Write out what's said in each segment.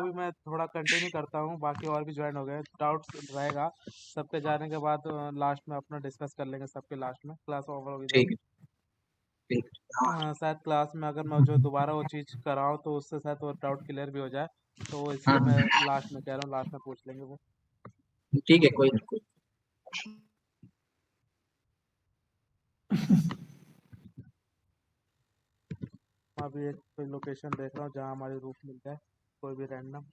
अभी मैं थोड़ा कंटिन्यू करता हूँ, बाकी और भी ज्वाइन हो गए, डाउट्स रहेगा सबके जाने के बाद लास्ट में अपना डिस्कस कर लेंगे सबके लास्ट में, क्लास ओवर होगी जब। ठीक है, ठीक है, हाँ, शायद क्लास में अगर मैं जो दोबारा वो चीज़ कराऊँ तो उससे शायद वो डाउट क्लियर भी हो जाए, तो हाँ, इसलिए मैं लास्ट में कह रहा हूँ, लास्ट में पूछ लेंगे वो। ठीक है, कोई नहीं, कोई अभी एक कोई लोकेशन देख रहा हूँ जहाँ हमारी रूफ मिल जाए, कोई भी रैंडम।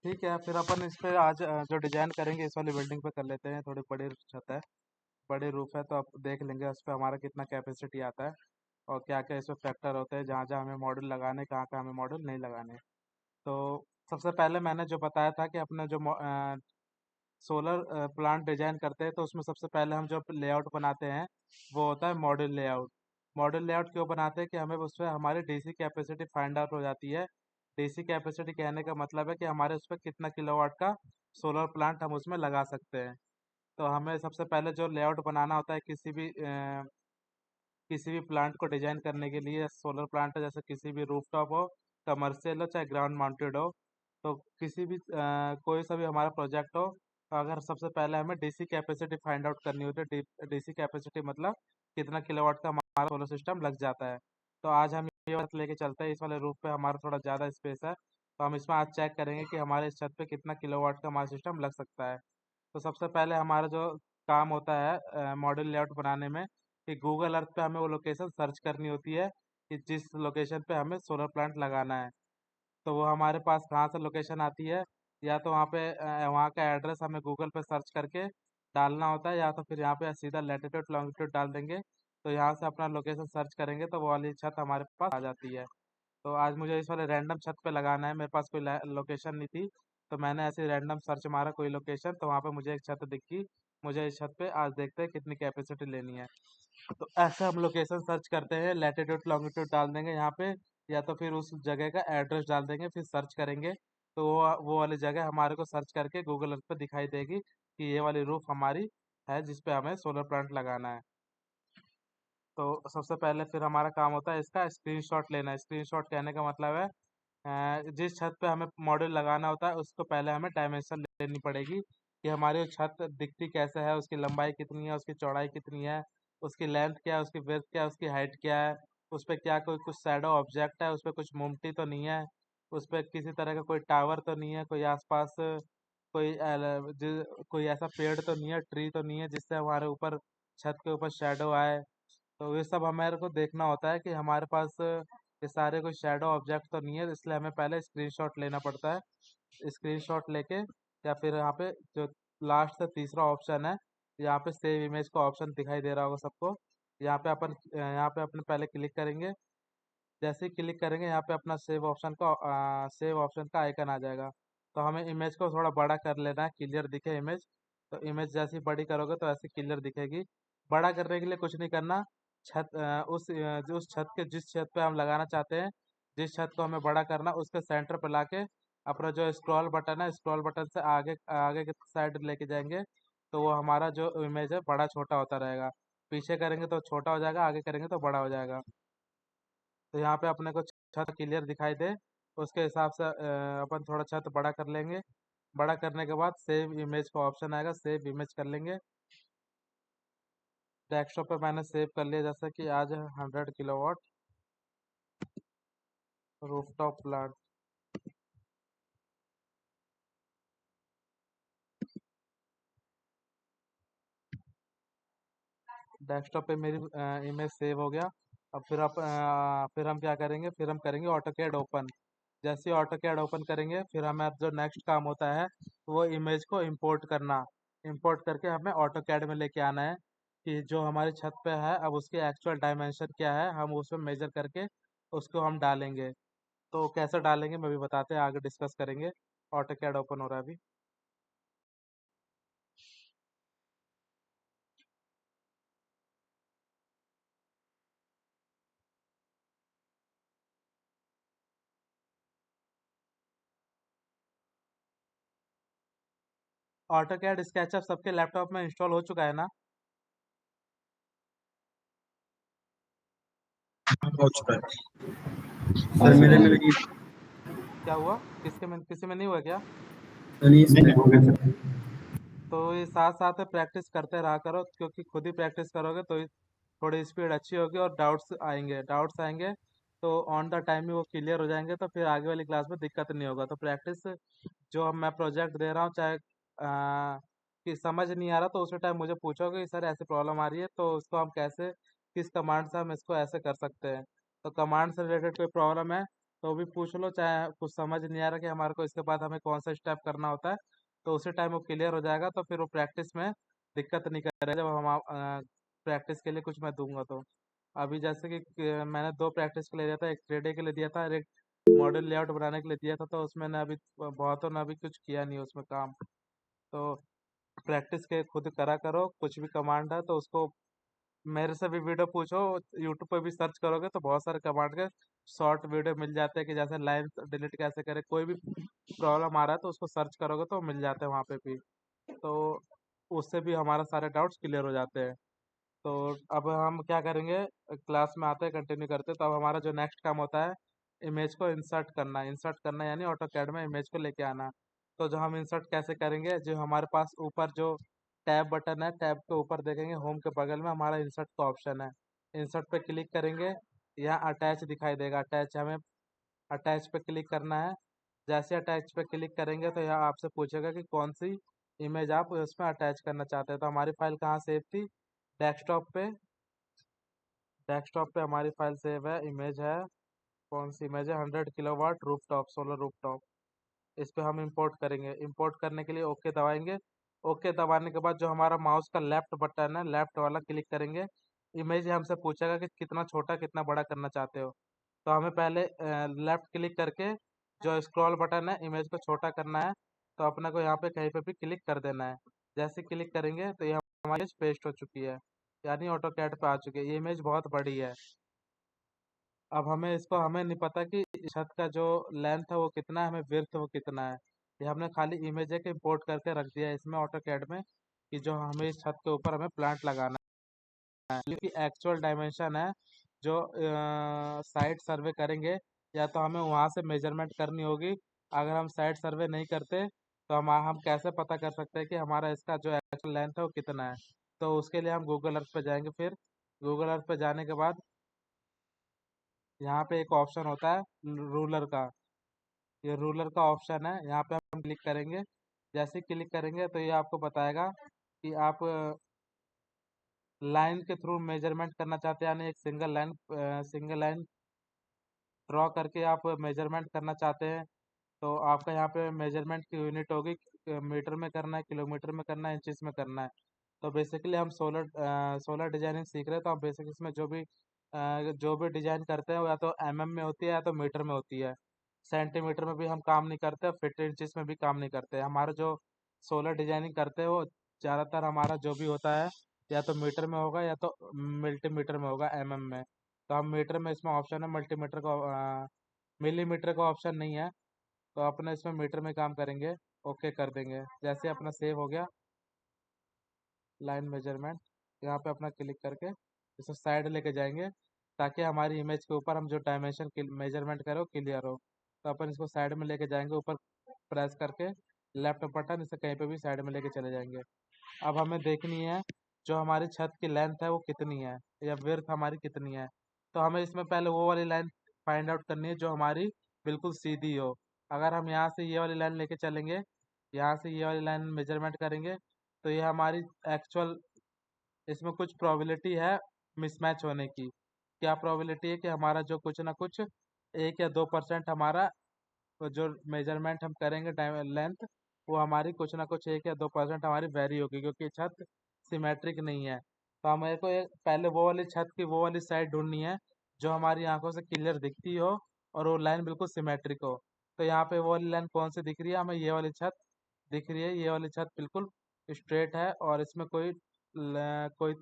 ठीक है, फिर अपन इस पे आज जो डिजाइन करेंगे इस वाली बिल्डिंग पे कर लेते हैं, थोड़ी बड़ी छत है, बड़े रूफ है, तो आप देख लेंगे उस पर हमारा कितना कैपेसिटी आता है और क्या क्या इसमें फैक्टर होते हैं, जहाँ जहाँ हमें मॉडल लगाने, कहाँ कहाँ हमें मॉडल नहीं लगाने। तो सबसे पहले मैंने जो बताया था कि अपने जो सोलर प्लांट डिजाइन करते हैं तो उसमें सबसे पहले हम जो लेआउट बनाते हैं वो होता है मॉडल लेआउट। मॉडल लेआउट क्यों बनाते हैं कि हमें उसमें हमारी डीसी कैपेसिटी फाइंड आउट हो जाती है। डीसी कैपेसिटी कहने का मतलब है कि हमारे उस पर कितना किलोवाट का सोलर प्लांट हम उसमें लगा सकते हैं। तो हमें सबसे पहले जो लेआउट बनाना होता है किसी भी प्लांट को डिजाइन करने के लिए, सोलर प्लांट है जैसे किसी भी रूफटॉप हो, कमर्शियल हो चाहे ग्राउंड माउंटेड हो, तो किसी भी कोई सा भी हमारा प्रोजेक्ट हो, तो अगर सबसे पहले हमें डीसी कैपेसिटी फाइंड आउट करनी होती है। डीसी कैपेसिटी मतलब कितना किलोवाट का हमारा सोलर सिस्टम लग जाता है। तो आज हम ये बात लेके चलते हैं, इस वाले रूफ पे हमारा थोड़ा ज़्यादा स्पेस है, तो हम इसमें आज चेक करेंगे कि हमारे इस छत पे कितना किलोवाट का हमारा सिस्टम लग सकता है। तो सबसे पहले हमारा जो काम होता है मॉडल लेआउट बनाने में, कि गूगल अर्थ पे हमें वो लोकेशन सर्च करनी होती है कि जिस लोकेशन पे हमें सोलर प्लांट लगाना है। तो वो हमारे पास कहाँ से लोकेशन आती है, या तो वहाँ पे वहाँ का एड्रेस हमें गूगल पे सर्च करके डालना होता है, या तो फिर यहाँ पे सीधा लैटिट्यूड लॉन्गिट्यूड डाल देंगे, तो यहाँ से अपना लोकेशन सर्च करेंगे तो वो वाली छत हमारे पास आ जाती है। तो आज मुझे इस वाले रैंडम छत पे लगाना है, मेरे पास कोई लोकेशन नहीं थी, तो मैंने ऐसे रैंडम सर्च मारा कोई लोकेशन, तो वहाँ पे मुझे एक छत दिखी। मुझे इस छत पे आज देखते हैं कितनी कैपेसिटी लेनी है। तो ऐसे हम लोकेशन सर्च करते हैं, लैटिट्यूड लॉन्गिट्यूड डाल देंगे यहाँ पे, या तो फिर उस जगह का एड्रेस डाल देंगे, फिर सर्च करेंगे, तो वो वाली जगह हमारे को सर्च करके गूगल अर्थ पे दिखाई देगी कि ये वाली रूफ हमारी है जिस पे हमें सोलर प्लांट लगाना है। तो सबसे पहले फिर हमारा काम होता है इसका स्क्रीनशॉट लेना। स्क्रीनशॉट कहने का मतलब है जिस छत पे हमें मॉड्यूल लगाना होता है उसको पहले हमें डायमेंशन लेनी पड़ेगी कि हमारी वो छत दिखती कैसे है, उसकी लंबाई कितनी है, उसकी चौड़ाई कितनी है, उसकी लेंथ क्या है, उसकी विड्थ क्या है, उसकी हाइट क्या है, उस पर क्या कोई कुछ शैडो ऑब्जेक्ट है, उस पर कुछ मोमटी तो नहीं है, उस पर किसी तरह का कोई टावर तो नहीं है, कोई आसपास कोई ऐसा पेड़ तो नहीं है, ट्री तो नहीं है जिससे हमारे ऊपर छत के ऊपर शेडो आए। तो ये सब हमारे को देखना होता है कि हमारे पास ये सारे कोई शैडो ऑब्जेक्ट तो नहीं है, इसलिए हमें पहले स्क्रीनशॉट लेना पड़ता है। स्क्रीनशॉट लेके या फिर यहाँ पे जो लास्ट से तीसरा ऑप्शन है, यहाँ पे सेव इमेज का ऑप्शन दिखाई दे रहा होगा सबको। यहाँ पे अपने पहले क्लिक करेंगे। जैसे ही क्लिक करेंगे यहाँ पे अपना सेव ऑप्शन का आइकन आ जाएगा। तो हमें इमेज को थोड़ा बड़ा कर लेना है, क्लियर दिखे इमेज। तो इमेज जैसे ही बड़ी करोगे तो ऐसे क्लियर दिखेगी। बड़ा करने के लिए कुछ नहीं करना, उस छत के जिस छत पे हम लगाना चाहते हैं, जिस छत को हमें बड़ा करना उसके सेंटर पे लाके अपना जो स्क्रॉल बटन है, स्क्रॉल बटन से आगे आगे की साइड लेके जाएंगे, तो वो हमारा जो इमेज है बड़ा छोटा होता रहेगा। पीछे करेंगे तो छोटा हो जाएगा, आगे करेंगे तो बड़ा हो जाएगा। तो यहाँ पे अपने को छत क्लियर दिखाई दे, उसके हिसाब से अपन थोड़ा छत बड़ा कर लेंगे। बड़ा करने के बाद सेव इमेज का ऑप्शन आएगा, सेव इमेज कर लेंगे। डेस्कटॉप पे मैंने सेव कर लिया, जैसे कि आज है 100 किलोवाट रूफटॉप प्लांट। डेस्कटॉप पे मेरी इमेज सेव हो गया। अब फिर हम क्या करेंगे, फिर हम करेंगे ऑटोकैड ओपन। जैसे ही ऑटोकैड ओपन करेंगे, फिर हमें अब जो नेक्स्ट काम होता है वो इमेज को इंपोर्ट करना। इंपोर्ट करके हमें ऑटोकैड में लेके आना है कि जो हमारी छत पे है अब उसके एक्चुअल डायमेंशन क्या है, हम उसमें मेजर करके उसको हम डालेंगे। तो कैसे डालेंगे मैं भी बताते हैं, आगे डिस्कस करेंगे। ऑटोकैड ओपन हो रहा है अभी। ऑटोकैड स्केचअप सबके लैपटॉप में इंस्टॉल हो चुका है ना? हाँ, हो चुका है। सर किसी मेरे में में नहीं। क्या हुआ? किसी में नहीं हुआ क्या? नहीं, इसमें हो गया सर। तो ये साथ साथ में प्रैक्टिस करते रहा करो, क्योंकि खुद ही प्रैक्टिस करोगे तो थोड़ी स्पीड अच्छी होगी और डाउट्स आएंगे तो ऑन द टाइम ही वो क्लियर हो जाएंगे, तो फिर आगे वाली क्लास में दिक्कत नहीं होगा। तो प्रैक्टिस, जो हम मैं प्रोजेक्ट दे रहा हूँ, चाहे कि समझ नहीं आ रहा तो उसी टाइम मुझे पूछोगे कि सर ऐसी प्रॉब्लम आ रही है, तो उसको हम कैसे, किस कमांड से हम इसको ऐसे कर सकते हैं। तो कमांड से रिलेटेड कोई प्रॉब्लम है तो भी पूछ लो, चाहे कुछ समझ नहीं आ रहा कि हमारे को इसके बाद हमें कौन सा स्टेप करना होता है, तो उसी टाइम वो क्लियर हो जाएगा। तो फिर वो प्रैक्टिस में दिक्कत नहीं करेगा जब हम प्रैक्टिस के लिए कुछ मैं दूंगा तो। अभी जैसे कि मैंने दो प्रैक्टिस के लिए दिया था, एक 3D के लिए दिया था और एक मॉडल लेआउट बनाने के लिए दिया था, तो उसमें ने अभी बहुतों ने अभी कुछ किया नहीं उसमें काम। तो प्रैक्टिस के खुद करा करो, कुछ भी कमांड है तो उसको मेरे से भी वीडियो पूछो। यूट्यूब पे भी सर्च करोगे तो बहुत सारे कमांड के शॉर्ट वीडियो मिल जाते हैं कि जैसे लाइन डिलीट कैसे करें, कोई भी प्रॉब्लम आ रहा है तो उसको सर्च करोगे तो मिल जाते हैं वहाँ पे भी। तो उससे भी हमारा सारे डाउट्स क्लियर हो जाते हैं। तो अब हम क्या करेंगे, क्लास में आते हैं, कंटिन्यू करते हैं। तो अब हमारा जो नेक्स्ट काम होता है, इमेज को इंसर्ट करना यानी ऑटो कैड में इमेज को लेके आना। तो जो हम इंसर्ट कैसे करेंगे, जो हमारे पास ऊपर जो टैब बटन है, टैब के ऊपर देखेंगे होम के बगल में हमारा इंसर्ट का ऑप्शन है। इंसर्ट पे क्लिक करेंगे, यहाँ अटैच दिखाई देगा, अटैच हमें अटैच पे क्लिक करना है। जैसे अटैच पे क्लिक करेंगे तो यहाँ आपसे पूछेगा कि कौन सी इमेज आप उसमें अटैच करना चाहते हैं। तो हमारी फाइल कहाँ सेव थी? डेस्कटॉप पे। डेस्कटॉप पे हमारी फाइल सेव है, इमेज है, कौन सी इमेज है, 100 किलोवाट रूफटॉप, सोलर रूफटॉप। इस पे हम इंपोर्ट करेंगे। इंपोर्ट करने के लिए ओके दबाएंगे। ओके दबाने के बाद जो हमारा माउस का लेफ्ट बटन है, लेफ्ट वाला क्लिक करेंगे। इमेज हमसे पूछेगा कि कितना छोटा कितना बड़ा करना चाहते हो। तो हमें पहले लेफ्ट क्लिक करके जो स्क्रॉल बटन है, इमेज को छोटा करना है। तो अपने को यहाँ पे कहीं पे भी क्लिक कर देना है। जैसे क्लिक करेंगे तो ये हमारी पेस्ट हो चुकी है, यानी ऑटो कैड पे आ चुकी है। ये इमेज बहुत बड़ी है। अब हमें नहीं पता कि छत का जो लेंथ है वो कितना है, हमें विड्थ वो कितना है। ये हमने खाली इमेज है कि इंपोर्ट करके रख दिया है इसमें ऑटो कैड में, कि जो हमें इस छत के ऊपर हमें प्लांट लगाना है, क्योंकि एक्चुअल डायमेंशन है। जो साइट सर्वे करेंगे, या तो हमें वहाँ से मेजरमेंट करनी होगी। अगर हम साइट सर्वे नहीं करते तो हम कैसे पता कर सकते हैं कि हमारा इसका जो एक्चुअल लेंथ है वो कितना है? तो उसके लिए हम गूगल अर्थ पे जाएंगे। फिर गूगल अर्थ पे जाने के बाद यहाँ पे एक ऑप्शन होता है रूलर का। ये रूलर का ऑप्शन है, यहाँ पे हम क्लिक करेंगे। जैसे ही क्लिक करेंगे तो ये आपको बताएगा कि आप लाइन के थ्रू मेजरमेंट करना चाहते हैं, यानी एक सिंगल लाइन ड्रॉ करके आप मेजरमेंट करना चाहते हैं। तो आपका यहाँ पे मेजरमेंट की यूनिट होगी, मीटर में करना है, किलोमीटर में करना है, इंचज में करना है। तो बेसिकली हम सोलर डिजाइनिंग सीख रहे हैं, तो हम बेसिक इसमें जो भी डिजाइन करते हैं वो या तो में होती है या तो मीटर में होती है। सेंटीमीटर में भी हम काम नहीं करते, फिट इंचज में भी काम नहीं करते। हमारा जो सोलर डिजाइनिंग करते हैं वो ज़्यादातर हमारा जो भी होता है या तो मीटर में होगा या तो मल्टीमीटर में होगा, में। तो हम मीटर में, इसमें ऑप्शन है मल्टीमीटर का, मिलीमीटर का ऑप्शन नहीं है। तो अपने इसमें मीटर में काम करेंगे। ओके कर देंगे। जैसे अपना सेव हो गया लाइन मेजरमेंट, यहाँ पे अपना क्लिक करके इसे साइड लेके जाएंगे, ताकि हमारी इमेज के ऊपर हम जो डायमेंशन मेजरमेंट करें वो क्लियर हो। तो अपन इसको साइड में लेके जाएंगे, ऊपर प्रेस करके लेफ्ट बटन, इसे कहीं पे भी साइड में लेके चले जाएंगे। अब हमें देखनी है जो हमारी छत की लेंथ है वो कितनी है, या विड्थ हमारी कितनी है। तो हमें इसमें पहले वो वाली लाइन फाइंड आउट करनी है जो हमारी बिल्कुल सीधी हो। अगर हम यहाँ से ये वाली लाइन लेके चलेंगे, यहाँ से ये वाली लाइन मेजरमेंट करेंगे, तो ये हमारी एक्चुअल, इसमें कुछ प्रोबेबिलिटी है मिसमैच होने की। क्या प्रोबेबिलिटी है कि हमारा जो कुछ ना कुछ 1 या 2% हमारा वो जो मेजरमेंट हम करेंगे लेंथ, वो हमारी कुछ ना कुछ 1 या 2% हमारी वेरी होगी, क्योंकि छत सिमेट्रिक नहीं है। तो हमें को एक पहले वो वाली छत की वो वाली साइड ढूंढनी है जो हमारी आंखों से क्लियर दिखती हो और वो लाइन बिल्कुल सिमेट्रिक हो। तो यहाँ पे वो वाली लाइन कौन सी दिख रही है हमें, ये वाली छत दिख रही है। ये वाली छत बिल्कुल स्ट्रेट है और इसमें कोई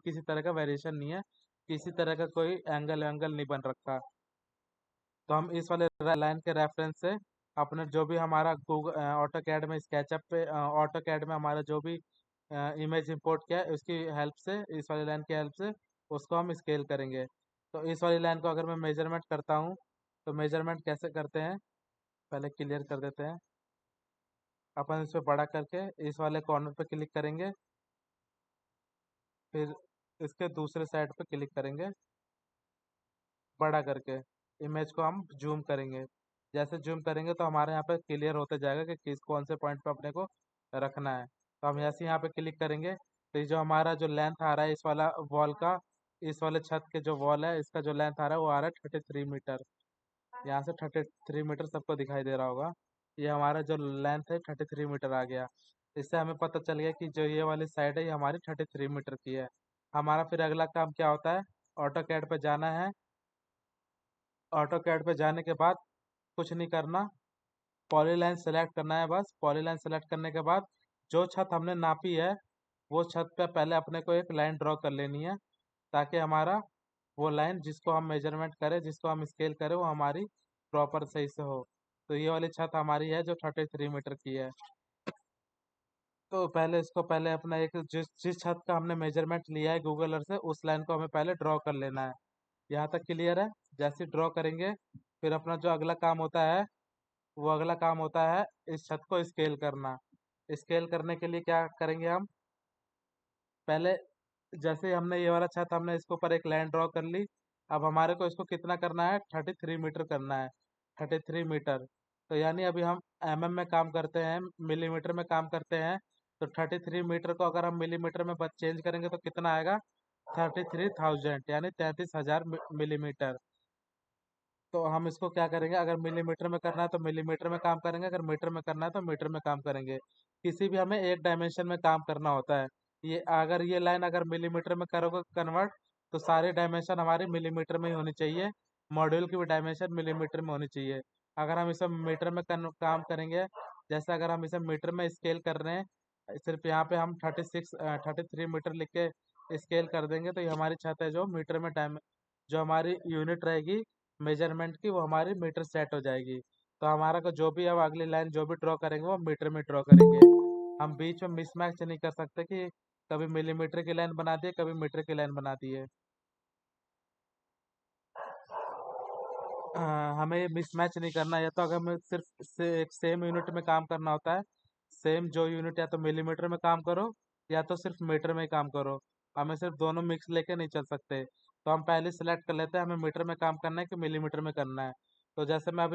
किसी तरह का वेरिएशन नहीं है, किसी तरह का कोई एंगल एंगल नहीं बन रखा। तो हम इस वाले लाइन के रेफरेंस से अपने जो भी हमारा गूगल ऑटो कैड में स्केचअप पे ऑटो कैड में हमारा जो भी इमेज इंपोर्ट किया है उसकी हेल्प से, इस वाली लाइन की हेल्प से उसको हम स्केल करेंगे। तो इस वाली लाइन को अगर मैं मेजरमेंट करता हूँ, तो मेजरमेंट कैसे करते हैं पहले क्लियर कर देते हैं। अपन इस पे बड़ा करके इस वाले कॉर्नर पे क्लिक करेंगे, फिर इसके दूसरे साइड पे क्लिक करेंगे बड़ा करके। इमेज को हम जूम करेंगे, जैसे जूम करेंगे तो हमारे यहाँ पे क्लियर होते जाएगा कि किस कौन से पॉइंट पे अपने को रखना है। तो हम जैसे यहाँ पे क्लिक करेंगे तो ये जो हमारा जो लेंथ आ रहा है इस वाला वॉल का, इस वाले छत के जो वॉल है इसका जो लेंथ आ रहा है वो आ रहा है 33 मीटर। यहाँ से 33 मीटर सबको दिखाई दे रहा होगा। ये हमारा जो लेंथ है 33 मीटर आ गया। इससे हमें पता चल गया कि जो ये वाली साइड है ये हमारी 33 मीटर की है। हमारा फिर अगला काम क्या होता है, ऑटो कैड पे जाना है। ऑटो कैड पे जाने के बाद कुछ नहीं करना, पॉलीलाइन सेलेक्ट करना है बस। पॉलीलाइन सेलेक्ट करने के बाद जो छत हमने नापी है वो छत पे पहले अपने को एक लाइन ड्रॉ कर लेनी है, ताकि हमारा वो लाइन जिसको हम मेजरमेंट करें, जिसको हम स्केल करें, वो हमारी प्रॉपर सही से हो। तो ये वाली छत हमारी है जो 33 मीटर की है। तो पहले इसको पहले अपना एक जिस जिस छत का हमने मेजरमेंट लिया है गूगल अर्थ से उस लाइन को हमें पहले ड्रॉ कर लेना है। यहाँ तक क्लियर है। जैसे ड्रॉ करेंगे फिर अपना जो अगला काम होता है वो अगला काम होता है इस छत को स्केल करना। स्केल करने के लिए क्या करेंगे हम, पहले जैसे ही हमने ये वाला छत हमने इसके ऊपर एक लाइन ड्रॉ कर ली। अब हमारे को इसको कितना करना है, 33 मीटर करना है। 33 मीटर, तो यानी अभी हम में काम करते हैं, मिलीमीटर में काम करते हैं। तो 33 मीटर को अगर हम मिलीमीटर में चेंज करेंगे तो कितना आएगा, 33,000 यानी 33,000 मिलीमीटर। तो हम इसको क्या करेंगे, अगर मिलीमीटर में करना है तो मिलीमीटर में काम करेंगे, अगर मीटर में करना है तो मीटर में काम करेंगे। किसी भी हमें एक डायमेंशन में काम करना होता है। ये लाइन अगर मिलीमीटर में करोगे कन्वर्ट, तो सारे डायमेंशन हमारे मिलीमीटर में ही होनी चाहिए। मॉड्यूल की भी डायमेंशन मिलीमीटर में होनी चाहिए। अगर हम इसे मीटर में काम करेंगे, जैसे अगर हम इसे मीटर में स्केल कर रहे हैं, सिर्फ यहाँ पे हम 33 मीटर लिख के स्केल कर देंगे तो ये हमारी छत है जो मीटर में टाइम, जो हमारी यूनिट रहेगी मेजरमेंट की, वो हमारी मीटर सेट हो जाएगी। तो हमारा को जो भी अब अगली लाइन जो भी ड्रॉ करेंगे वो मीटर में ड्रॉ करेंगे। हम बीच में मिसमैच नहीं कर सकते कि कभी मिलीमीटर की लाइन बना दिए कभी मीटर की लाइन बना दिए। हमें ये मिसमैच नहीं करना है। या तो अगर हमें सिर्फ एक सेम यूनिट में काम करना होता है, सेम जो यूनिट या तो मिलीमीटर में काम करो या तो सिर्फ मीटर में ही काम करो। हमें सिर्फ दोनों मिक्स लेके नहीं चल सकते। तो हम पहले सिलेक्ट कर लेते हैं हमें मीटर में काम करना है कि मिलीमीटर में करना है। तो जैसे मैं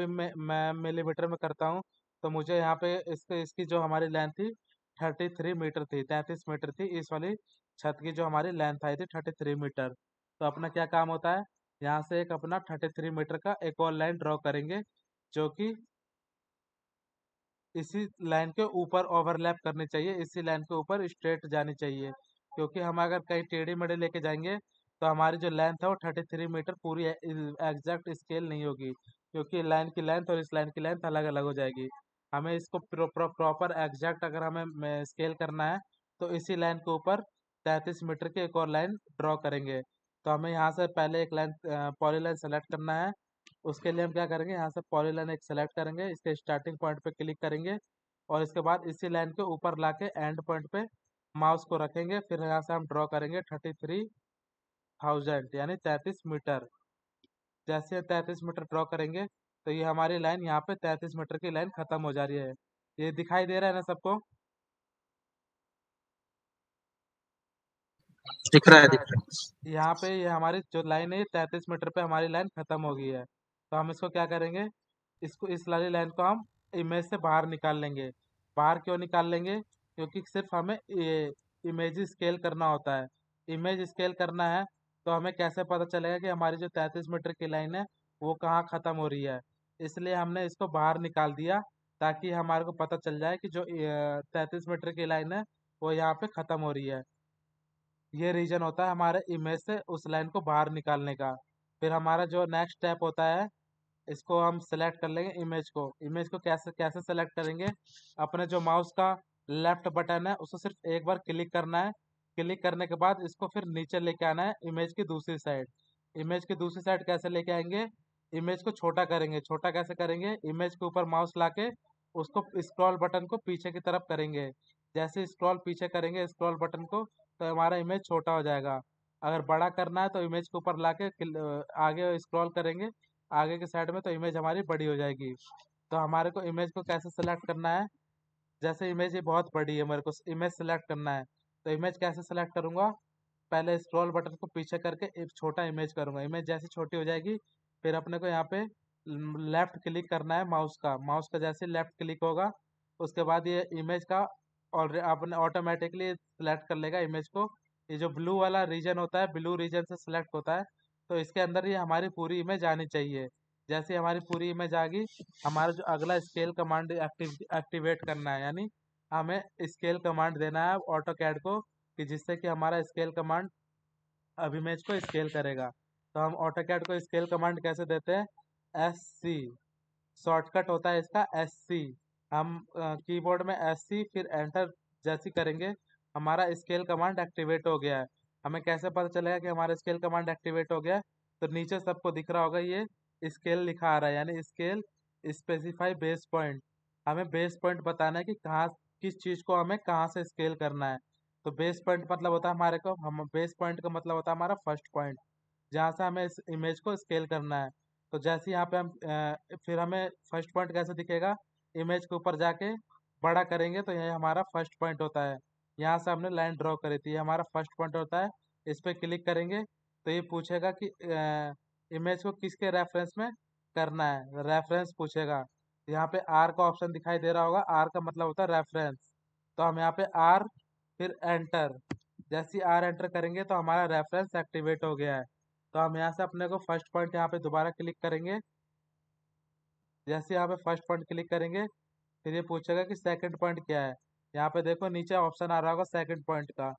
मिलीमीटर में करता हूँ, तो मुझे यहाँ पे इसकी जो हमारी लेंथ थी 33 मीटर थी, 33 मीटर थी। इस वाली छत की जो हमारी लेंथ आई थी 33 मीटर। तो अपना क्या काम होता है, यहाँ से एक अपना 33 मीटर का एक और लाइन ड्रॉ करेंगे जो कि इसी लाइन के ऊपर ओवरलैप करनी चाहिए, इसी लाइन के ऊपर स्ट्रेट जानी चाहिए। क्योंकि हम अगर कहीं टेढ़ी मेढ़ी लेके जाएंगे तो हमारी जो लेंथ है वो 33 मीटर पूरी एग्जैक्ट स्केल नहीं होगी, क्योंकि लाइन की लेंथ और इस लाइन की लेंथ अलग अलग हो जाएगी। हमें इसको प्रॉपर एग्जैक्ट अगर हमें स्केल करना है तो इसी लाइन के ऊपर 33 मीटर की एक और लाइन ड्रॉ करेंगे। तो हमें यहाँ से पहले एक लाइन पॉली लाइन सेलेक्ट करना है। उसके लिए हम क्या करेंगे, यहाँ से पॉलीलाइन एक सेलेक्ट करेंगे, इसके स्टार्टिंग पॉइंट पे क्लिक करेंगे और इसके बाद इसी लाइन के ऊपर लाके एंड पॉइंट पे माउस को रखेंगे। फिर यहाँ से हम ड्रॉ करेंगे 33,000 यानी 33 मीटर। जैसे 33 मीटर ड्रॉ करेंगे तो ये हमारी लाइन यहाँ पे 33 मीटर की लाइन खत्म हो जा रही है। ये दिखाई दे रहा है ना सबको। दिख रहा यहाँ पे ये हमारी जो लाइन है 33 मीटर पे हमारी लाइन खत्म हो गई है। तो हम इसको क्या करेंगे, इसको इस वाली लाइन को हम इमेज से बाहर निकाल लेंगे। बाहर क्यों निकाल लेंगे, क्योंकि सिर्फ हमें इमेज स्केल करना होता है। इमेज स्केल करना है तो हमें कैसे पता चलेगा कि हमारी जो 33 मीटर की लाइन है वो कहाँ खत्म हो रही है। इसलिए हमने इसको बाहर निकाल दिया, ताकि हमारे को पता चल जाए कि जो 33 मीटर की लाइन है वो यहाँ पे खत्म हो रही है। ये रीजन होता है हमारे इमेज से उस लाइन को बाहर निकालने का। फिर हमारा जो नेक्स्ट स्टेप होता है, इसको हम सेलेक्ट कर लेंगे इमेज को। इमेज को कैसे कैसे सेलेक्ट करेंगे, अपने जो माउस का लेफ्ट बटन है उसको सिर्फ एक बार क्लिक करना है। क्लिक करने के बाद इसको फिर नीचे लेके आना है इमेज की दूसरी साइड। इमेज की दूसरी साइड कैसे लेके आएंगे, इमेज को छोटा करेंगे। छोटा कैसे करेंगे, इमेज के ऊपर माउस लाके उसको स्क्रॉल बटन को पीछे की तरफ करेंगे। जैसे स्क्रॉल पीछे करेंगे स्क्रॉल बटन को, तो हमारा इमेज छोटा हो जाएगा। अगर बड़ा करना है तो इमेज के ऊपर लाके आगे स्क्रॉल करेंगे आगे के साइड में, तो इमेज हमारी बड़ी हो जाएगी। तो हमारे को इमेज को कैसे सेलेक्ट करना है, जैसे इमेज ये बहुत बड़ी है, मेरे को इमेज सेलेक्ट करना है। तो इमेज कैसे सेलेक्ट करूंगा, पहले स्क्रॉल बटन को पीछे करके एक छोटा इमेज करूंगा। इमेज जैसी छोटी हो जाएगी, फिर अपने को यहाँ पे लेफ्ट क्लिक करना है माउस का जैसे लेफ्ट क्लिक होगा उसके बाद ये इमेज का और अपने ऑटोमेटिकली सेलेक्ट कर लेगा इमेज को। ये जो ब्लू वाला रीजन होता है, ब्लू रीजन से सिलेक्ट होता है, तो इसके अंदर ये हमारी पूरी इमेज आनी चाहिए। जैसे हमारी पूरी इमेज आ गई, हमारा जो अगला स्केल कमांड एक्टिवेट करना है, यानी हमें स्केल कमांड देना है ऑटो कैड को, कि जिससे कि हमारा स्केल कमांड अब इमेज को स्केल करेगा। तो हम ऑटो कैड को स्केल कमांड कैसे देते हैं, SC शॉर्टकट होता है इसका, SC। हम कीबोर्ड में SC फिर एंटर जैसी करेंगे, हमारा स्केल कमांड एक्टिवेट हो गया है। हमें कैसे पता चलेगा कि हमारा स्केल कमांड एक्टिवेट हो गया है, तो नीचे सबको दिख रहा होगा ये स्केल लिखा आ रहा है, यानी स्केल स्पेसिफाई बेस पॉइंट। हमें बेस पॉइंट बताना है कि कहाँ किस चीज़ को हमें कहाँ से स्केल करना है। तो बेस पॉइंट मतलब होता है हमारे को, हम बेस पॉइंट का मतलब होता है हमारा फर्स्ट पॉइंट, जहाँ से हमें इस इमेज को स्केल करना है। तो जैसे यहाँ पे हम फिर हमें फर्स्ट पॉइंट कैसे दिखेगा, इमेज के ऊपर जाके बड़ा करेंगे तो ये हमारा फर्स्ट पॉइंट होता है। यहाँ से हमने लाइन ड्रॉ करी थी, ये हमारा फर्स्ट पॉइंट होता है। इस पे क्लिक करेंगे तो ये पूछेगा कि इमेज को किसके रेफरेंस में करना है, रेफरेंस पूछेगा। यहाँ पे आर का ऑप्शन दिखाई दे रहा होगा, आर का मतलब होता है रेफरेंस। तो हम यहाँ पे आर फिर एंटर, जैसे आर एंटर करेंगे तो हमारा रेफरेंस एक्टिवेट हो गया है। तो हम यहाँ से अपने को फर्स्ट पॉइंट यहाँ पे दोबारा क्लिक करेंगे। जैसे यहाँ पे फर्स्ट पॉइंट क्लिक करेंगे, फिर ये पूछेगा कि सेकंड पॉइंट क्या है। यहाँ पे देखो नीचे ऑप्शन आ रहा होगा सेकंड पॉइंट का।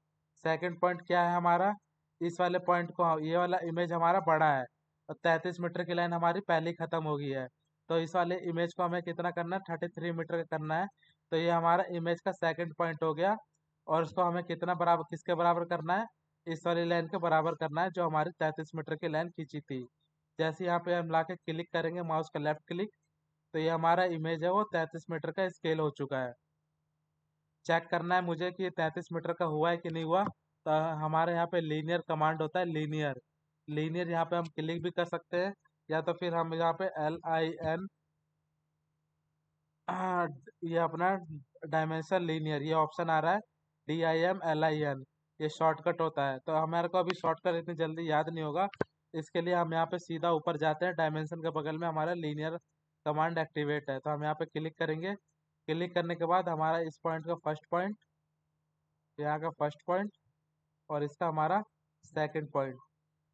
सेकंड पॉइंट क्या है हमारा, इस वाले पॉइंट को, ये वाला इमेज हमारा बड़ा है और 33 मीटर की लाइन हमारी पहले ही खत्म हो गई है। तो इस वाले इमेज को हमें कितना करना है, 33 मीटर का करना है। तो ये हमारा इमेज का सेकंड पॉइंट हो गया। और इसको हमें कितना बराबर, किसके बराबर करना है, इस वाली लाइन के बराबर करना है जो हमारी 33 मीटर की लाइन खींची थी। जैसे यहाँ पे हम लाके क्लिक करेंगे माउस का लेफ्ट क्लिक, तो ये हमारा इमेज है वो 33 मीटर का स्केल हो चुका है। चेक करना है मुझे कि ये 33 मीटर का हुआ है कि नहीं हुआ, तो हमारे यहाँ पे लीनियर कमांड होता है, लीनियर। लीनियर यहाँ पे हम क्लिक भी कर सकते हैं, या तो फिर हम यहाँ पे LIN, ये अपना डायमेंशन लीनियर ये ऑप्शन आ रहा है, DIMLIN, ये शॉर्टकट होता है। तो हमारे को अभी शॉर्टकट इतनी जल्दी याद नहीं होगा, इसके लिए हम यहाँ पे सीधा ऊपर जाते हैं, डायमेंशन के बगल में हमारा लीनियर कमांड एक्टिवेट है, तो हम यहाँ पे क्लिक करेंगे। क्लिक करने के बाद हमारा इस पॉइंट का फर्स्ट पॉइंट, यहाँ का फर्स्ट पॉइंट, और इसका हमारा सेकंड पॉइंट।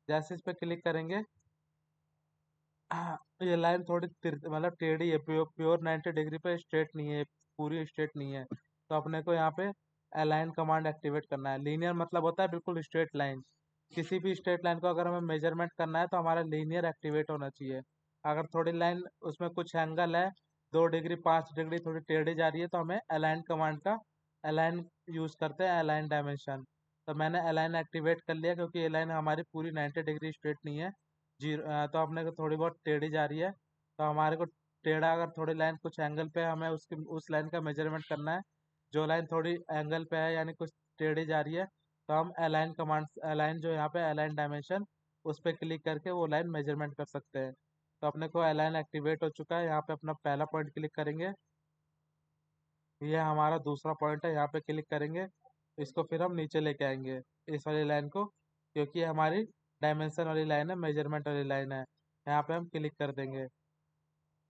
जैसे इस पे क्लिक करेंगे, ये लाइन थोड़ी मतलब टेढ़ी है, प्योर 90 डिग्री पे स्ट्रेट नहीं है, पूरी स्ट्रेट नहीं है। तो अपने को यहाँ पे अलाइन कमांड एक्टिवेट करना है। लीनियर मतलब होता है बिल्कुल स्ट्रेट लाइन। किसी भी स्ट्रेट लाइन को अगर हमें मेजरमेंट करना है तो हमारा लीनियर एक्टिवेट होना चाहिए। अगर थोड़ी लाइन उसमें कुछ एंगल है, 2 डिग्री 5 डिग्री थोड़ी टेढ़ी जा रही है, तो हमें अलाइन कमांड का अलाइन यूज करते हैं, अलाइन डायमेंशन। तो मैंने अलाइन एक्टिवेट कर लिया, क्योंकि ये लाइन हमारी पूरी 90 डिग्री स्ट्रेट नहीं है, जीरो। तो अपने को थोड़ी बहुत टेढ़ी जा रही है, तो हमारे को टेढ़ा अगर थोड़ी लाइन कुछ एंगल पे है, हमें उसकी उस लाइन का मेजरमेंट करना है। जो लाइन थोड़ी एंगल पे है यानी कुछ टेढ़ी जा रही है, तो हम अलाइन कमांड, अलाइन जो यहाँ पे अलाइन डायमेंशन, उस पर क्लिक करके वो लाइन मेजरमेंट कर सकते हैं। तो अपने को अलाइन एक्टिवेट हो चुका है। यहाँ पे अपना पहला पॉइंट क्लिक करेंगे, ये हमारा दूसरा पॉइंट है, यहाँ पे क्लिक करेंगे, इसको फिर हम नीचे लेके आएंगे। इस वाली लाइन को, क्योंकि ये हमारी डायमेंशन वाली लाइन है, मेजरमेंट वाली लाइन है। यहाँ पे हम क्लिक कर देंगे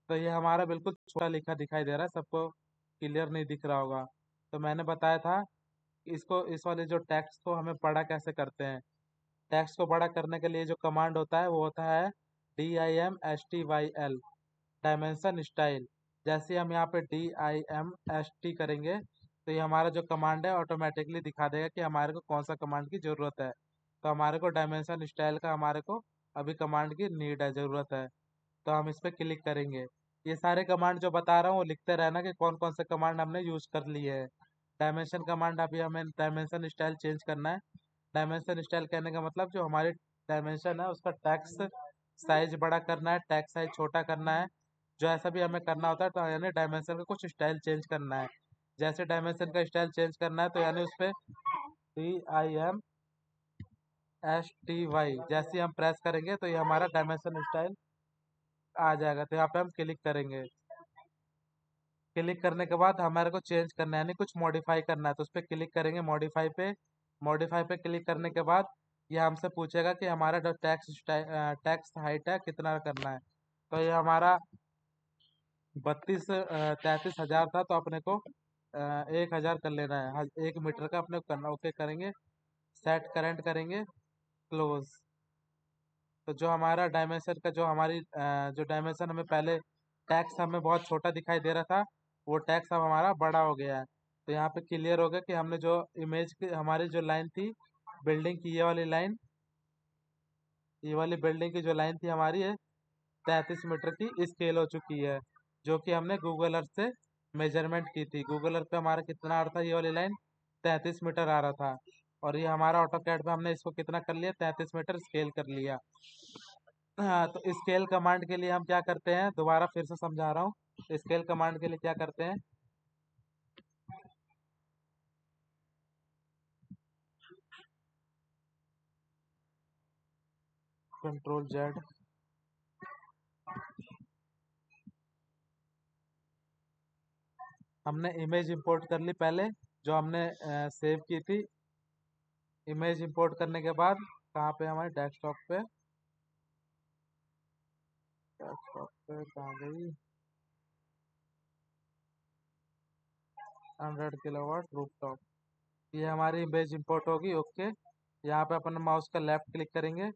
तो ये हमारा बिल्कुल छोटा लिखा दिखाई दे रहा है, सबको क्लियर नहीं दिख रहा होगा। तो मैंने बताया था इसको, इस वाले जो टेक्स्ट को हमें बड़ा कैसे करते हैं। टेक्स्ट को बड़ा करने के लिए जो कमांड होता है वो होता है DIMSTYL, डायमेंशन स्टाइल। जैसे हम यहाँ पे DIMST करेंगे तो ये हमारा जो कमांड है ऑटोमेटिकली दिखा देगा कि हमारे को कौन सा कमांड की ज़रूरत है। तो हमारे को डायमेंशन स्टाइल का हमारे को अभी कमांड की नीड है, ज़रूरत है। तो हम इस पर क्लिक करेंगे। ये सारे कमांड जो बता रहा हूँ वो लिखते रहना कि कौन कौन से कमांड हमने यूज़ कर लिए है। डायमेंशन कमांड, अभी हमें डायमेंशन स्टाइल चेंज करना है। डायमेंशन स्टाइल कहने का मतलब जो हमारी डायमेंशन है उसका टेक्स्ट साइज बड़ा करना है, टेक्स्ट साइज छोटा करना है। जो ऐसा भी हमें करना होता है तो यानी डायमेंशन का कुछ स्टाइल चेंज करना है। जैसे डायमेंशन का स्टाइल चेंज करना है तो यानी उस पर DIMSTY जैसे हम प्रेस करेंगे तो ये हमारा डायमेंशन स्टाइल आ जाएगा। तो यहाँ पे हम क्लिक करेंगे। क्लिक करने के बाद हमारे को चेंज करना है यानी कुछ मॉडिफाई करना है, तो उस पर क्लिक करेंगे मॉडिफाई पे। मॉडिफाई पे क्लिक करने के बाद ये हमसे पूछेगा कि हमारा जो टैक्स हाइट है कितना करना है। तो ये हमारा 33,000 था, तो अपने को 1,000 कर लेना है। 1 मीटर का अपने को करना। ओके करेंगे, सेट करंट करेंगे, क्लोज। तो जो हमारा डायमेंशन का जो हमारी जो डायमेंशन हमें पहले टैक्स हमें बहुत छोटा दिखाई दे रहा था, वो टैक्स अब हमारा बड़ा हो गया है। तो यहाँ पे क्लियर हो गया कि हमने जो इमेज की हमारी जो लाइन थी बिल्डिंग की, ये वाली बिल्डिंग की जो लाइन थी हमारी है 33 मीटर की स्केल हो चुकी है, जो कि हमने गूगल अर्थ से मेजरमेंट की थी। गूगल अर्थ पे हमारा कितना आ रहा था, ये वाली लाइन 33 मीटर आ रहा था। और ये हमारा ऑटो कैड पे हमने इसको कितना कर लिया, 33 मीटर स्केल कर लिया। हाँ, तो स्केल कमांड के लिए हम क्या करते हैं, दोबारा फिर से समझा रहा हूँ। स्केल कमांड के लिए क्या करते हैं, Ctrl Z। हमने इमेज इंपोर्ट कर ली पहले, जो हमने सेव की थी। इमेज इंपोर्ट करने के बाद कहाँ पे, हमारे डेस्कटॉप पे कहाँ गई, 100 kW रूफटॉप। ये हमारी इमेज इंपोर्ट होगी। ओके, यहाँ पे अपन माउस का लेफ्ट क्लिक करेंगे,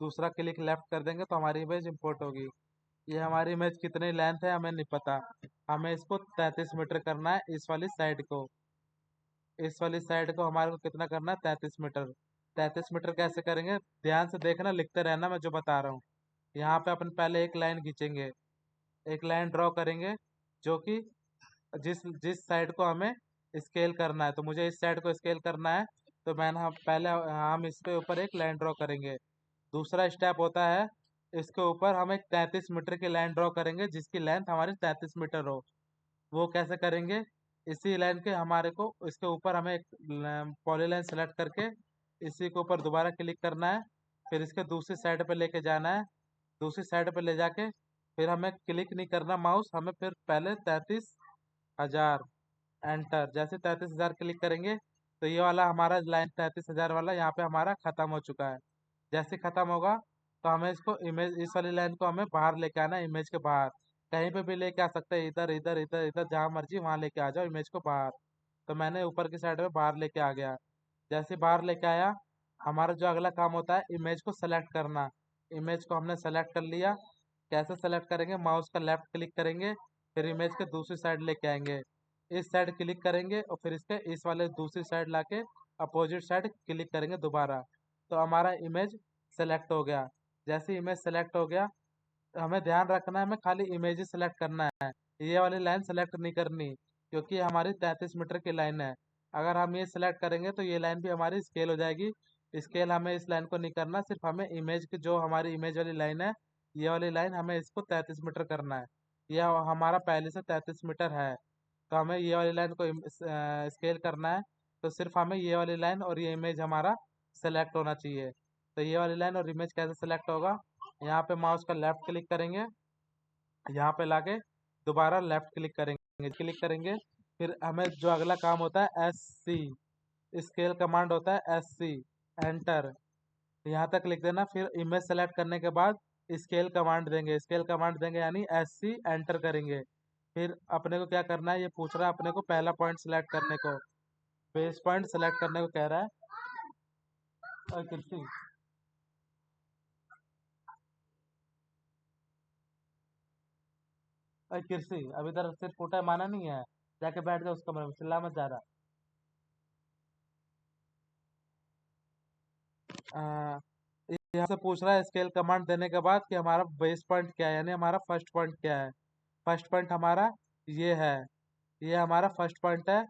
दूसरा क्लिक लेफ्ट कर देंगे तो हमारी इमेज इंपोर्ट होगी। ये हमारी इमेज कितनी लेंथ है हमें नहीं पता, हमें इसको 33 मीटर करना है। इस वाली साइड को हमारे को कितना करना है, 33 मीटर। 33 मीटर कैसे करेंगे, ध्यान से देखना, लिखते रहना मैं जो बता रहा हूँ। यहाँ पे अपन पहले एक लाइन खींचेंगे, एक लाइन ड्रॉ करेंगे, जो कि जिस जिस साइड को हमें स्केल करना है। तो मुझे इस साइड को स्केल करना है, तो मैंने पहले हम इसके ऊपर एक लाइन ड्रॉ करेंगे। दूसरा स्टेप होता है, इसके ऊपर हम एक 33 मीटर की लाइन ड्रॉ करेंगे जिसकी लेंथ हमारी 33 मीटर हो। वो कैसे करेंगे, इसी लाइन के हमारे को इसके ऊपर हमें एक पॉलीलाइन सेलेक्ट करके इसी के ऊपर दोबारा क्लिक करना है, फिर इसके दूसरी साइड पे लेके जाना है। दूसरी साइड पे ले जाके फिर हमें क्लिक नहीं करना माउस, हमें फिर पहले 33,000 एंटर। जैसे 33,000 क्लिक करेंगे तो ये वाला हमारा लाइन 33,000 वाला यहाँ पे हमारा खत्म हो चुका है। जैसे खत्म होगा तो हमें इसको इमेज, इस वाली लाइन को हमें बाहर लेके आना है, इमेज के बाहर। कहीं पे भी लेके आ सकते हैं, इधर इधर इधर इधर, जहाँ मर्जी वहाँ लेके आ जाओ इमेज को बाहर। तो मैंने ऊपर की साइड में बाहर लेके आ गया। जैसे बाहर लेके आया, हमारा जो अगला काम होता है इमेज को सेलेक्ट करना। इमेज को हमने सेलेक्ट कर लिया। कैसे सेलेक्ट करेंगे, माउस का लेफ्ट क्लिक करेंगे, फिर इमेज के दूसरी साइड लेके आएंगे, इस साइड क्लिक करेंगे और फिर इसके इस वाले दूसरी साइड लाके अपोजिट साइड क्लिक करेंगे दोबारा। तो हमारा इमेज सेलेक्ट हो गया। जैसे इमेज सेलेक्ट हो गया, तो हमें ध्यान रखना है, हमें खाली इमेज ही सेलेक्ट करना है, ये वाली लाइन सेलेक्ट नहीं करनी, क्योंकि हमारी 33 मीटर की लाइन है। अगर हम ये सेलेक्ट करेंगे तो ये लाइन भी हमारी स्केल हो जाएगी। स्केल हमें इस लाइन को नहीं करना, सिर्फ हमें इमेज की जो हमारी इमेज वाली लाइन है, ये वाली लाइन हमें इसको 33 मीटर करना है। यह हमारा पहले से 33 मीटर है, तो हमें ये वाली लाइन को स्केल करना है। तो सिर्फ हमें ये वाली लाइन और ये इमेज हमारा सेलेक्ट होना चाहिए। तो ये वाली लाइन और इमेज कैसे सेलेक्ट होगा, यहाँ पे माउस का लेफ्ट क्लिक करेंगे, यहाँ पे लाके दोबारा लेफ्ट क्लिक करेंगे, फिर हमें जो अगला काम होता है SC, स्केल कमांड होता है SC, एंटर, यहाँ तक लिख देना। फिर इमेज सेलेक्ट करने के बाद स्केल कमांड देंगे यानी SC, एंटर करेंगे। फिर अपने को क्या करना है, ये पूछ रहा है अपने को पहला पॉइंट सेलेक्ट करने को, बेस पॉइंट सेलेक्ट करने को कह रहा है। और कृषि अरे कृषि अब इधर सिर्फ फूटा माना नहीं है, जाके बैठ जा उस कमरे में, चिल्ला मत जा रहा। यहाँ से पूछ रहा है स्केल कमांड देने के बाद कि हमारा बेस पॉइंट क्या है, यानी हमारा फर्स्ट पॉइंट क्या है। फर्स्ट पॉइंट हमारा ये है, ये हमारा फर्स्ट पॉइंट है।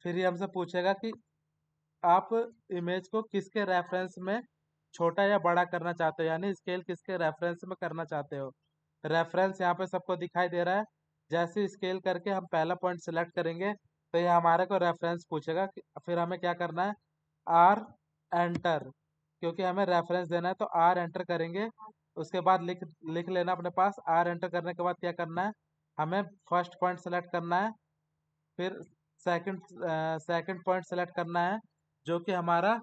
फिर ये हमसे पूछेगा कि आप इमेज को किसके रेफरेंस में छोटा या बड़ा करना चाहते हो, यानी स्केल किसके रेफरेंस में करना चाहते हो। रेफरेंस यहाँ पे सबको दिखाई दे रहा है। जैसे स्केल करके हम पहला पॉइंट सेलेक्ट करेंगे तो ये हमारे को रेफरेंस पूछेगा फिर हमें क्या करना है, आर एंटर, क्योंकि हमें रेफरेंस देना है तो आर एंटर करेंगे। उसके बाद लिख लिख लेना अपने पास। आर एंटर करने के बाद क्या करना है, हमें फर्स्ट पॉइंट सेलेक्ट करना है। फिर सेकंड सेकंड पॉइंट सेलेक्ट करना है जो कि हमारा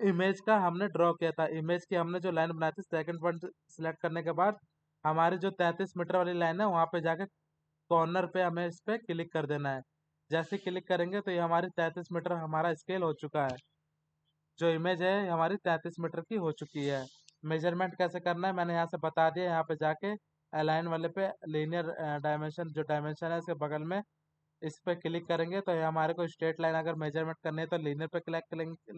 इमेज का हमने ड्रॉ किया था, इमेज की हमने जो लाइन बनाई थी। सेकंड पॉइंट सिलेक्ट करने के बाद हमारी जो 33 मीटर वाली लाइन है वहाँ पे जाके कॉर्नर पे हमें इस पे क्लिक कर देना है। जैसे क्लिक करेंगे तो ये हमारी 33 मीटर हमारा स्केल हो चुका है। जो इमेज है ये हमारी 33 मीटर की हो चुकी है। मेजरमेंट कैसे करना है मैंने यहाँ से बता दिया। यहाँ पे जाके अलाइन वाले पे लीनियर डायमेंशन, जो डायमेंशन है इसके बगल में, इस पे क्लिक करेंगे तो ये हमारे को स्ट्रेट लाइन अगर मेजरमेंट करनी है तो लीनियर पे क्लिक करेंगे,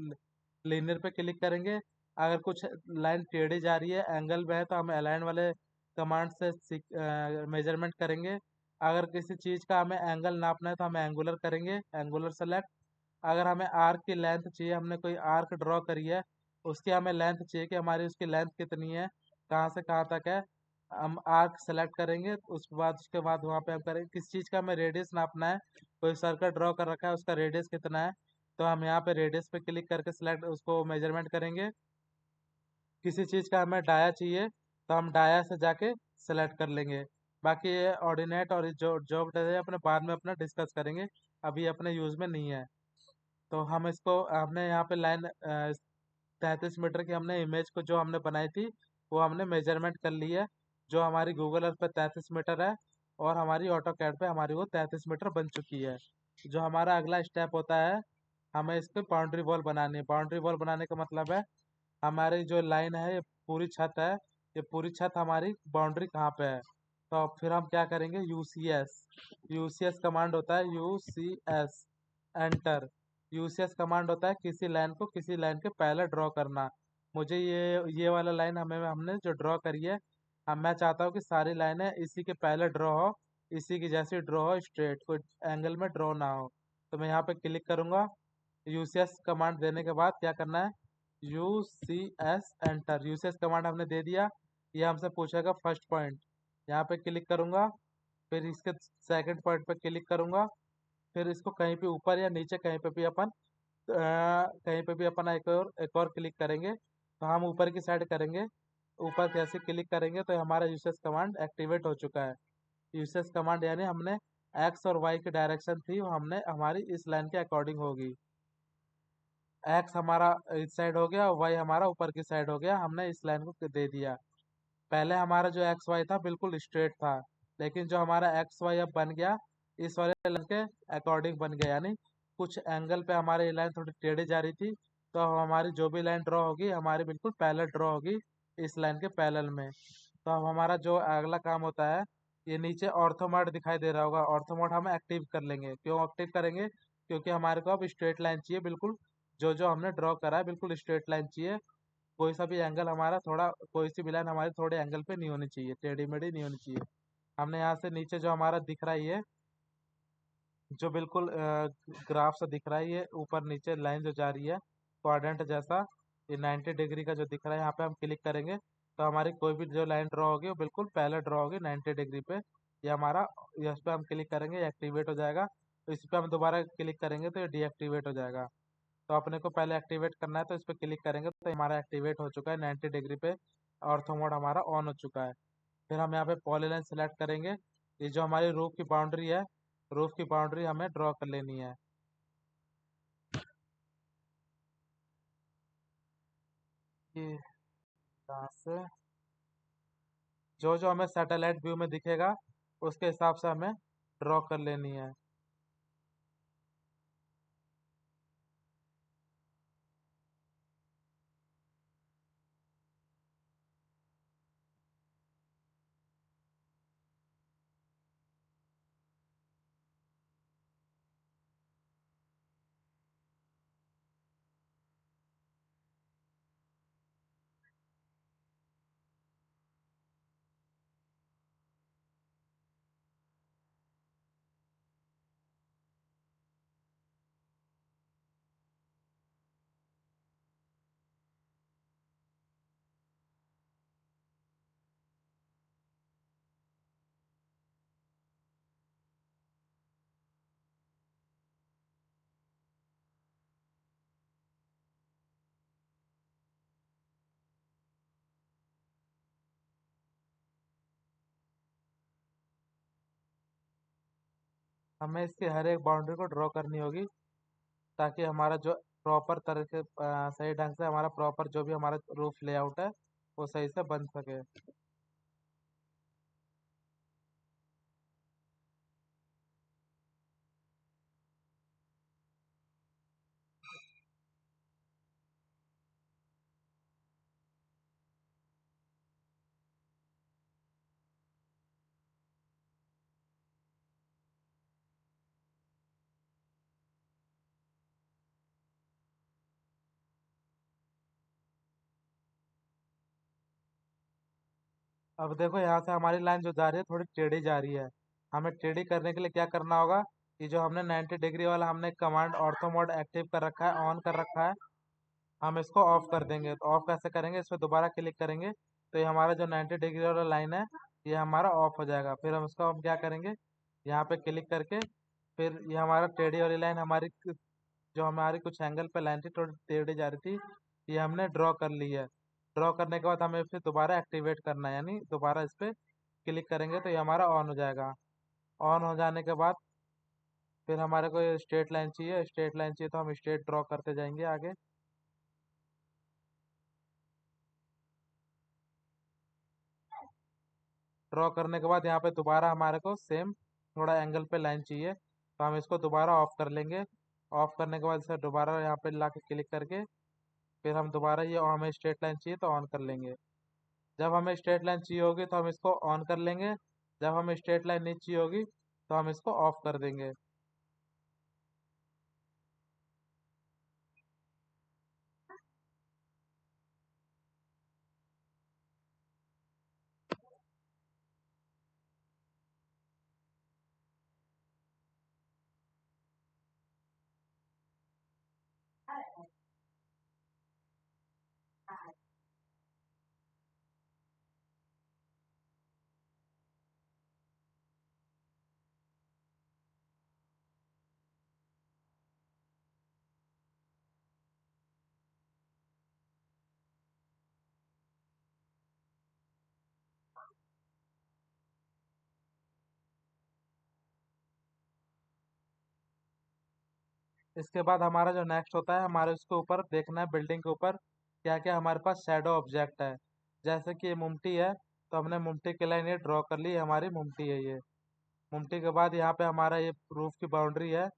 लीनियर पे क्लिक करेंगे। अगर कुछ लाइन टेढ़ी जा रही है एंगल में है तो हम अलाइन वाले कमांड से मेजरमेंट करेंगे। अगर किसी चीज़ का हमें एंगल नापना है तो हम एंगुलर करेंगे, एंगुलर सेलेक्ट। अगर हमें आर्क की लेंथ चाहिए, हमने कोई आर्क ड्रॉ करी है, उसकी हमें लेंथ चाहिए कि हमारी उसकी लेंथ कितनी है, कहाँ से कहाँ तक है, हम आर्क सेलेक्ट करेंगे। उसके बाद वहाँ पे हम करेंगे किस चीज़ का हमें रेडियस नापना है। कोई सर्कल ड्रॉ कर रखा है उसका रेडियस कितना है, तो हम यहाँ पे रेडियस पे क्लिक करके सिलेक्ट उसको मेजरमेंट करेंगे। किसी चीज़ का हमें डाया चाहिए तो हम डाया से जाके सेलेक्ट कर लेंगे। बाकी ये ऑर्डिनेट और जो जॉब है अपने बाद में अपना डिस्कस करेंगे, अभी अपने यूज़ में नहीं है। तो हम इसको हमने यहाँ पे लाइन 33 मीटर की हमने इमेज को जो हमने बनाई थी वो हमने मेजरमेंट कर ली है। जो हमारी गूगल अर्थ पे 33 मीटर है और हमारी ऑटो कैड पे हमारी वो 33 मीटर बन चुकी है। जो हमारा अगला स्टेप होता है, हमें इसके बाउंड्री वॉल बनानी है। बाउंड्री वॉल बनाने का मतलब है हमारी जो लाइन है, ये पूरी छत है, ये पूरी छत हमारी बाउंड्री कहाँ पे है। तो फिर हम क्या करेंगे, यूसीएस, यूसीएस कमांड होता है, यूसीएस एंटर। यूसीएस कमांड होता है किसी लाइन को किसी लाइन के पहले ड्रॉ करना। मुझे ये वाला लाइन हमें हमने जो ड्रॉ करी है, हम मैं चाहता हूँ कि सारी लाइनें इसी के पहले ड्रॉ हो, इसी की जैसी ड्रॉ हो, स्ट्रेट, कोई एंगल में ड्रॉ ना हो। तो मैं यहाँ पे क्लिक करूंगा। यूसीएस कमांड देने के बाद क्या करना है, यूसीएस एंटर, यूसीएस कमांड हमने दे दिया। ये हमसे पूछेगा फर्स्ट पॉइंट, यहाँ पे क्लिक करूंगा। फिर इसके सेकंड पॉइंट पे क्लिक करूंगा। फिर इसको कहीं पे ऊपर या नीचे कहीं पे भी अपन कहीं पे भी अपन एक और क्लिक करेंगे तो हम ऊपर की साइड करेंगे। ऊपर कैसे क्लिक करेंगे तो हमारा यूसेस कमांड एक्टिवेट हो चुका है। यूसेस कमांड यानी हमने एक्स और वाई की डायरेक्शन थी वो हमने हमारी इस लाइन के अकॉर्डिंग होगी। एक्स हमारा इस साइड हो गया और वाई हमारा ऊपर की साइड हो गया, हमने इस लाइन को दे दिया। पहले हमारा जो एक्स वाई था बिल्कुल स्ट्रेट था, लेकिन जो हमारा एक्स वाई अब बन गया इस वाले लाइन के अकॉर्डिंग बन गया, यानी कुछ एंगल पे हमारी ये लाइन थोड़ी टेढ़ी जा रही थी। तो अब हमारी जो भी लाइन ड्रॉ होगी हमारी बिल्कुल पैरेलल ड्रॉ होगी इस लाइन के पैरेलल में। तो अब हमारा जो अगला काम होता है, ये नीचे ऑर्थो मोड दिखाई दे रहा होगा, ऑर्थो मोड हम एक्टिव कर लेंगे। क्यों एक्टिव करेंगे, क्योंकि हमारे को अब स्ट्रेट लाइन चाहिए बिल्कुल, जो जो हमने ड्रॉ करा है बिल्कुल स्ट्रेट लाइन चाहिए। कोई सा भी एंगल हमारा थोड़ा, कोई सी भी लाइन हमारी थोड़े एंगल पे नहीं होनी चाहिए, टेढ़ी मेढ़ी नहीं होनी चाहिए। हमने यहाँ से नीचे जो हमारा दिख रहा है ये जो बिल्कुल ग्राफ से दिख रहा है, ये ऊपर नीचे लाइन जो जा रही है क्वाड्रेंट जैसा, ये 90 डिग्री का जो दिख रहा है, यहाँ पे हम क्लिक करेंगे तो हमारी कोई भी जो लाइन ड्रॉ होगी वो बिल्कुल पहले ड्रॉ होगी 90 डिग्री पे। ये हमारा, इस पे हम क्लिक करेंगे एक्टिवेट हो जाएगा। तो इस पे हम दोबारा क्लिक करेंगे तो ये डीएक्टिवेट हो जाएगा। तो अपने को पहले एक्टिवेट करना है तो इस पर क्लिक करेंगे तो हमारा एक्टिवेट हो चुका है 90 डिग्री पे, ऑर्थो मोड हमारा ऑन हो चुका है। फिर हम यहाँ पे पॉलीलाइन सेलेक्ट करेंगे। ये जो हमारी रूफ की बाउंड्री है, रूफ की बाउंड्री हमें ड्रॉ कर लेनी है। कि यहाँ से जो जो हमें सैटेलाइट व्यू में दिखेगा उसके हिसाब से हमें ड्रॉ कर लेनी है। हमें इसकी हर एक बाउंड्री को ड्रॉ करनी होगी ताकि हमारा जो प्रॉपर तरीके सही ढंग से हमारा प्रॉपर जो भी हमारा रूफ लेआउट है वो सही से बन सके। अब देखो यहाँ से हमारी लाइन जो जा रही है थोड़ी टेढ़ी जा रही है। हमें टेढ़ी करने के लिए क्या करना होगा कि जो हमने 90 डिग्री वाला हमने कमांड ऑर्थो मोड एक्टिव कर रखा है, ऑन कर रखा है, हम इसको ऑफ कर देंगे। तो ऑफ कैसे करेंगे, इस पर दोबारा क्लिक करेंगे तो ये हमारा जो 90 डिग्री वाला लाइन है ये हमारा ऑफ हो जाएगा। फिर हम क्या करेंगे, यहाँ पे क्लिक करके फिर ये हमारा टेढ़ी वाली लाइन जो हमारी कुछ एंगल पे लाइन थी थोड़ी टेढ़ी जा रही थी, ये हमने ड्रॉ कर ली है। ड्रॉ करने के बाद हमें फिर दोबारा एक्टिवेट करना है, यानी दोबारा इस पे क्लिक करेंगे तो ये हमारा ऑन हो जाएगा। ऑन हो जाने के बाद फिर हमारे को स्ट्रेट लाइन चाहिए, स्ट्रेट लाइन चाहिए तो हम स्ट्रेट ड्रॉ करते जाएंगे आगे। ड्रॉ करने के बाद यहाँ पे दोबारा हमारे को सेम थोड़ा एंगल पे लाइन चाहिए तो हम इसको दोबारा ऑफ कर लेंगे। ऑफ करने के बाद इसे दोबारा यहाँ पे ला के क्लिक करके फिर हम दोबारा ये हमें स्ट्रेट लाइन चाहिए तो ऑन कर लेंगे। जब हमें स्ट्रेट लाइन चाहिए होगी तो हम इसको ऑन कर लेंगे, जब हमें स्ट्रेट लाइन नहीं चाहिए होगी तो हम इसको ऑफ कर देंगे। इसके बाद हमारा जो नेक्स्ट होता है, हमारे उसके ऊपर देखना है बिल्डिंग के ऊपर क्या क्या हमारे पास शेडो ऑब्जेक्ट है। जैसे कि ये मुमटी है तो हमने मुमटी की लाइन ये ड्रॉ कर ली, हमारी मुमटी है ये। मुमटी के बाद यहाँ पे हमारा ये रूफ की बाउंड्री है।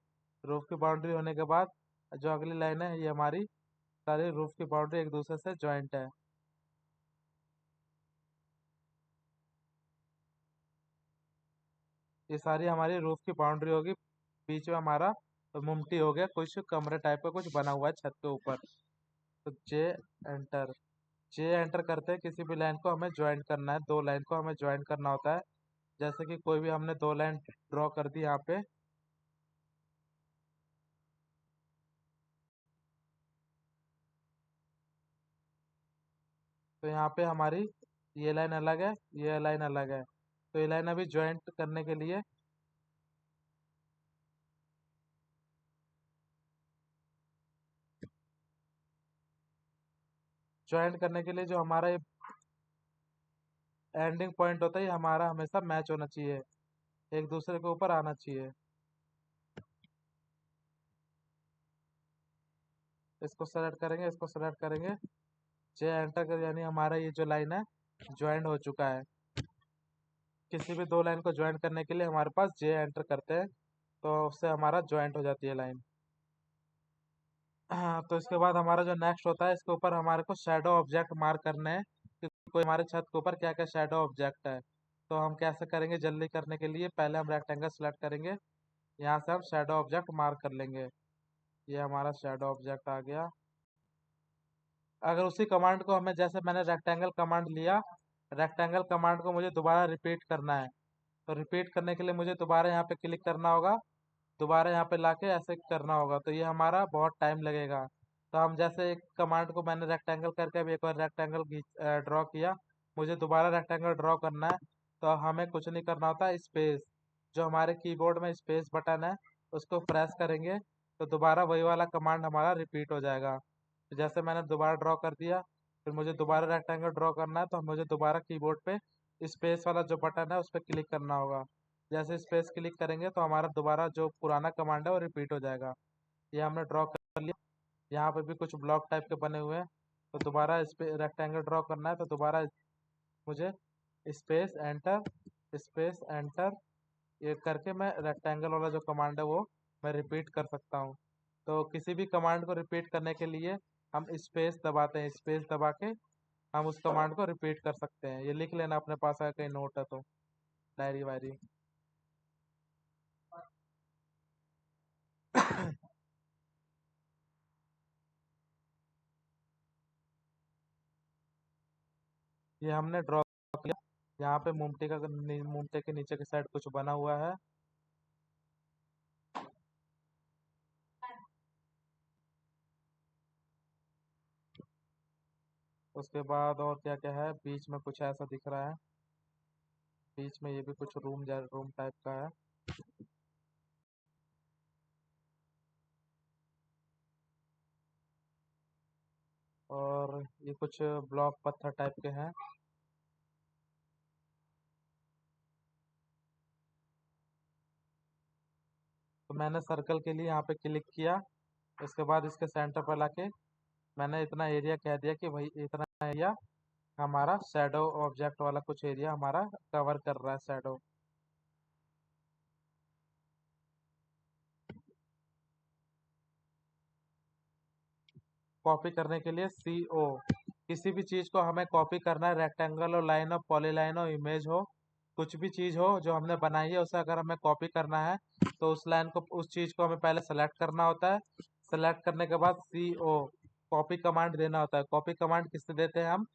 रूफ की बाउंड्री होने के बाद जो अगली लाइन है ये हमारी सारी रूफ की बाउंड्री एक दूसरे से ज्वाइंट है। ये सारी हमारी रूफ की बाउंड्री होगी। बीच में हमारा मुमटी हो गया, कुछ कमरे टाइप का कुछ बना हुआ है छत के ऊपर। तो एंटर जे एंटर करते हैं किसी भी लाइन को हमें ज्वाइन करना है, दो लाइन को हमें ज्वाइन करना होता है। जैसे कि कोई भी हमने दो लाइन ड्रॉ कर दी यहाँ पे, तो यहाँ पे हमारी ये लाइन अलग है, ये लाइन अलग है। तो ये लाइन अभी ज्वाइंट करने के लिए जो हमारा ये एंडिंग पॉइंट होता है ये हमारा हमेशा मैच होना चाहिए, एक दूसरे के ऊपर आना चाहिए। इसको सेलेक्ट करेंगे, इसको सेलेक्ट करेंगे जे एंटर कर यानी हमारा ये जो लाइन है ज्वाइन हो चुका है। किसी भी दो लाइन को ज्वाइन करने के लिए हमारे पास जे एंटर करते हैं, तो उससे हमारा ज्वाइंट हो जाती है लाइन। हाँ, तो इसके बाद हमारा जो नेक्स्ट होता है, इसके ऊपर हमारे को शैडो ऑब्जेक्ट मार्क करने हैं कि कोई हमारे छत के ऊपर क्या क्या शैडो ऑब्जेक्ट है। तो हम कैसे करेंगे, जल्दी करने के लिए पहले हम रेक्टेंगल सेलेक्ट करेंगे, यहाँ से हम शैडो ऑब्जेक्ट मार्क कर लेंगे। ये हमारा शैडो ऑब्जेक्ट आ गया। अगर उसी कमांड को हमें, जैसे मैंने रेक्टेंगल कमांड लिया, रेक्टेंगल कमांड को मुझे दोबारा रिपीट करना है, तो रिपीट करने के लिए मुझे दोबारा यहाँ पे क्लिक करना होगा, दोबारा यहाँ पे लाके ऐसे करना होगा, तो ये हमारा बहुत टाइम लगेगा। तो हम जैसे एक कमांड को मैंने रेक्टेंगल करके अभी एक बार रेक्टेंगल ड्रॉ किया, मुझे दोबारा रेक्टेंगल ड्रॉ करना है, तो हमें कुछ नहीं करना होता, स्पेस, जो हमारे कीबोर्ड में स्पेस बटन है उसको प्रेस करेंगे, तो दोबारा वही वाला कमांड हमारा रिपीट हो जाएगा। तो जैसे मैंने दोबारा ड्रॉ कर दिया, फिर मुझे दोबारा रेक्टेंगल ड्रॉ करना है, तो मुझे दोबारा कीबोर्ड पे स्पेस वाला जो बटन है उस पर क्लिक करना होगा। जैसे स्पेस क्लिक करेंगे तो हमारा दोबारा जो पुराना कमांड है वो रिपीट हो जाएगा। ये हमने ड्रॉ कर लिया। यहाँ पे भी कुछ ब्लॉक टाइप के बने हुए हैं, तो दोबारा इस पे रेक्टेंगल ड्रॉ करना है, तो दोबारा मुझे स्पेस एंटर ये करके मैं रेक्टेंगल वाला जो कमांड है वो मैं रिपीट कर सकता हूँ। तो किसी भी कमांड को रिपीट करने के लिए हम स्पेस दबाते हैं, स्पेस दबा के हम उस कमांड को रिपीट कर सकते हैं। ये लिख लेना अपने पास अगर कहीं नोट है तो, डायरी वायरी। ये हमने ड्रॉ किया। यहाँ पे मोमटे के नीचे की साइड कुछ बना हुआ है। उसके बाद और क्या क्या है, बीच में कुछ ऐसा दिख रहा है, बीच में ये भी कुछ रूम टाइप का है। और ये कुछ ब्लॉक पत्थर टाइप के हैं। तो मैंने सर्कल के लिए यहाँ पे क्लिक किया, उसके बाद इसके सेंटर पर लाके मैंने इतना एरिया कह दिया कि भाई इतना एरिया हमारा शैडो ऑब्जेक्ट वाला कुछ एरिया हमारा कवर कर रहा है शैडो। कॉपी करने के लिए CO, किसी भी चीज़ को हमें कॉपी करना है, रेक्टेंगल हो, लाइन हो, पॉलीलाइन हो, इमेज हो, कुछ भी चीज़ हो जो हमने बनाई है उसे अगर हमें कॉपी करना है, तो उस लाइन को, उस चीज़ को हमें पहले सेलेक्ट करना होता है। सेलेक्ट करने के बाद CO कॉपी कमांड देना होता है। कॉपी कमांड किससे देते हैं हम,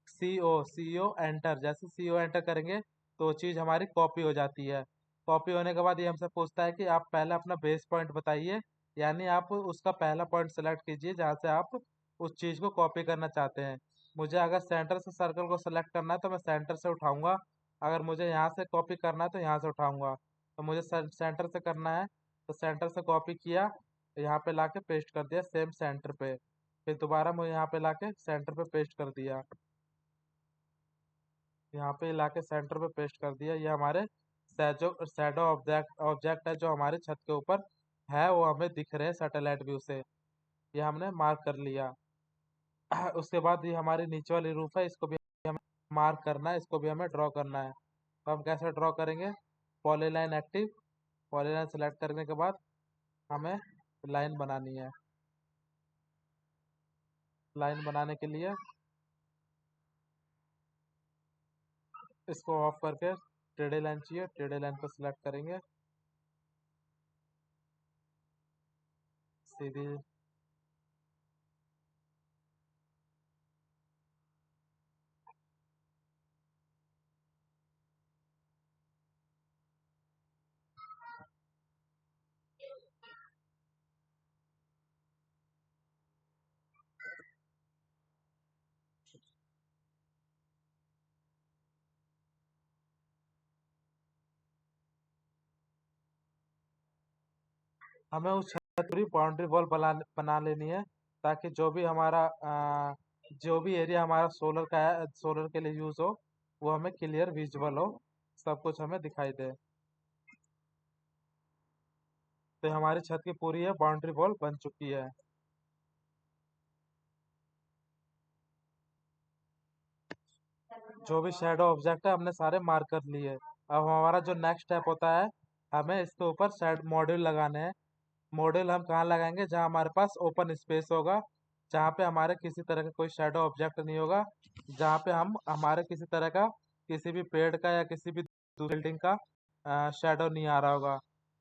CO एंटर, जैसे CO एंटर करेंगे तो वो चीज़ हमारी कॉपी हो जाती है। कॉपी होने के बाद ये हमसे पूछता है कि आप पहले अपना बेस पॉइंट बताइए, यानी आप उसका पहला पॉइंट सेलेक्ट कीजिए जहाँ से आप उस चीज़ को कॉपी करना चाहते हैं। मुझे अगर सेंटर से सर्कल को सेलेक्ट करना है तो मैं सेंटर से उठाऊंगा, अगर मुझे यहाँ से कॉपी करना है तो यहाँ से उठाऊंगा। तो मुझे सेंटर से करना है, तो सेंटर से कॉपी किया, यहाँ पे लाके पेस्ट कर दिया सेम सेंटर पे, फिर दोबारा मुझे यहाँ पे लाके सेंटर पे पेस्ट कर दिया, यहाँ पे लाके सेंटर पे पेस्ट कर दिया। ये हमारे शैडो ऑब्जेक्ट ऑब्जेक्ट है जो हमारे छत के ऊपर है, वो हमें दिख रहे हैं सैटेलाइट व्यू से। ये हमने मार्क कर लिया। उसके बाद ये हमारी नीचे वाली रूफ है, इसको भी हमें मार्क करना है, इसको भी हमें ड्रॉ करना है। तो हम कैसे ड्रॉ करेंगे, पॉलीलाइन एक्टिव, पॉलीलाइन सेलेक्ट करने के बाद हमें लाइन बनानी है। लाइन बनाने के लिए इसको ऑफ करके टेढ़े लाइन चाहिए, टेढ़े लाइन को सिलेक्ट करेंगे, सीधी। हमें उस छत पर पूरी बाउंड्री वॉल बना लेनी है, ताकि जो भी हमारा जो भी एरिया हमारा सोलर का है, सोलर के लिए यूज हो, वो हमें क्लियर विजुअल हो, सब कुछ हमें दिखाई दे। तो हमारी छत की पूरी है बाउंड्री वॉल बन चुकी है। जो भी शेडो ऑब्जेक्ट है हमने सारे मार्क कर लिए। अब हमारा जो नेक्स्ट स्टेप होता है, हमें इसके ऊपर शेड मॉड्यूल लगाने हैं। मॉड्यूल हम कहाँ लगाएंगे? जहाँ हमारे पास ओपन स्पेस होगा, जहाँ पे हमारे किसी तरह का कोई शेडो ऑब्जेक्ट नहीं होगा, जहाँ पे हम हमारे किसी तरह का किसी भी पेड़ का या किसी भी बिल्डिंग का शेडो नहीं आ रहा होगा।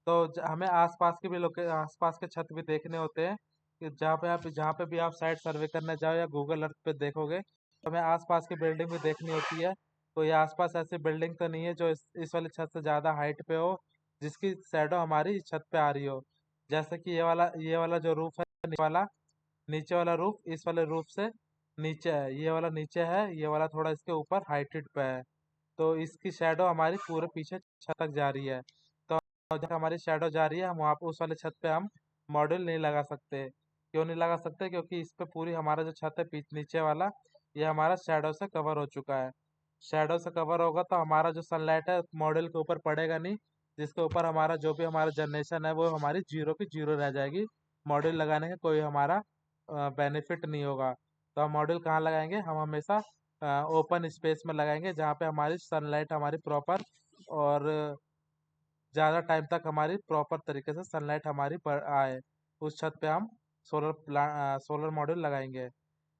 तो हमें आसपास के भी लोग आसपास के छत भी देखने होते हैं, कि जहाँ पे भी आप साइट सर्वे करने जाओ या गूगल अर्थ पे देखोगे, तो हमें आसपास की बिल्डिंग भी देखनी होती है। तो ये आसपास ऐसी बिल्डिंग तो नहीं है जो इस वाली छत से ज़्यादा हाइट पे हो, जिसकी शेडो हमारी छत पे आ रही हो। जैसे कि ये वाला जो रूफ है, नीचे वाला रूफ इस वाले रूफ से नीचे है, ये वाला नीचे है, ये वाला थोड़ा इसके ऊपर हाइटेड पे है। तो इसकी शैडो हमारी पूरे पीछे छत तक जा रही है। तो जहाँ हमारी शैडो जा रही है, हम वहाँ पे उस वाले छत पे हम मॉड्यूल नहीं लगा सकते। क्यों नहीं लगा सकते? क्योंकि इस पे पूरी हमारा जो छत है नीचे वाला, ये हमारा शैडो से कवर हो चुका है। शैडो से कवर होगा तो हमारा जो सनलाइट है मॉड्यूल के ऊपर पड़ेगा नहीं, जिसके ऊपर हमारा जो भी हमारा जनरेशन है वो हमारी जीरो की जीरो रह जाएगी। मॉड्यूल लगाने का कोई हमारा बेनिफिट नहीं होगा। तो हम मॉड्यूल कहाँ लगाएंगे? हम हमेशा ओपन स्पेस में लगाएंगे, जहाँ पे हमारी सनलाइट हमारी प्रॉपर और ज़्यादा टाइम तक हमारी प्रॉपर तरीके से सनलाइट हमारी आए। उस छत पे हम सोलर मॉड्यूल लगाएंगे।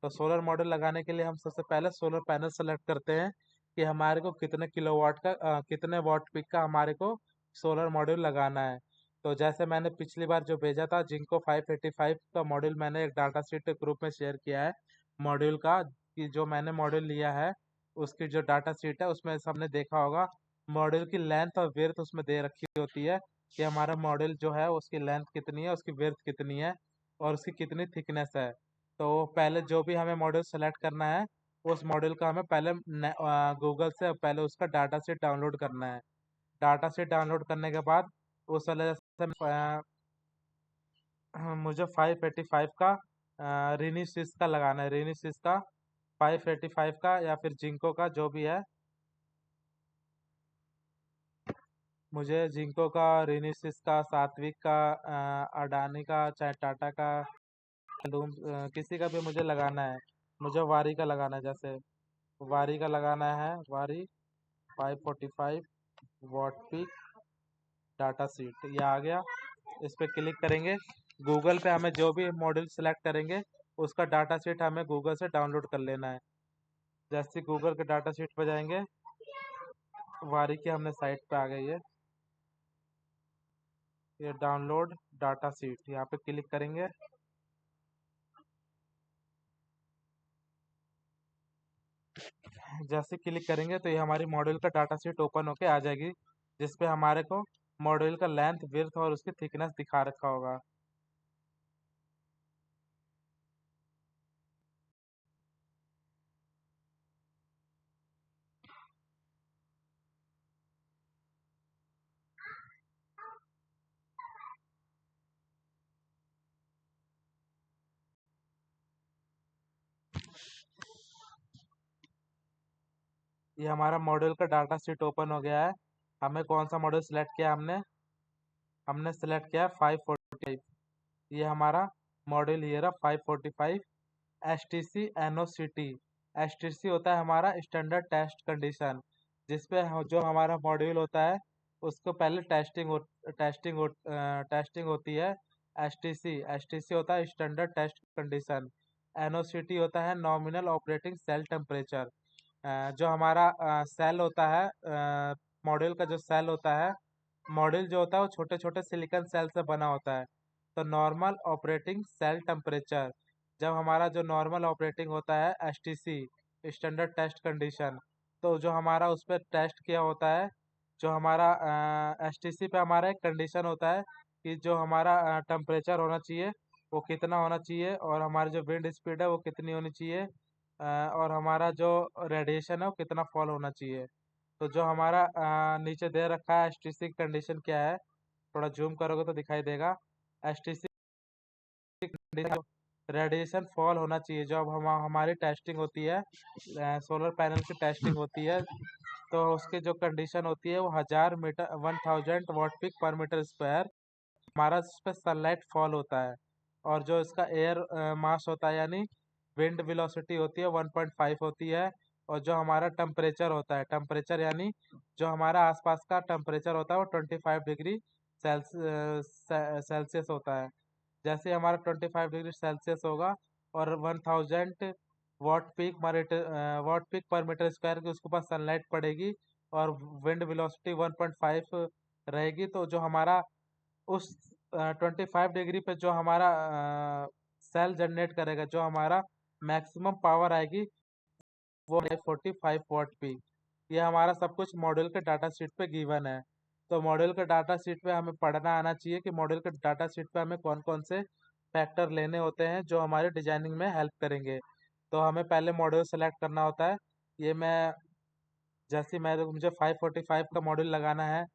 तो सोलर मॉड्यूल लगाने के लिए हम सबसे पहले सोलर पैनल सेलेक्ट करते हैं कि हमारे को कितने किलोवाट का कितने वाट पीक का हमारे को सोलर मॉड्यूल लगाना है। तो जैसे मैंने पिछली बार जो भेजा था जिंको 585 का मॉड्यूल, मैंने एक डाटा शीट ग्रुप में शेयर किया है मॉड्यूल का, कि जो मैंने मॉड्यूल लिया है उसकी जो डाटा शीट है उसमें सबने देखा होगा, मॉड्यूल की लेंथ और विड्थ उसमें दे रखी होती है कि हमारा मॉड्यूल जो है उसकी लेंथ कितनी है, उसकी विड्थ कितनी है और उसकी कितनी थिकनेस है। तो पहले जो भी हमें मॉड्यूल सेलेक्ट करना है, उस मॉड्यूल का हमें पहले गूगल से पहले उसका डाटा सेट डाउनलोड करना है। डाटा सेट डाउनलोड करने के बाद उस वाले जैसे मुझे 585 का रिनीसिस का लगाना है, रिनीसिस का 585 का या फिर जिंको का जो भी है, मुझे जिंको का, रिनीसिस का, सात्विक का, अडानी का, चाहे टाटा का, किसी का भी मुझे लगाना है। मुझे वारी का लगाना है, जैसे वारी का लगाना है, वारी 545 वॉट पीक डाटा सीट, ये आ गया। इस पे क्लिक करेंगे, गूगल पे हमें जो भी मॉड्यूल सेलेक्ट करेंगे उसका डाटा शीट हमें गूगल से डाउनलोड कर लेना है। जैसे गूगल के डाटा शीट पे जाएंगे, वारी की हमने साइट पे आ गई है, ये डाउनलोड डाटा शीट, यहाँ पे क्लिक करेंगे। जैसे क्लिक करेंगे तो ये हमारी मॉड्यूल का डाटा शीट ओपन होके आ जाएगी, जिसपे हमारे को मॉड्यूल का लेंथ, विड्थ और उसकी थिकनेस दिखा रखा होगा। ये हमारा मॉड्यूल का डाटा शीट ओपन हो गया है। हमें कौन सा मॉड्यूल सेलेक्ट किया? हमने हमने सेलेक्ट किया 545। ये हमारा मॉड्यूल ये रहा 545 STC NOCT। STC होता है हमारा स्टैंडर्ड टेस्ट कंडीशन, जिसपे जो हमारा मॉड्यूल होता है उसको पहले टेस्टिंग होती है। एस टी सी होता है स्टैंडर्ड टेस्ट कंडीशन। NOCT होता है नॉमिनल ऑपरेटिंग सेल टेम्परेचर। जो हमारा सेल होता है, मॉड्यूल का जो सेल होता है, मॉड्यूल जो होता है वो छोटे छोटे सिलिकॉन सेल से बना होता है। तो नॉर्मल ऑपरेटिंग सेल टेम्परेचर, जब हमारा जो नॉर्मल ऑपरेटिंग होता है STC स्टैंडर्ड टेस्ट कंडीशन, तो जो हमारा उस पर टेस्ट किया होता है, जो हमारा STC पे हमारा एक कंडीशन होता है कि जो हमारा टेम्परेचर होना चाहिए वो कितना होना चाहिए, और हमारी जो विंड स्पीड है वो कितनी होनी चाहिए, और हमारा जो रेडिएशन है वो कितना फॉल होना चाहिए। तो जो हमारा नीचे दे रखा है STC की कंडीशन क्या है, थोड़ा जूम करोगे तो दिखाई देगा। STC रेडिएशन फॉल होना चाहिए। जब हमारी टेस्टिंग होती है, सोलर पैनल की टेस्टिंग होती है, तो उसकी जो कंडीशन होती है वो 1000 मीटर 1000 वॉट पीक पर मीटर स्क्वायर हमारा इस पे सनलाइट फॉल होता है। और जो इसका एयर मास होता है, यानी विंड वेलोसिटी होती है 1.5 होती है, और जो हमारा टेम्परेचर होता है, टेम्परेचर यानी जो हमारा आसपास का टेम्परेचर होता है वो 25 डिग्री सेल्सियस होता है। जैसे ही हमारा 25 डिग्री सेल्सियस होगा और 1000 वॉट पीक पर मीटर स्क्वायर की उसके पास सनलाइट पड़ेगी और विंड वेलोसिटी 1.5 रहेगी, तो जो हमारा उस 25 डिग्री पे जो हमारा सेल जनरेट करेगा, जो हमारा मैक्सिमम पावर आएगी वो है 45 वॉट पीक। ये हमारा सब कुछ मॉड्यूल के डाटा शीट पे गिवन है। तो मॉड्यूल के डाटा शीट पे हमें पढ़ना आना चाहिए कि मॉड्यूल के डाटा शीट पे हमें कौन कौन से फैक्टर लेने होते हैं जो हमारे डिजाइनिंग में हेल्प करेंगे। तो हमें पहले मॉड्यूल सेलेक्ट करना होता है। ये मैं जैसे मुझे 545 का मॉड्यूल लगाना है,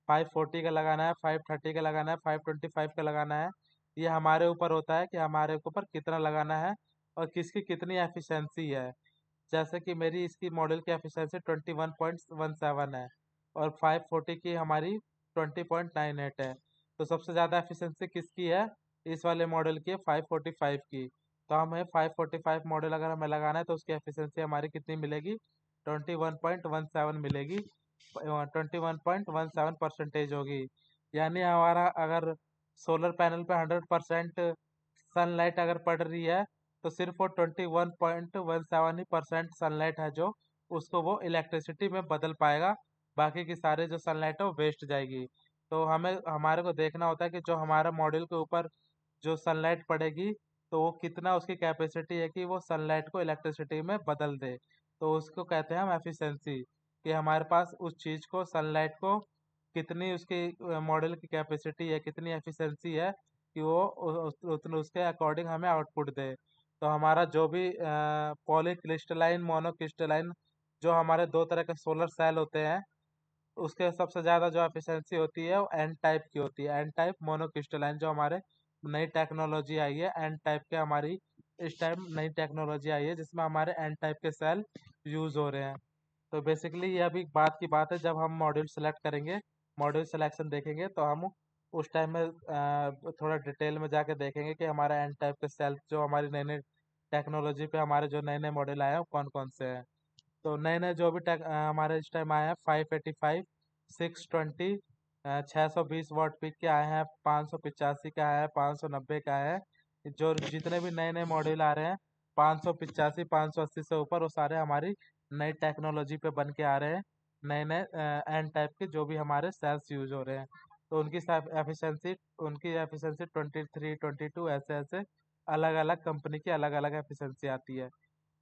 540 का लगाना है, 530 का लगाना है, 525 का लगाना है। ये हमारे ऊपर होता है कि हमारे ऊपर कितना लगाना है और किसकी कितनी एफिशिएंसी है। जैसे कि मेरी इसकी मॉडल की एफिशिएंसी 21.17 है और 540 की हमारी 20.98 है। तो सबसे ज़्यादा एफिशिएंसी किसकी है? इस वाले मॉडल की है, 545 की। तो हमें 545 मॉडल अगर हमें लगाना है तो उसकी एफिशिएंसी हमारी कितनी मिलेगी? 21.17 मिलेगी। 21.17% होगी। यानी हमारा अगर सोलर पैनल पे 100% सनलाइट अगर पड़ रही है तो सिर्फ वो 21.17 ही परसेंट सनलाइट है जो उसको वो इलेक्ट्रिसिटी में बदल पाएगा। बाकी की सारे जो सनलाइट है वो वेस्ट जाएगी। तो हमें हमारे को देखना होता है कि जो हमारा मॉड्यूल के ऊपर जो सनलाइट पड़ेगी तो वो कितना उसकी कैपेसिटी है कि वो सनलाइट को इलेक्ट्रिसिटी में बदल दे। तो उसको कहते हैं हम एफिशिएंसी, कि हमारे पास उस चीज़ को सनलाइट को कितनी उसकी मॉडल की कैपेसिटी है, कितनी एफिशिएंसी है कि वो उतने उसके अकॉर्डिंग हमें आउटपुट दे। तो हमारा जो भी पॉली क्रिस्टलाइन मोनो क्रिस्टलाइन जो हमारे दो तरह के सोलर सेल होते हैं उसके सबसे ज़्यादा जो एफिशिएंसी होती है वो एन टाइप की होती है। एन टाइप मोनो क्रिस्टलाइन जो हमारे नई टेक्नोलॉजी आई है, एन टाइप के हमारी इस टाइम नई टेक्नोलॉजी आई है जिसमें हमारे एन टाइप के सेल यूज़ हो रहे हैं। तो बेसिकली ये अभी बात की बात है, जब हम मॉड्यूल सेलेक्ट करेंगे, मॉड्यूल सिलेक्शन देखेंगे तो हम उस टाइम में थोड़ा डिटेल में जाके देखेंगे कि हमारा एन टाइप के सेल जो हमारी नई नई टेक्नोलॉजी पे हमारे जो नए नए मॉडल आए हैं वो कौन कौन से हैं। तो नए नए जो भी हमारे इस टाइम आए हैं 585, 620, 620 वॉट पीक के आए हैं, 585 का आया है, 590 का है। जो जितने भी नए नए मॉडल आ रहे हैं 585 580 से ऊपर वो सारे हमारी नई टेक्नोलॉजी पे बन के आ रहे हैं। नए नए एन टाइप के जो भी हमारे सेल्स यूज हो रहे हैं तो उनकी एफिशिएंसी 23 22 ऐसे ऐसे अलग अलग कंपनी की अलग अलग एफिशिएंसी आती है।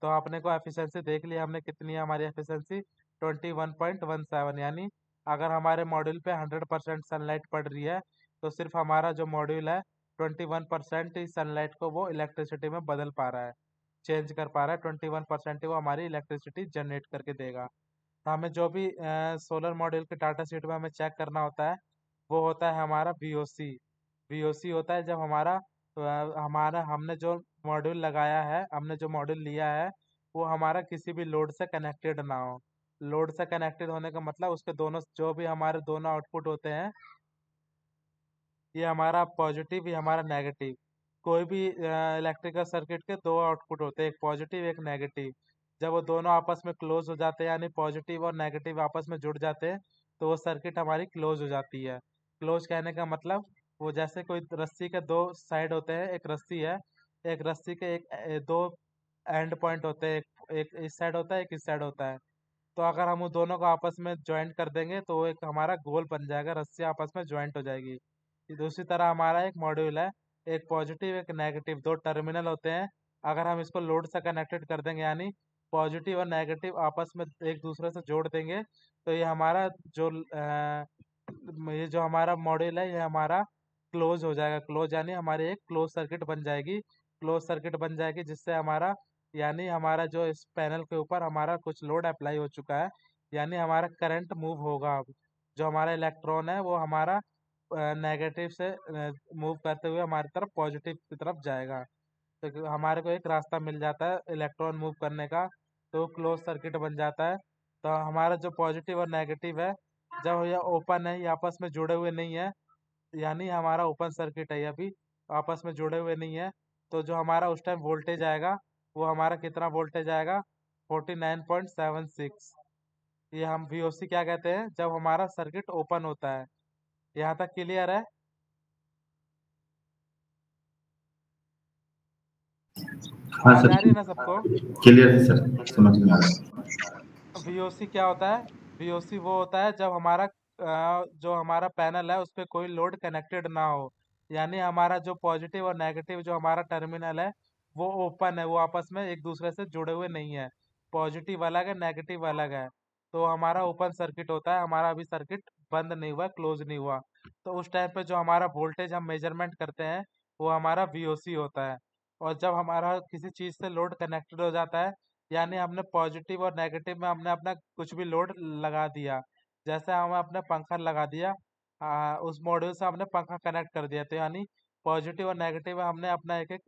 तो अपने को एफिशिएंसी देख लिया हमने कितनी है हमारी एफिशिएंसी 21.17। यानी अगर हमारे मॉड्यूल पे 100% सनलाइट पड़ रही है तो सिर्फ हमारा जो मॉड्यूल है 21% ही सनलाइट को वो इलेक्ट्रिसिटी में बदल पा रहा है, चेंज कर पा रहा है। 21% ही वो हमारी इलेक्ट्रिसिटी जनरेट करके देगा। तो हमें जो भी सोलर मॉड्यूल के डाटा शीट में हमें चेक करना होता है वो होता है हमारा वीओसी। वीओसी होता है जब हमारा हमने जो मॉड्यूल लगाया है, हमने जो मॉड्यूल लिया है वो हमारा किसी भी लोड से कनेक्टेड ना हो। लोड से कनेक्टेड होने का मतलब उसके दोनों जो भी हमारे दोनों आउटपुट होते हैं, ये हमारा पॉजिटिव ये हमारा नेगेटिव। कोई भी इलेक्ट्रिकल सर्किट के दो आउटपुट होते हैं, एक पॉजिटिव एक नेगेटिव। जब वो दोनों आपस में क्लोज हो जाते हैं यानी पॉजिटिव और नेगेटिव आपस में जुड़ जाते हैं तो वो सर्किट हमारी क्लोज हो जाती है। क्लोज कहने का मतलब वो जैसे कोई रस्सी के दो साइड होते हैं, एक रस्सी है, एक रस्सी के दो एंड पॉइंट होते हैं, एक इस साइड होता है एक इस साइड होता है। तो अगर हम उन दोनों को आपस में ज्वाइंट कर देंगे तो वो एक हमारा गोल बन जाएगा, रस्सी आपस में ज्वाइंट हो जाएगी। दूसरी तरह हमारा एक मॉड्यूल है, एक पॉजिटिव एक नेगेटिव, दो टर्मिनल होते हैं। अगर हम इसको लोड से कनेक्टेड कर देंगे यानी पॉजिटिव और नेगेटिव आपस में एक दूसरे से जोड़ देंगे तो ये हमारा ये जो हमारा मॉड्यूल है ये हमारा क्लोज हो जाएगा। क्लोज यानी हमारी एक क्लोज सर्किट बन जाएगी। क्लोज सर्किट बन जाएगी जिससे हमारा यानी हमारा जो इस पैनल के ऊपर हमारा कुछ लोड अप्लाई हो चुका है, यानी हमारा करंट मूव होगा। अब जो हमारा इलेक्ट्रॉन है वो हमारा नेगेटिव से मूव करते हुए हमारी तरफ पॉजिटिव की तरफ जाएगा। तो हमारे को एक रास्ता मिल जाता है इलेक्ट्रॉन मूव करने का, तो क्लोज सर्किट बन जाता है। तो हमारा जो पॉजिटिव और नेगेटिव है जब ये ओपन है, ये आपस में जुड़े हुए नहीं है, यानी हमारा ओपन सर्किट है, ये अभी आपस में जुड़े हुए नहीं है। तो जो हमारा उस टाइम वोल्टेज आएगा वो हमारा कितना वोल्टेज आएगा? 49.76। ये हम VOC क्या कहते हैं, जब हमारा सर्किट ओपन होता है। यहाँ तक क्लियर है? हाँ आवाज सर, आ रही है ना सबको? क्लियर है सर, समझ में आ रहा है। VOC क्या होता है? VOC वो होता है जब हमारा जो हमारा पैनल है उस पे कोई लोड कनेक्टेड ना हो, यानी हमारा जो पॉजिटिव और नेगेटिव जो हमारा टर्मिनल है वो ओपन है, वो आपस में एक दूसरे से जुड़े हुए नहीं है। पॉजिटिव अलग है, नेगेटिव अलग है। तो हमारा ओपन सर्किट होता है, हमारा अभी सर्किट बंद नहीं हुआ, क्लोज नहीं हुआ। तो उस टाइम पे जो हमारा वोल्टेज हम मेजरमेंट करते हैं वो हमारा VOC होता है। और जब हमारा किसी चीज़ से लोड कनेक्टेड हो जाता है, यानी हमने पॉजिटिव और नेगेटिव में हमने अपना कुछ भी लोड लगा दिया, जैसे हमने अपने पंखा लगा दिया, उस मॉड्यूल से हमने पंखा कनेक्ट कर दिया, तो यानी पॉजिटिव और नेगेटिव में हमने अपना एक एक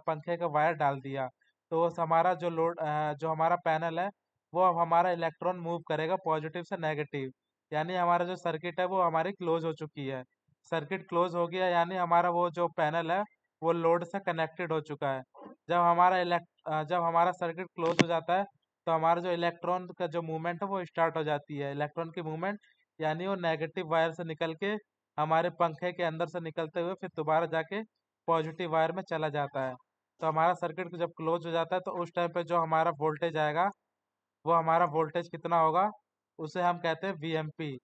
पंखे का वायर डाल दिया। तो उस हमारा जो लोड जो हमारा पैनल है वो अब हमारा इलेक्ट्रॉन मूव करेगा पॉजिटिव से नेगेटिव, यानी हमारा जो सर्किट है वो हमारी क्लोज हो चुकी है। सर्किट क्लोज हो गया यानी हमारा वो जो पैनल है वो लोड से कनेक्टेड हो चुका है। जब हमारा सर्किट क्लोज हो जाता है तो हमारा जो इलेक्ट्रॉन का जो मूवमेंट है वो स्टार्ट हो जाती है। इलेक्ट्रॉन की मूवमेंट यानी वो नेगेटिव वायर से निकल के हमारे पंखे के अंदर से निकलते हुए फिर दोबारा जाके पॉजिटिव वायर में चला जाता है। तो हमारा सर्किट जब क्लोज हो जाता है तो उस टाइम पे जो हमारा वोल्टेज आएगा वो हमारा वोल्टेज कितना होगा, उसे हम कहते हैं VMP।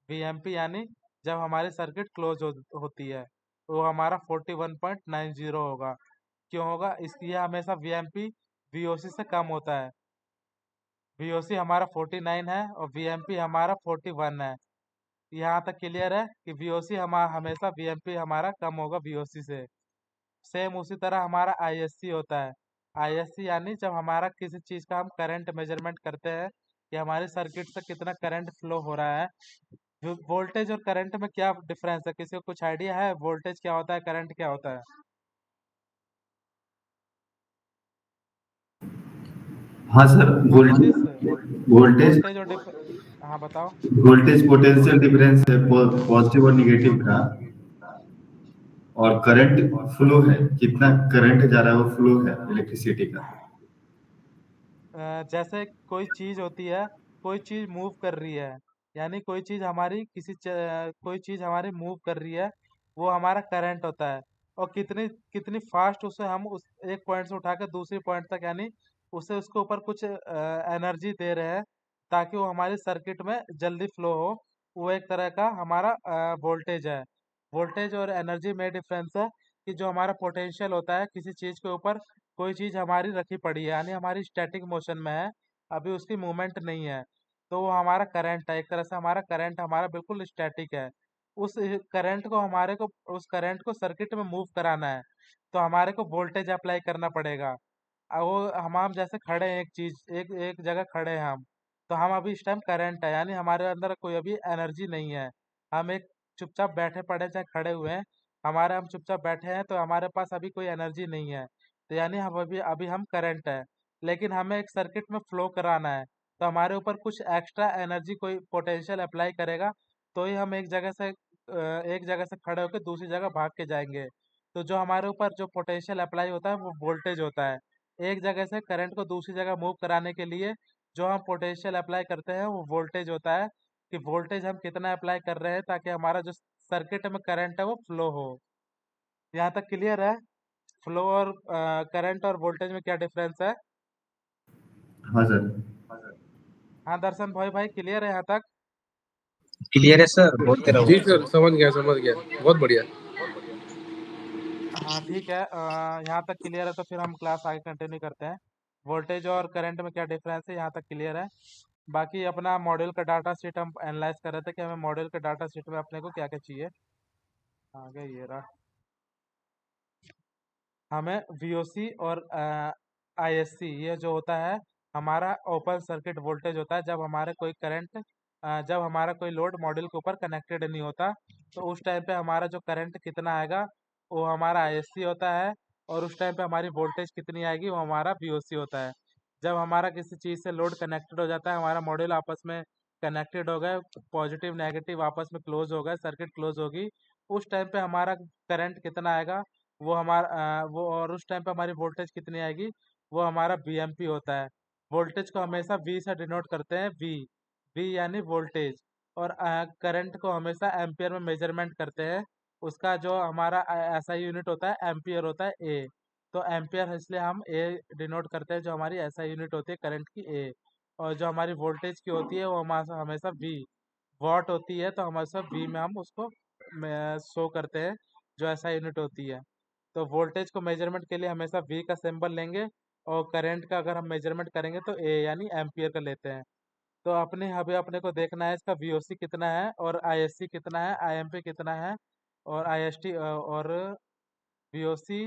VMP यानी जब हमारी सर्किट क्लोज होती है तो वो हमारा 41.90 होगा। क्यों होगा? इसलिए हमेशा VMP VOC से कम होता है। VOC हमारा 49 है और VMP हमारा 41 है। यहाँ तक क्लियर है कि VOC हमेशा VMP हमारा कम होगा VOC से। सेम उसी तरह हमारा ISC होता है। ISC यानी जब हमारा किसी चीज़ का हम करंट मेजरमेंट करते हैं कि हमारे सर्किट से कितना करंट फ्लो हो रहा है। वोल्टेज और करंट में क्या डिफरेंस है, किसी को कुछ आइडिया है? वोल्टेज क्या होता है, करंट क्या होता है? हाँ सर, हाँ नीतीश, वोल्टेज वोल्टेज और हाँ बताओ। वोल्टेज पोटेंशियल डिफरेंस है पॉजिटिव और निगेटिव का। और करंट फ्लो है, कितना करंट जा रहा है वो फ्लो है इलेक्ट्रिसिटी का। जैसे कोई चीज होती है, कोई चीज मूव कर रही है, यानी कोई चीज हमारी मूव कर रही है, वो हमारा करंट होता है। और कितनी कितनी फास्ट उसे हम उस एक पॉइंट से उठा के दूसरी पॉइंट तक, यानी उसे उसके ऊपर कुछ एनर्जी दे रहे हैं ताकि वो हमारी सर्किट में जल्दी फ्लो हो। वो एक तरह का हमारा वोल्टेज है। वोल्टेज और एनर्जी में डिफरेंस है कि जो हमारा पोटेंशियल होता है किसी चीज के ऊपर, कोई चीज हमारी रखी पड़ी है यानी हमारी स्टैटिक मोशन में है, अभी उसकी मूवमेंट नहीं है, तो वो हमारा करंट है। एक तरह से हमारा करंट हमारा बिल्कुल स्टैटिक है। उस उस करंट को सर्किट में मूव कराना है तो हमारे को वोल्टेज अप्लाई करना पड़ेगा। वो हम जैसे खड़े हैं, एक चीज एक एक जगह खड़े हैं हम, तो हम अभी इस टाइम करंट है, यानी हमारे अंदर कोई अभी एनर्जी नहीं है। हम एक चुपचाप बैठे पड़े चाहे खड़े हुए हैं, हम चुपचाप बैठे हैं तो हमारे पास अभी कोई एनर्जी नहीं है, तो यानी हम अभी अभी हम करंट है। लेकिन हमें एक सर्किट में फ्लो कराना है तो हमारे ऊपर कुछ एक्स्ट्रा एनर्जी कोई पोटेंशियल अप्लाई करेगा, तो ही हम एक जगह से खड़े होकर दूसरी जगह भाग के जाएंगे। तो जो हमारे ऊपर जो पोटेंशियल अप्लाई होता है वो वोल्टेज होता है। एक जगह से करंट को दूसरी जगह मूव कराने के लिए जो हम पोटेंशियल अप्लाई करते हैं वो वोल्टेज होता है, कि वोल्टेज हम कितना अप्लाई कर रहे हैं ताकि हमारा जो सर्किट में करंट है वो फ्लो हो। यहाँ तक क्लियर है? फ्लो और करंट और वोल्टेज में क्या डिफरेंस है? हाँ सर। हाँ दर्शन भाई, क्लियर है यहाँ तक? क्लियर है सर, बोलते रहो। जी सर, समझ गया, बहुत बढ़िया। हाँ ठीक है, यहाँ तक क्लियर है तो फिर हम क्लास आगे कंटिन्यू करते हैं। वोल्टेज और करंट में क्या डिफरेंस है यहाँ तक क्लियर है। बाकी अपना मॉड्यूल का डाटा शीट हम एनालाइज कर रहे थे कि हमें मॉड्यूल के डाटा शीट में अपने को क्या क्या चाहिए। आगे ये रहा। हमें VOC और ISC ये जो होता है हमारा ओपन सर्किट वोल्टेज होता है जब हमारा कोई लोड मॉड्यूल के ऊपर कनेक्टेड नहीं होता, तो उस टाइम पे हमारा जो करंट कितना आएगा वो हमारा ISC होता है। और उस टाइम पे हमारी वोल्टेज कितनी आएगी वो हमारा VOC होता है। जब हमारा किसी चीज़ से लोड कनेक्टेड हो जाता है, हमारा मॉड्यूल आपस में कनेक्टेड हो गए, पॉजिटिव नेगेटिव आपस में क्लोज हो गए, सर्किट क्लोज होगी, उस टाइम पे हमारा करंट कितना आएगा वो हमारा वो और उस टाइम पे हमारी वोल्टेज कितनी आएगी वो हमारा VMP होता है। वोल्टेज को हमेशा वी से डिनोट करते हैं, वी वी यानी वोल्टेज। और करंट को हमेशा एम्पियर में मेजरमेंट करते हैं। उसका जो हमारा एसआई यूनिट होता है एम्पियर होता है ए। तो एम्पियर इसलिए हम ए डिनोट करते हैं, जो हमारी एसआई यूनिट होती है करंट की ए। और जो हमारी वोल्टेज की होती है वो हमारा हमेशा वी वॉट होती है, तो हमेशा वी में हम उसको शो करते हैं, जो ऐसा यूनिट होती है। तो वोल्टेज को मेजरमेंट के लिए हमेशा वी का सिंबल लेंगे, और करंट का अगर हम मेजरमेंट करेंगे तो ए यानी एम्पियर का लेते हैं। तो अपने को देखना है इसका वीओसी कितना है, और आईएससी कितना है, आईएमपी कितना है, और आईएसटी और वीओसी,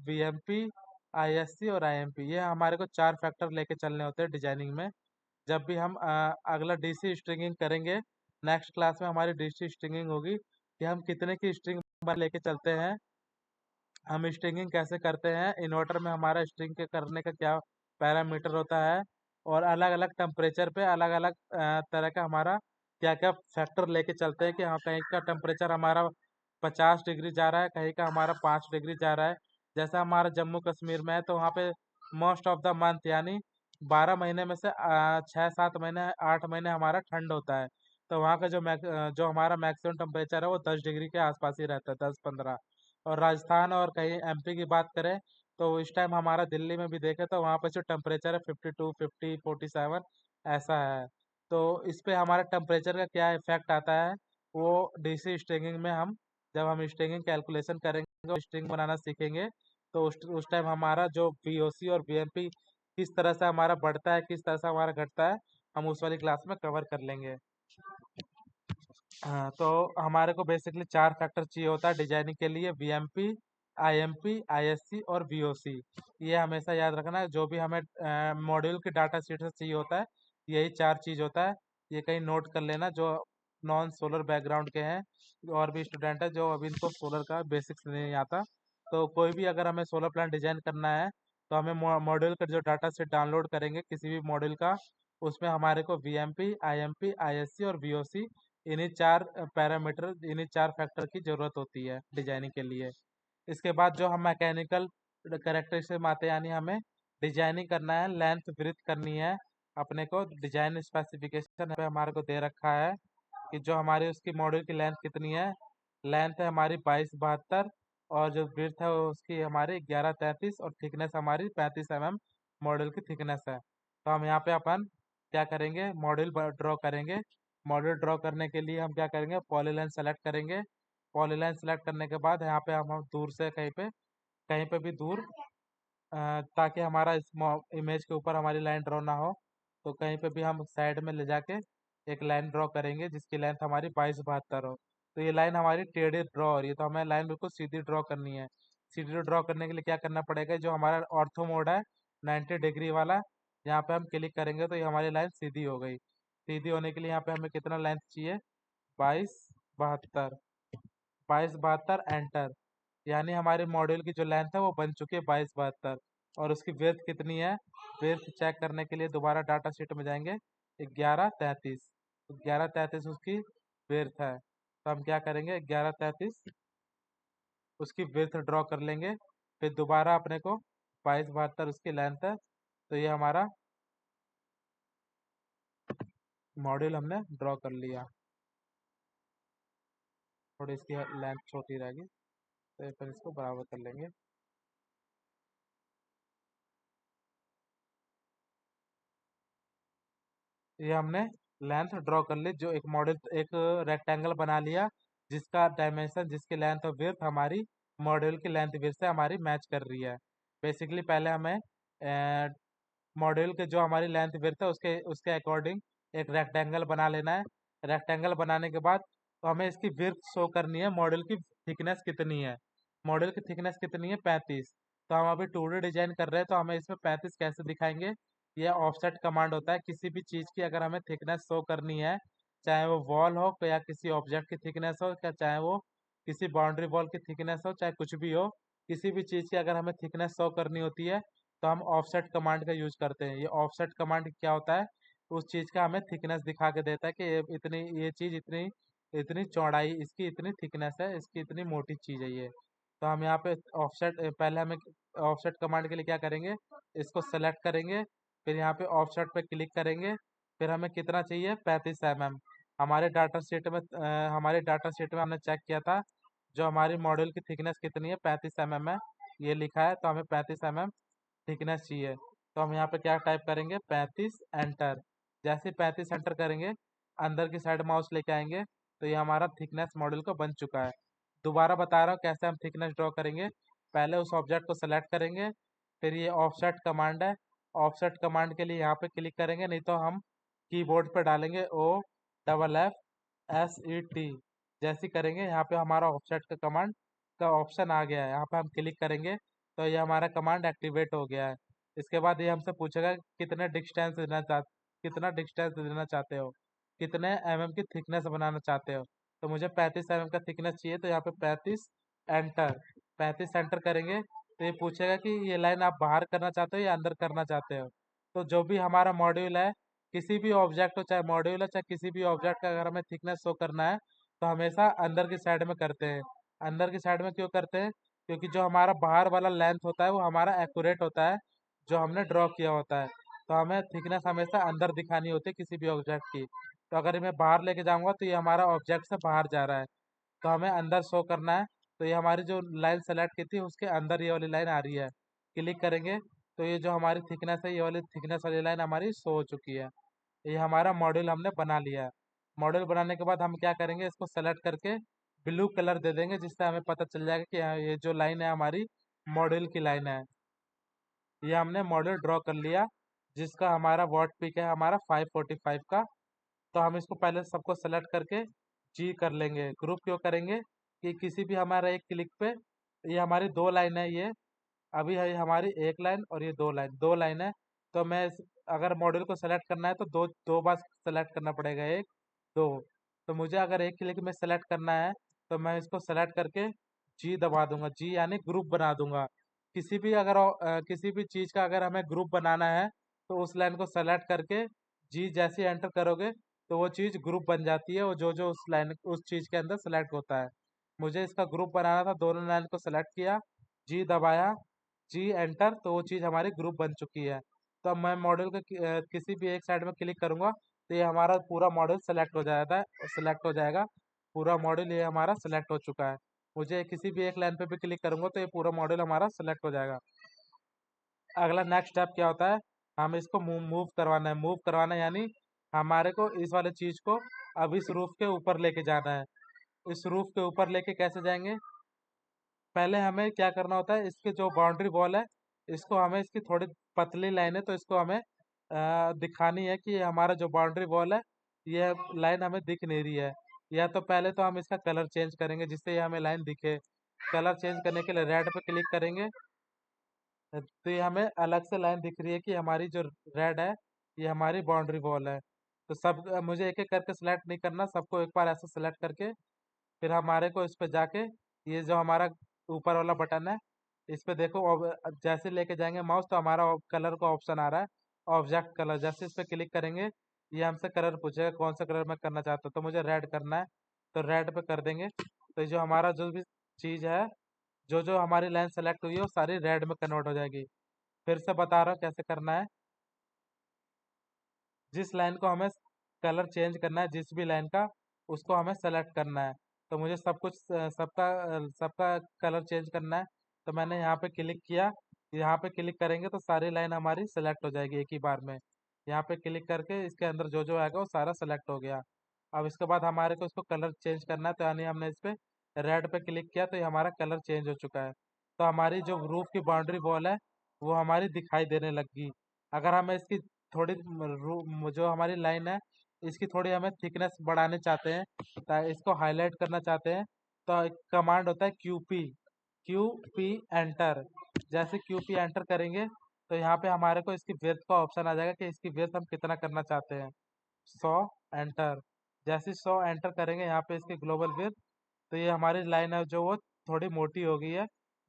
वीएमपी, आईएससी और आईएमपी। ये हमारे को 4 फैक्टर लेके चलने होते हैं डिजाइनिंग में। जब भी हम अगला डीसी स्ट्रिंगिंग करेंगे, नेक्स्ट क्लास में हमारी डीसी स्ट्रिंगिंग होगी कि हम कितने की स्ट्रिंग लेके चलते हैं, हम स्ट्रिंगिंग कैसे करते हैं, इन्वर्टर में हमारा स्ट्रिंग के करने का क्या पैरामीटर होता है, और अलग अलग टेम्परेचर पे अलग अलग तरह का हमारा क्या क्या फैक्टर लेके चलते हैं कि हाँ कहीं का टेम्परेचर हमारा 50 डिग्री जा रहा है, कहीं का हमारा 5 डिग्री जा रहा है। जैसा हमारा जम्मू कश्मीर में है तो वहाँ पे मोस्ट ऑफ द मंथ यानी 12 महीने में से 6-7 महीने 8 महीने हमारा ठंड होता है। तो वहाँ का जो हमारा मैक्सिमम टेम्परेचर है वो 10 डिग्री के आसपास ही रहता है, 10-15। और राजस्थान और कहीं एमपी की बात करें तो इस टाइम हमारा दिल्ली में भी देखे तो वहाँ पे जो टेम्परेचर है 52, 50, 47 ऐसा है। तो इस पे हमारा टेम्परेचर का क्या इफेक्ट आता है, वो डीसी स्ट्रिंगिंग में हम जब हम स्ट्रिंगिंग कैलकुलेशन करेंगे, स्ट्रिंग बनाना सीखेंगे, तो उस टाइम हमारा जो वीओसी और वीएमपी किस तरह से हमारा बढ़ता है, किस तरह से हमारा घटता है, हम उस वाली क्लास में कवर कर लेंगे। हाँ, तो हमारे को बेसिकली 4 फैक्टर चाहिए होता है डिजाइनिंग के लिए, वीएमपी, आईएमपी, आईएससी और वीओसी। ये हमेशा याद रखना है, जो भी हमें मॉड्यूल के डाटा शीट से चाहिए होता है, यही 4 चीज़ होता है। ये कहीं नोट कर लेना, जो नॉन सोलर बैकग्राउंड के हैं और भी स्टूडेंट है जो अभी इनको सोलर का बेसिक्स नहीं आता। तो कोई भी अगर हमें सोलर प्लांट डिजाइन करना है तो हमें मॉड्यूल का जो डाटा सेट डाउनलोड करेंगे किसी भी मॉड्यूल का, उसमें हमारे को वीएमपी, आईएमपी, आईएससी और वीओसी, इन्हीं 4 पैरामीटर, इन्हीं 4 फैक्टर की ज़रूरत होती है डिजाइनिंग के लिए। इसके बाद जो हम मैकेनिकल कैरेक्टरिस्टिक आते हैं, यानी हमें डिजाइनिंग करना है, लेंथ विड्थ करनी है। अपने को डिजाइन स्पेसिफिकेशन पे हमारे को दे रखा है कि जो हमारी उसकी मॉड्यूल की लेंथ कितनी है। लेंथ है हमारी 22-72, और जो विड्थ है वो उसकी हमारी 11-33, और थिकनेस हमारी 35 mm मॉड्यूल की थिकनेस है। तो हम यहाँ पे अपन क्या करेंगे, मॉड्यूल ड्रॉ करेंगे। मॉड्यूल ड्रॉ करने के लिए हम क्या करेंगे, पॉलीलाइन सेलेक्ट करेंगे। पॉलीलाइन सेलेक्ट करने के बाद यहाँ पे हम दूर से कहीं पे भी दूर, ताकि हमारा इस इमेज के ऊपर हमारी लाइन ड्रॉ ना हो, तो कहीं पे भी हम साइड में ले जाके एक लाइन ड्रॉ करेंगे जिसकी लेंथ हमारी 22-72 हो। तो ये लाइन हमारी टेढ़ी ड्रॉ हो रही है, तो हमें लाइन बिल्कुल सीधी ड्रॉ करनी है। सीधी ड्रॉ करने के लिए क्या करना पड़ेगा, जो हमारा ऑर्थो मोड है 90 डिग्री वाला, यहाँ पे हम क्लिक करेंगे तो ये हमारी लाइन सीधी हो गई। सीधी होने के लिए यहाँ पे हमें कितना लेंथ चाहिए, 22-72, 22-72 एंटर। यानी हमारे मॉड्यूल की जो लेंथ है वो बन चुकी है 22-72। और उसकी विड्थ कितनी है, विड्थ चेक करने के लिए दोबारा डाटा शीट में जाएंगे, 11-33। 11-33 उसकी विड्थ है, तो हम क्या करेंगे, 11-33 उसकी विड्थ ड्रॉ कर लेंगे। फिर दोबारा अपने को 22-72 उसकी लेंथ है, तो ये हमारा मॉड्यूल हमने ड्रॉ कर लिया। थोड़ी इसकी लेंथ छोटी रहेगी, तो फिर इसको बराबर कर लेंगे। ये हमने लेंथ ड्रॉ कर ली, जो एक रेक्टेंगल बना लिया जिसका डायमेंशन, जिसकी लेंथ और विड्थ हमारी मॉड्यूल की लेंथ विड्थ से हमारी मैच कर रही है। बेसिकली पहले हमें मॉड्यूल के जो हमारी लेंथ विड्थ है उसके उसके अकॉर्डिंग एक रेक्टेंगल बना लेना है। रेक्टेंगल बनाने के बाद तो हमें इसकी विड्थ शो करनी है, मॉड्यूल की थिकनेस कितनी है। मॉड्यूल की थिकनेस कितनी है, 35। तो हम अभी 2D डिजाइन कर रहे हैं, तो हमें इसमें 35 कैसे दिखाएंगे, ये ऑफसेट कमांड होता है। किसी भी चीज़ की अगर हमें थिकनेस शो करनी है, चाहे वो वॉल हो या किसी ऑब्जेक्ट की थिकनेस हो, या चाहे वो किसी बाउंड्री वॉल की थिकनेस हो, चाहे कुछ भी हो, किसी भी चीज़ की अगर हमें थिकनेस शो करनी होती है तो हम ऑफसेट कमांड का यूज करते हैं। ये ऑफसेट कमांड क्या होता है, उस चीज़ का हमें थिकनेस दिखा के देता है कि ये चीज़ इतनी इतनी चौड़ाई, इसकी इतनी थिकनेस है, इसकी इतनी मोटी चीज़ है ये। तो हम यहाँ पे पहले हमें ऑफसेट कमांड के लिए क्या करेंगे, इसको सेलेक्ट करेंगे, फिर यहाँ पे ऑफसेट पे क्लिक करेंगे। फिर हमें कितना चाहिए, 35 mm। हमारे डाटा शीट में हमने चेक किया था, जो हमारी मॉड्यूल की थिकनेस कितनी है, 35 mm है। ये लिखा है, तो हमें 35 mm थिकनेस चाहिए। तो हम यहाँ पे क्या टाइप करेंगे, 35, एंटर। जैसे 35 एंटर करेंगे, अंदर की साइड माउस लेके आएंगे, तो ये हमारा थिकनेस मॉड्यूल का बन चुका है। दोबारा बता रहा हूँ कैसे हम थिकनेस ड्रॉ करेंगे। पहले उस ऑब्जेक्ट को सेलेक्ट करेंगे, फिर ये ऑफसेट कमांड है, ऑफसेट कमांड के लिए यहाँ पे क्लिक करेंगे, नहीं तो हम कीबोर्ड पे डालेंगे OFFSET। जैसे ही करेंगे, यहाँ पे हमारा ऑफसेट का कमांड का ऑप्शन आ गया है, यहाँ पे हम क्लिक करेंगे तो ये हमारा कमांड एक्टिवेट हो गया है। इसके बाद ये हमसे पूछेगा कितना डिस्टेंस देना चाहते हो, कितने की थिकनेस बनाना चाहते हो। तो मुझे 35 का थिकनेस चाहिए, तो यहाँ पे 35 एंटर। 35 एंटर करेंगे तो ये पूछेगा कि ये लाइन आप बाहर करना चाहते हो या अंदर करना चाहते हो। तो जो भी हमारा मॉड्यूल है, किसी भी ऑब्जेक्ट हो, चाहे मॉड्यूल है चाहे किसी भी ऑब्जेक्ट का, अगर हमें थिकनेस शो करना है तो हमेशा अंदर की साइड में करते हैं। अंदर की साइड में क्यों करते हैं, क्योंकि जो हमारा बाहर वाला लेंथ होता है वो हमारा एक्यूरेट होता है, जो हमने ड्रॉ किया होता है। तो हमें थिकनेस हमेशा अंदर दिखानी होती है किसी भी ऑब्जेक्ट की। तो अगर मैं बाहर लेके जाऊंगा तो ये हमारा ऑब्जेक्ट से बाहर जा रहा है, तो हमें अंदर शो करना है। तो ये हमारी जो लाइन सेलेक्ट की थी उसके अंदर ये वाली लाइन आ रही है, क्लिक करेंगे तो ये जो हमारी थिकनेस है, ये वाली थिकनेस वाली लाइन हमारी शो हो चुकी है। ये हमारा मॉड्यूल हमने बना लिया है। मॉड्यूल बनाने के बाद हम क्या करेंगे, इसको सेलेक्ट करके ब्लू कलर दे देंगे, जिससे हमें पता चल जाएगा कि हाँ, ये जो लाइन है हमारी मॉड्यूल की लाइन है। ये हमने मॉड्यूल ड्रॉ कर लिया, जिसका हमारा वॉट पीक है हमारा 545 का। तो हम इसको पहले सबको सेलेक्ट करके जी कर लेंगे। ग्रुप क्यों करेंगे, कि किसी भी हमारा एक क्लिक पे, ये हमारी दो लाइन है, ये अभी है हमारी एक लाइन और ये दो लाइन है। तो अगर मॉड्यूल को सेलेक्ट करना है तो दो दो बार सेलेक्ट करना पड़ेगा, एक, दो। तो मुझे अगर एक क्लिक में सेलेक्ट करना है तो मैं इसको सेलेक्ट करके जी दबा दूंगा, जी यानी ग्रुप बना दूंगा। किसी भी चीज का अगर हमें ग्रुप बनाना है तो उस लाइन को सेलेक्ट करके जी जैसे एंटर करोगे तो वो चीज ग्रुप बन जाती है, और जो जो उस चीज के अंदर सेलेक्ट होता है। मुझे इसका ग्रुप बनाना था, दोनों लाइन को सेलेक्ट किया, जी दबाया, जी एंटर, तो वो चीज़ हमारी ग्रुप बन चुकी है। तो अब मैं मॉडल के किसी भी एक साइड में क्लिक करूंगा तो ये हमारा पूरा मॉडल सेलेक्ट हो जाएगा। पूरा मॉडल ये हमारा सेलेक्ट हो चुका है। मुझे किसी भी एक लाइन पे भी क्लिक करूंगा तो ये पूरा मॉडल हमारा सेलेक्ट हो जाएगा। अगला नेक्स्ट स्टेप क्या होता है, हम इसको मूव करवाना है, यानी हमारे को इस वाले चीज को अब इस रूफ के ऊपर लेके जाना है। इस रूफ के ऊपर लेके कैसे जाएंगे, पहले हमें क्या करना होता है, इसके जो बाउंड्री वॉल है, इसको हमें इसकी थोड़ी पतली लाइन है तो इसको हमें दिखानी है कि ये हमारा जो बाउंड्री वॉल है, ये लाइन हमें दिख नहीं रही है। या तो पहले तो हम इसका कलर चेंज करेंगे जिससे ये हमें लाइन दिखे। कलर चेंज करने के लिए रेड पे क्लिक करेंगे, तो ये हमें अलग से लाइन दिख रही है कि हमारी जो रेड है ये हमारी बाउंड्री वॉल है। तो मुझे एक एक करके सेलेक्ट नहीं करना, सबको एक बार ऐसे सेलेक्ट करके फिर हमारे को इस पे जाके ये जो हमारा ऊपर वाला बटन है, इस पे देखो, जैसे लेके जाएंगे माउस तो हमारा कलर का ऑप्शन आ रहा है, ऑब्जेक्ट कलर। जैसे इस पे क्लिक करेंगे ये हमसे कलर पूछेगा कौन सा कलर मैं करना चाहता हूँ, तो मुझे रेड करना है, तो रेड पे कर देंगे। तो ये जो हमारा जो भी चीज़ है, जो जो हमारी लाइन सेलेक्ट हुई है वो सारी रेड में कन्वर्ट हो जाएगी। फिर से बता रहा हूँ कैसे करना है। जिस लाइन को हमें कलर चेंज करना है, जिस भी लाइन का, उसको हमें सेलेक्ट करना है। तो मुझे सबका कलर चेंज करना है, तो मैंने यहाँ पे क्लिक किया। यहाँ पे क्लिक करेंगे तो सारी लाइन हमारी सेलेक्ट हो जाएगी एक ही बार में। यहाँ पे क्लिक करके इसके अंदर जो जो आएगा वो सारा सेलेक्ट हो गया। अब इसके बाद हमारे को इसको कलर चेंज करना है, तो यानी हमने इस पे रेड पे क्लिक किया तो ये हमारा कलर चेंज हो चुका है। तो हमारी जो रूफ की बाउंड्री वॉल है वो हमारी दिखाई देने लगी। अगर हमें इसकी थोड़ी जो हमारी लाइन है, इसकी थोड़ी हमें थिकनेस बढ़ाने चाहते हैं, इसको हाईलाइट करना चाहते हैं, तो एक कमांड होता है क्यू पी एंटर। जैसे क्यू पी एंटर करेंगे तो यहाँ पे हमारे को इसकी विड्थ का ऑप्शन आ जाएगा कि इसकी विड्थ हम कितना करना चाहते हैं, 100 एंटर। जैसे 100 एंटर करेंगे यहाँ पे इसकी ग्लोबल विड्थ, तो ये हमारी लाइन है जो वो थोड़ी मोटी हो गई है,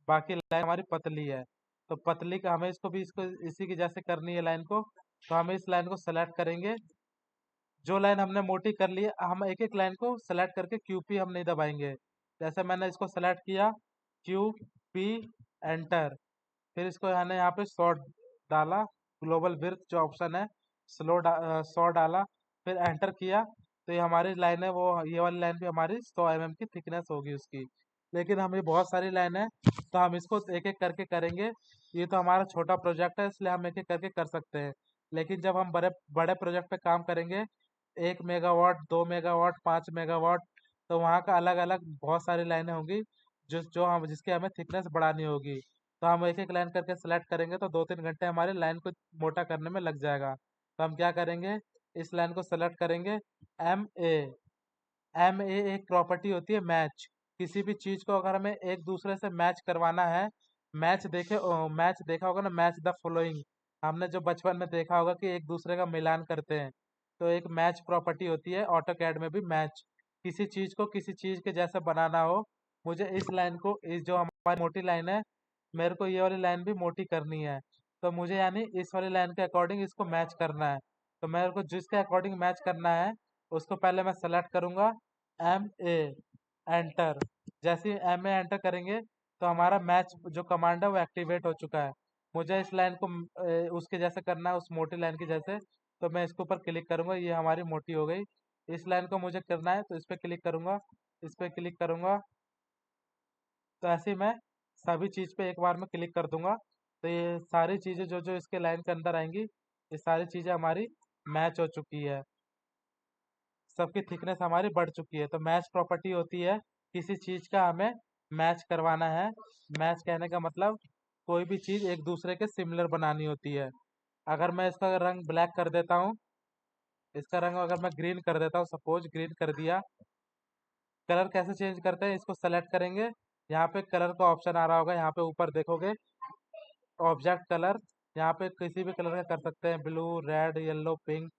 बाकी लाइन हमारी पतली है। तो पतली का हमें इसको भी इसको इसी की जैसे करनी है लाइन को, तो हमें इस लाइन को सेलेक्ट करेंगे। जो लाइन हमने मोटी कर ली है, हम एक एक लाइन को सेलेक्ट करके क्यूपी हम नहीं दबाएंगे। जैसे मैंने इसको सेलेक्ट किया, क्यू पी एंटर, फिर इसको मैंने यहाँ पे शॉर्ट डाला, ग्लोबल विड्थ जो ऑप्शन है 100 डाला, फिर एंटर किया, तो ये हमारी लाइन है, वो ये वाली लाइन भी हमारी 100 mm की थिकनेस होगी उसकी। लेकिन हमें बहुत सारी लाइन है, तो हम इसको एक एक करके करेंगे। ये तो हमारा छोटा प्रोजेक्ट है, इसलिए हम एक एक करके कर सकते हैं। लेकिन जब हम बड़े बड़े प्रोजेक्ट पे काम करेंगे, 1 मेगावाट, 2 मेगावाट, 5 मेगावाट, तो वहाँ का अलग अलग बहुत सारी लाइनें होंगी, जो हम जिसकी हमें थिकनेस बढ़ानी होगी। तो हम एक एक लाइन करके सेलेक्ट करेंगे, तो 2-3 घंटे हमारे लाइन को मोटा करने में लग जाएगा। तो हम क्या करेंगे, इस लाइन को सेलेक्ट करेंगे, एम ए। एम ए एक प्रॉपर्टी होती है मैच। किसी भी चीज को अगर हमें एक दूसरे से मैच करवाना है, मैच देखा होगा ना, मैच द फॉलोइंग। हमने जो बचपन में देखा होगा कि एक दूसरे का मिलान करते हैं, तो एक मैच प्रॉपर्टी होती है ऑटो कैड में भी। मैच किसी चीज को किसी चीज के जैसे बनाना हो, मुझे इस लाइन को, इस जो हमारी मोटी लाइन है, मेरे को ये वाली लाइन भी मोटी करनी है। तो मुझे यानी इस वाली लाइन के अकॉर्डिंग इसको मैच करना है। तो मेरे को जिसके अकॉर्डिंग मैच करना है, उसको पहले मैं सेलेक्ट करूंगा, एम ए, एंटर। जैसे ही एम ए एंटर करेंगे, तो हमारा मैच जो कमांड है वो एक्टिवेट हो चुका है। मुझे इस लाइन को उसके जैसे करना है, उस मोटी लाइन के जैसे। तो मैं इसके ऊपर क्लिक करूंगा, ये हमारी मोटी हो गई। इस लाइन को मुझे करना है, तो इस पर क्लिक करूंगा, इस पर क्लिक करूंगा। तो ऐसे ही मैं सभी चीज़ पे एक बार में क्लिक कर दूंगा, तो ये सारी चीज़ें जो जो इसके लाइन के अंदर आएंगी, ये सारी चीज़ें हमारी मैच हो चुकी है, सबकी थिकनेस हमारी बढ़ चुकी है। तो मैच प्रॉपर्टी होती है, किसी चीज़ का हमें मैच करवाना है। मैच कहने का मतलब कोई भी चीज़ एक दूसरे के सिमिलर बनानी होती है। अगर मैं इसका रंग ब्लैक कर देता हूँ, इसका रंग अगर मैं ग्रीन कर देता हूँ, सपोज ग्रीन कर दिया। कलर कैसे चेंज करते हैं, इसको सेलेक्ट करेंगे, यहाँ पे कलर का ऑप्शन आ रहा होगा, यहाँ पे ऊपर देखोगे ऑब्जेक्ट कलर, यहाँ पे किसी भी कलर का कर सकते हैं, ब्लू, रेड, येलो, पिंक।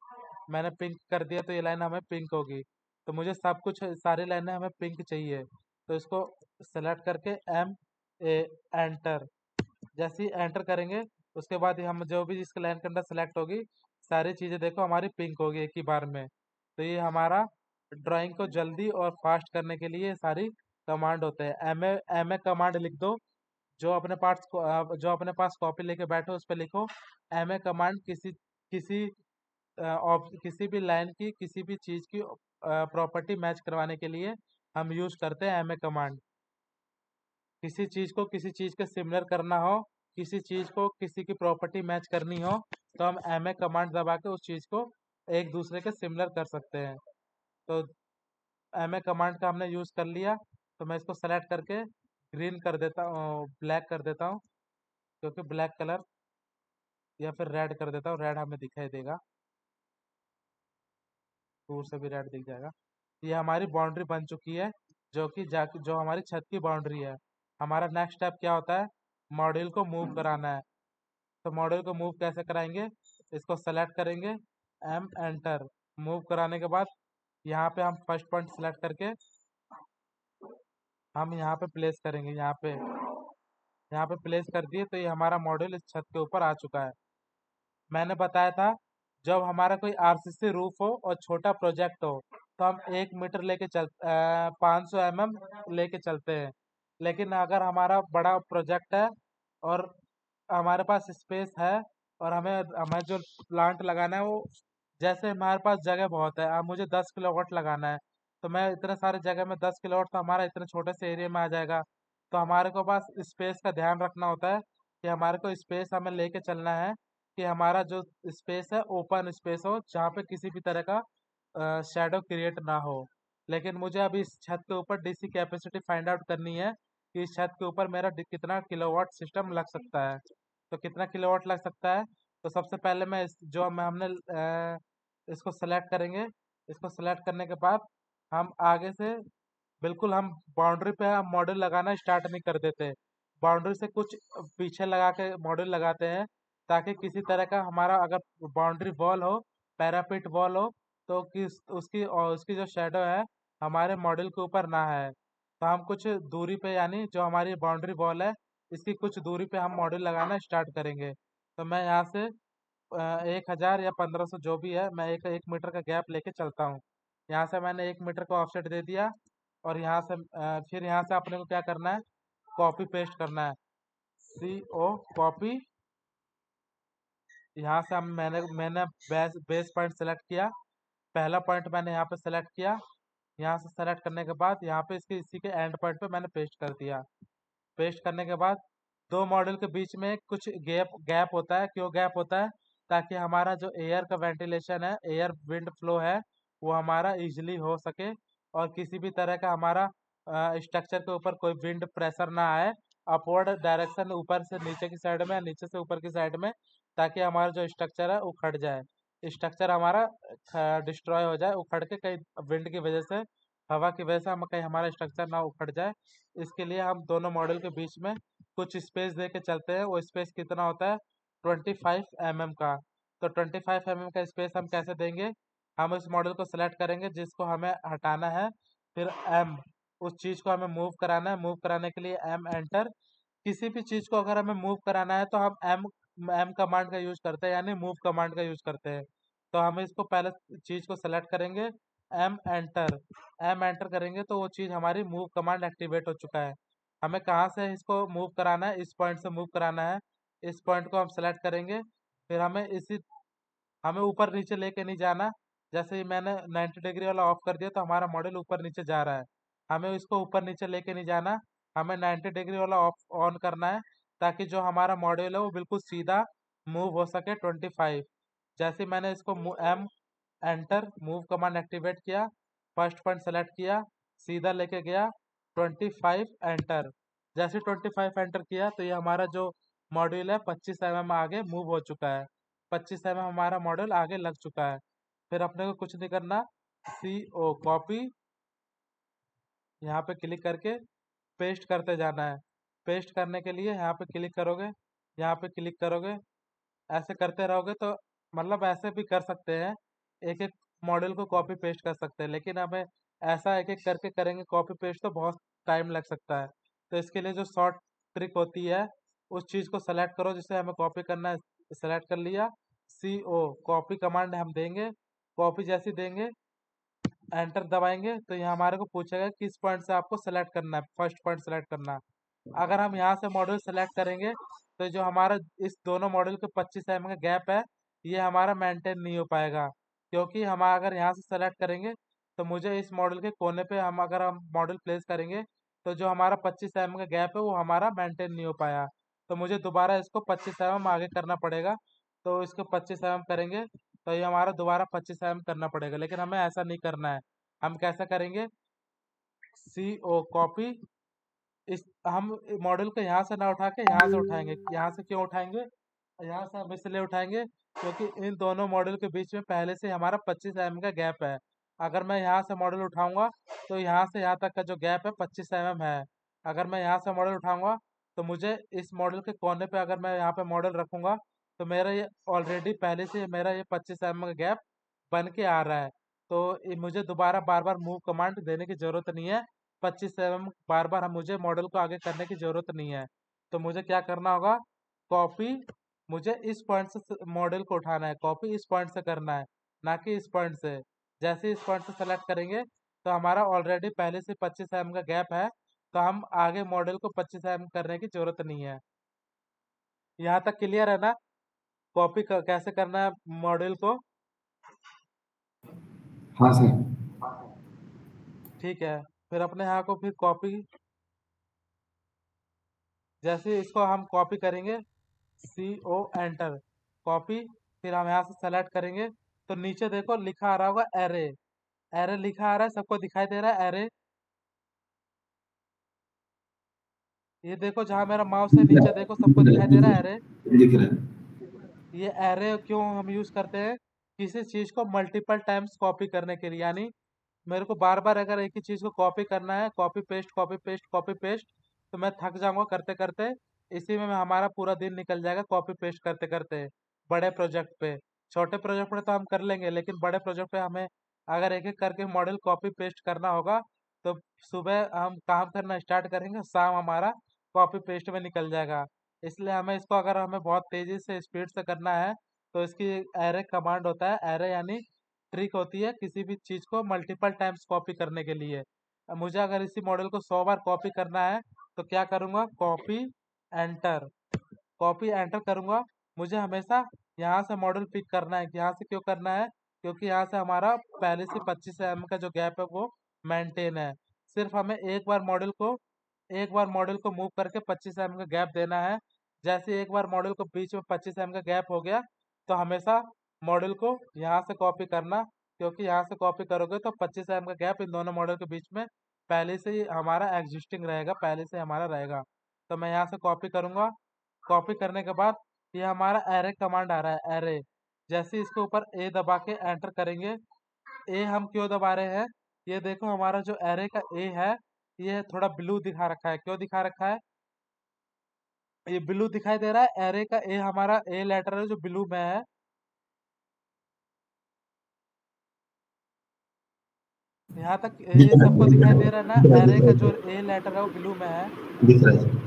मैंने पिंक कर दिया, तो ये लाइन हमें पिंक होगी। तो मुझे सब कुछ सारी लाइनें हमें पिंक चाहिए, तो इसको सेलेक्ट करके एम ए, एंटर। जैसे ही एंटर करेंगे, उसके बाद ही हम जो भी इसके लाइन के अंदर सेलेक्ट होगी, सारी चीज़ें देखो हमारी पिंक होगी एक ही बार में। तो ये हमारा ड्राइंग को जल्दी और फास्ट करने के लिए सारी कमांड होते हैं। एम ए कमांड लिख दो, जो अपने पास कॉपी लेके बैठो उस पर लिखो, एम ए कमांड किसी भी लाइन की, किसी भी चीज की प्रॉपर्टी मैच करवाने के लिए हम यूज करते हैं एम ए कमांड। किसी चीज को किसी चीज के सिमिलर करना हो, किसी चीज को किसी की प्रॉपर्टी मैच करनी हो, तो हम एम ए कमांड दबा के उस चीज को एक दूसरे के सिमिलर कर सकते हैं। तो एम ए कमांड का हमने यूज कर लिया, तो मैं इसको सेलेक्ट करके ग्रीन कर देता हूँ, ब्लैक कर देता हूँ, क्योंकि ब्लैक कलर, या फिर रेड कर देता हूँ, रेड हमें दिखाई देगा, दूर से भी रेड दिख जाएगा। ये हमारी बाउंड्री बन चुकी है, जो हमारी छत की बाउंड्री है। हमारा नेक्स्ट स्टेप क्या होता है, मॉड्यूल को मूव कराना है। तो मॉड्यूल को मूव कैसे कराएंगे, इसको सेलेक्ट करेंगे, एम एंटर। मूव कराने के बाद यहाँ पे हम फर्स्ट पॉइंट सेलेक्ट करके हम यहाँ पे प्लेस करेंगे, यहाँ पे प्लेस कर दिए, तो ये हमारा मॉड्यूल इस छत के ऊपर आ चुका है। मैंने बताया था, जब हमारा कोई आरसीसी रूफ हो और छोटा प्रोजेक्ट हो, तो हम 1 मीटर 500 mm लेके चलते हैं। लेकिन अगर हमारा बड़ा प्रोजेक्ट है और हमारे पास स्पेस है, और हमें हमें जो प्लांट लगाना है वो, जैसे हमारे पास जगह बहुत है, अब मुझे 10 किलोवाट लगाना है, तो मैं इतने सारे जगह में 10 किलोवाट तो हमारा इतने छोटे से एरिया में आ जाएगा। तो हमारे को पास स्पेस का ध्यान रखना होता है, कि हमारे को स्पेस हमें लेके चलना है, कि हमारा जो स्पेस है ओपन स्पेस हो, जहाँ पे किसी भी तरह का शैडो क्रिएट ना हो। लेकिन मुझे अभी इस छत के ऊपर डीसी कैपेसिटी फाइंड आउट करनी है, कि इस छत के ऊपर मेरा कितना किलोवाट सिस्टम लग सकता है। तो कितना किलोवाट लग सकता है, तो सबसे पहले मैं हमने इसको सेलेक्ट करेंगे। इसको सेलेक्ट करने के बाद हम आगे से, बिल्कुल हम बाउंड्री पे हम मॉड्यूल लगाना स्टार्ट नहीं कर देते, बाउंड्री से कुछ पीछे लगा के मॉड्यूल लगाते हैं, ताकि किसी तरह का हमारा अगर बाउंड्री वॉल हो, पैरापिट वॉल हो, तो उसकी जो शेडो है हमारे मॉड्यूल के ऊपर ना है। तो हम कुछ दूरी पे, यानी जो हमारी बाउंड्री वॉल है, इसकी कुछ दूरी पे हम मॉड्यूल लगाना स्टार्ट करेंगे। तो मैं यहाँ से 1000 या 1500 जो भी है, मैं एक 1 मीटर का गैप लेके चलता हूँ। यहाँ से मैंने 1 मीटर का ऑफसेट दे दिया, और यहाँ से फिर यहाँ से अपने को क्या करना है, कॉपी पेस्ट करना है, CO कॉपी यहाँ से हम मैंने मैंने बेस पॉइंट सेलेक्ट किया। पहला पॉइंट मैंने यहाँ पे सेलेक्ट किया। यहाँ से सेलेक्ट करने के बाद यहाँ पे इसके इसी के एंड पॉइंट पे मैंने पेस्ट कर दिया। पेस्ट करने के बाद दो मॉड्यूल के बीच में कुछ गैप गैप होता है। क्यों गैप होता है? ताकि हमारा जो एयर का वेंटिलेशन है, एयर विंड फ्लो है, वो हमारा इजीली हो सके और किसी भी तरह का हमारा स्ट्रक्चर के ऊपर कोई विंड प्रेशर ना आए अपवर्ड डायरेक्शन, ऊपर से नीचे की साइड में, नीचे से ऊपर की साइड में, ताकि हमारा जो स्ट्रक्चर है उखड़ जाए, स्ट्रक्चर हमारा डिस्ट्रॉय हो जाए, उखड़ के कहीं विंड की वजह से, हवा की वजह से हम कहीं हमारा स्ट्रक्चर ना उखड़ जाए। इसके लिए हम दोनों मॉडल के बीच में कुछ स्पेस दे के चलते हैं। वो स्पेस कितना होता है? 25 mm का। तो 25 mm का स्पेस हम कैसे देंगे? हम इस मॉडल को सेलेक्ट करेंगे जिसको हमें हटाना है, फिर एम, उस चीज़ को हमें मूव कराना है। मूव कराने के लिए एम एंटर। किसी भी चीज़ को अगर हमें मूव कराना है तो हम एम एम कमांड का यूज करते हैं, यानी मूव कमांड का यूज करते हैं। तो हम इसको पहले चीज़ को सेलेक्ट करेंगे, एम एंटर। एम एंटर करेंगे तो वो चीज़ हमारी मूव कमांड एक्टिवेट हो चुका है। हमें कहाँ से इसको मूव कराना है? इस पॉइंट से मूव कराना है। इस पॉइंट को हम सेलेक्ट करेंगे। फिर हमें ऊपर नीचे लेके नहीं जाना। जैसे ही मैंने 90 डिग्री वाला ऑफ कर दिया तो हमारा मॉडल ऊपर नीचे जा रहा है। हमें इसको ऊपर नीचे लेके नहीं जाना। हमें 90 डिग्री वाला ऑफ ऑन करना है, ताकि जो हमारा मॉडल है वो बिल्कुल सीधा मूव हो सके 25। जैसे ही मैंने इसको M enter move command activate किया, फर्स्ट पॉइंट सेलेक्ट किया, सीधा लेके गया 25 एंटर। जैसे 25 एंटर किया तो ये हमारा जो मॉड्यूल है 25 mm आगे मूव हो चुका है। 25 mm हमारा मॉड्यूल आगे लग चुका है। फिर अपने को कुछ नहीं करना, सी ओ कॉपी, यहाँ पे क्लिक करके पेस्ट करते जाना है। पेस्ट करने के लिए यहाँ पे क्लिक करोगे, यहाँ पे क्लिक करोगे, ऐसे करते रहोगे तो मतलब ऐसे भी कर सकते हैं, एक एक मॉडल को कॉपी पेस्ट कर सकते हैं, लेकिन हमें ऐसा एक एक करके करेंगे कॉपी पेस्ट तो बहुत टाइम लग सकता है। तो इसके लिए जो शॉर्ट ट्रिक होती है, उस चीज़ को सेलेक्ट करो जिसे हमें कॉपी करना है। सेलेक्ट कर लिया, सी ओ कॉपी कमांड हम देंगे। कॉपी जैसी देंगे, एंटर दबाएंगे तो ये हमारे को पूछेगा किस पॉइंट से आपको सेलेक्ट करना है, फर्स्ट पॉइंट सेलेक्ट करना है। अगर हम यहाँ से मॉडल सेलेक्ट करेंगे तो जो हमारा इस दोनों मॉडल के 25 mm का गैप है, ये हमारा मेंटेन नहीं हो पाएगा। क्योंकि हम अगर यहाँ से सेलेक्ट करेंगे तो मुझे इस मॉडल के कोने पे अगर हम मॉडल प्लेस करेंगे तो जो हमारा 25 mm का गैप है वो हमारा मेंटेन नहीं हो पाया। तो मुझे दोबारा इसको 25 mm आगे करना पड़ेगा। तो इसको 25 mm करेंगे तो ये हमारा दोबारा 25 mm करना पड़ेगा, लेकिन हमें ऐसा नहीं करना है। हम कैसा करेंगे, सी ओ कॉपी, इस हम मॉडल को यहाँ से ना उठा के यहाँ से उठाएंगे। यहाँ से क्यों उठाएंगे? यहाँ से हम इसलिए उठाएंगे क्योंकि इन दोनों मॉडल के बीच में पहले से हमारा 25 mm का गैप है। अगर मैं यहाँ से मॉडल उठाऊंगा तो यहाँ से यहाँ तक का जो गैप है 25 mm है। अगर मैं यहाँ से मॉडल उठाऊंगा तो मुझे इस मॉडल के कोने पे अगर मैं यहाँ पे मॉडल रखूंगा तो मेरा ये ऑलरेडी पहले से मेरा ये 25 mm का गैप बन के आ रहा है। तो मुझे दोबारा बार बार मूव कमांड देने की जरूरत नहीं है। 25 mm बार बार हम मुझे मॉडल को आगे करने की जरूरत नहीं है। तो मुझे क्या करना होगा, कॉपी, मुझे इस पॉइंट से मॉडल को उठाना है, कॉपी इस पॉइंट से करना है, ना कि इस पॉइंट से। जैसे ही इस पॉइंट से सेलेक्ट करेंगे तो हमारा ऑलरेडी पहले से 25 mm का गैप है, तो हम आगे मॉडल को 25 mm करने की जरूरत नहीं है। यहाँ तक क्लियर है ना? कॉपी कैसे करना है मॉडल को? हाँ सर। ठीक है। फिर अपने यहाँ को फिर कॉपी, जैसे इसको हम कॉपी करेंगे, सी ओ एंटर, कॉपी। फिर हम यहाँ से सेलेक्ट करेंगे तो नीचे देखो लिखा आ रहा होगा एरे। एरे लिखा आ रहा है, सबको दिखाई दे रहा है एरे? ये देखो जहाँ मेरा माउस है नीचे देखो सबको दिखाई दे रहा है एरे? दिख रहा है। ये एरे क्यों हम यूज करते हैं? किसी चीज को मल्टीपल टाइम्स कॉपी करने के लिए, यानी मेरे को बार बार अगर एक ही चीज को कॉपी करना है, copy paste copy paste copy paste, तो मैं थक जाऊंगा करते करते। इसी में हमारा पूरा दिन निकल जाएगा कॉपी पेस्ट करते करते। बड़े प्रोजेक्ट पे, छोटे प्रोजेक्ट पे तो हम कर लेंगे, लेकिन बड़े प्रोजेक्ट पे हमें अगर एक एक करके मॉडल कॉपी पेस्ट करना होगा तो सुबह हम काम करना स्टार्ट करेंगे, शाम हमारा कॉपी पेस्ट में निकल जाएगा। इसलिए हमें इसको अगर हमें बहुत तेजी से स्पीड से करना है तो इसकी एरे कमांड होता है। एरे यानी ट्रिक होती है किसी भी चीज को मल्टीपल टाइम्स कॉपी करने के लिए। अब मुझे अगर इसी मॉडल को 100 बार कॉपी करना है तो क्या करूंगा, कॉपी एंटर, कॉपी एंटर करूंगा मुझे हमेशा यहाँ से मॉडल पिक करना है। यहाँ से क्यों करना है? क्योंकि यहाँ से हमारा पहले से 25 mm का जो गैप है वो मेंटेन है। सिर्फ हमें एक बार मॉडल को मूव करके 25 mm का गैप देना है। जैसे एक बार मॉडल को बीच में 25 mm का गैप हो गया, तो हमेशा मॉडल को यहाँ से कॉपी करना, क्योंकि यहाँ से कॉपी करोगे तो 25 mm का गैप इन दोनों मॉडल के बीच में पहले से ही हमारा एग्जिस्टिंग रहेगा, पहले से हमारा रहेगा। तो मैं यहाँ से कॉपी करूँगा। कॉपी करने के बाद ये हमारा एरे कमांड आ रहा है, एरे। जैसे ही इसके ऊपर ए दबा के एंटर करेंगे, ए हम क्यों दबा रहे हैं? ये देखो हमारा जो एरे का ए है, ये थोड़ा ब्लू दिखा रखा है। क्यों दिखा रखा है? ये ब्लू दिखाई दे रहा है, एरे का ए हमारा ए लेटर है जो ब्लू में है। यहाँ तक दिख ये रहा सबको है, दिख दिखाई रहा दे रहा है ना? है, एरे दिख का रहा जो ए लेटर है वो ब्लू में है। है, दिख रहा है।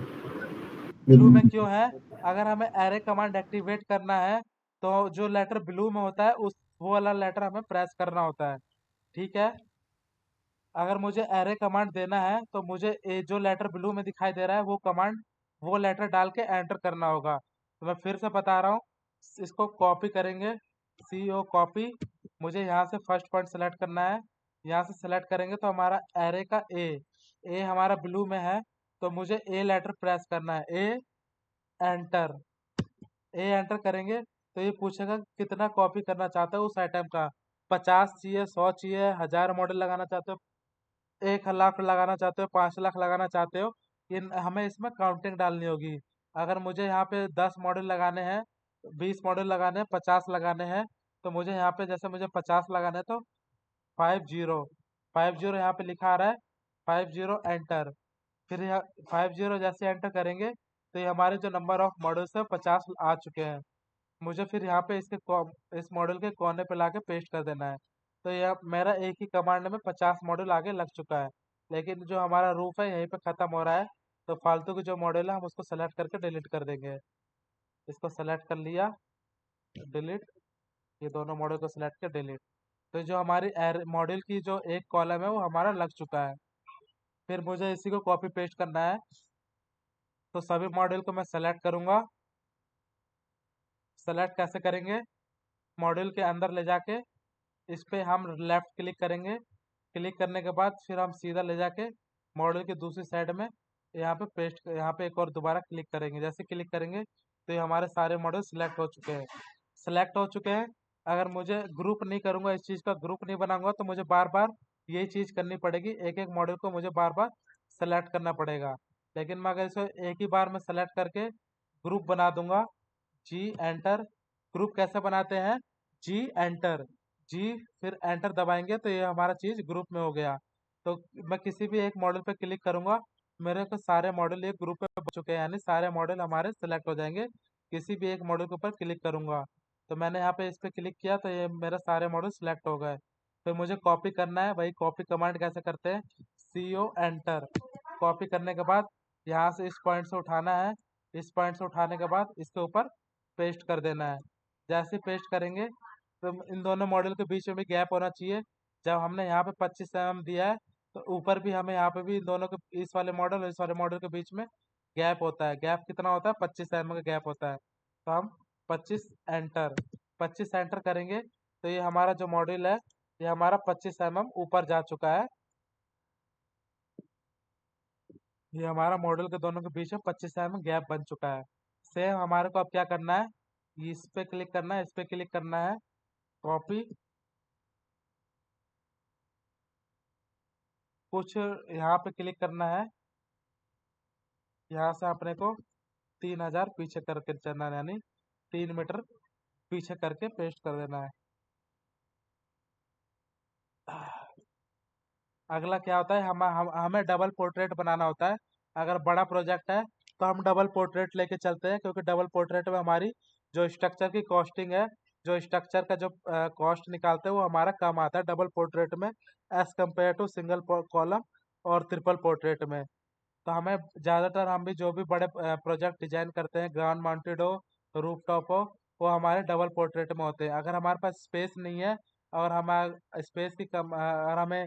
ब्लू में क्यों है? अगर हमें एरे कमांड एक्टिवेट करना है, तो जो लेटर ब्लू में होता है उस वो वाला लेटर हमें प्रेस करना होता है। ठीक है? अगर मुझे एरे कमांड देना है तो मुझे जो लेटर ब्लू में दिखाई दे रहा है वो लेटर डाल के एंटर करना होगा। तो मैं फिर से बता रहा हूँ, इसको कॉपी करेंगे, सी ओ कॉपी। मुझे यहाँ से फर्स्ट पॉइंट सेलेक्ट करना है। यहाँ से सेलेक्ट करेंगे तो हमारा एरे का ए हमारा ब्लू में है, तो मुझे ए लेटर प्रेस करना है, ए एंटर। ए एंटर करेंगे तो ये पूछेगा कितना कॉपी करना चाहते हो उस आइटम का। 50 चाहिए, 100 चाहिए, 1000 मॉडल लगाना चाहते हो, 1 लाख लगाना चाहते हो, 5 लाख लगाना चाहते हो। हमें इसमें काउंटिंग डालनी होगी। अगर मुझे यहाँ पे 10 मॉडल लगाने हैं, 20 मॉडल लगाने हैं, 50 लगाने हैं, तो मुझे यहाँ पे जैसे मुझे 50 लगाने हैं तो 50 50 यहाँ पे लिखा आ रहा है, 50 एंटर। फिर यह 50 जैसे एंटर करेंगे तो ये हमारे जो नंबर ऑफ मॉडल्स है 50 आ चुके हैं। मुझे फिर यहाँ पे इस मॉडल के कोने पे लाके पेस्ट कर देना है। तो यह मेरा एक ही कमांड में 50 मॉडल आगे लग चुका है। लेकिन जो हमारा रूफ है यहीं पे ख़त्म हो रहा है, तो फालतू के जो मॉडल है हम उसको सेलेक्ट करके डिलीट कर देंगे। इसको सेलेक्ट कर लिया, डिलीट। ये दोनों मॉडल को सेलेक्ट कर डिलीट। तो जो हमारी मॉडल की जो एक कॉलम है वो हमारा लग चुका है। फिर मुझे इसी को कॉपी पेस्ट करना है। तो सभी मॉडल को मैं सेलेक्ट करूँगा। सेलेक्ट कैसे करेंगे? मॉडल के अंदर ले जाके इस पे हम लेफ्ट क्लिक करेंगे। क्लिक करने के बाद फिर हम सीधा ले जाके मॉडल के दूसरी साइड में यहाँ पे एक और दोबारा क्लिक करेंगे। जैसे क्लिक करेंगे तो ये हमारे सारे मॉडल सिलेक्ट हो चुके हैं। सिलेक्ट हो चुके हैं। अगर मुझे ग्रुप नहीं करूँगा, इस चीज़ का ग्रुप नहीं बनाऊंगा, तो मुझे बार बार यही चीज़ करनी पड़ेगी। एक एक मॉडल को मुझे बार बार सेलेक्ट करना पड़ेगा। लेकिन मैं अगर इसको एक ही बार में सेलेक्ट करके ग्रुप बना दूंगा, जी एंटर। ग्रुप कैसे बनाते हैं? जी एंटर, जी फिर एंटर दबाएंगे तो ये हमारा चीज ग्रुप में हो गया। तो मैं किसी भी एक मॉडल पे क्लिक करूंगा, मेरे को सारे मॉडल एक ग्रुप में बन चुके हैं, यानी सारे मॉडल हमारे सिलेक्ट हो जाएंगे। किसी भी एक मॉडल के ऊपर क्लिक करूंगा, तो मैंने यहाँ पे इस पे क्लिक किया तो ये मेरे सारे मॉडल सिलेक्ट हो गए। फिर मुझे कॉपी करना है। वही कॉपी कमांड कैसे करते हैं? सी ओ एंटर। कॉपी करने के बाद यहाँ से इस पॉइंट से उठाना है। इस पॉइंट से उठाने के बाद इसके ऊपर पेस्ट कर देना है। जैसे पेस्ट करेंगे तो इन दोनों मॉडल के बीच में भी गैप होना चाहिए। जब हमने यहाँ पे 25 mm दिया है, तो ऊपर भी हमें यहाँ पे भी इन दोनों के, इस वाले मॉडल और इस वाले मॉडल के बीच में गैप होता है। गैप कितना होता है? 25 mm का गैप होता है। तो हम 25 एंटर, 25 एंटर करेंगे तो ये हमारा जो मॉडल है ये हमारा 25 mm ऊपर जा चुका है। ये हमारा मॉडल के दोनों के बीच में 25 mm गैप बन चुका है। सेम हमारे को अब क्या करना है? इस पे क्लिक करना है, इस पे क्लिक करना है, कॉपी। कुछ यहाँ पे क्लिक करना है। यहाँ से अपने को 3000 पीछे करके चलना है, यानी 3 मीटर पीछे करके पेस्ट कर देना है। अगला क्या होता है? हमें डबल पोर्ट्रेट बनाना होता है। अगर बड़ा प्रोजेक्ट है तो हम डबल पोर्ट्रेट लेके चलते हैं, क्योंकि डबल पोर्ट्रेट में हमारी जो स्ट्रक्चर की कॉस्टिंग है, जो स्ट्रक्चर का जो कॉस्ट निकालते हैं वो हमारा कम आता है डबल पोर्ट्रेट में, as compare to single column और ट्रिपल पोर्ट्रेट में। तो हमें ज़्यादातर हम भी जो भी बड़े प्रोजेक्ट डिजाइन करते हैं, ग्राउंड माउंटेड हो, रूफ टॉप हो, वो हमारे डबल पोर्ट्रेट में होते हैं। अगर हमारे पास स्पेस नहीं है और हम स्पेस की कम अगर हमें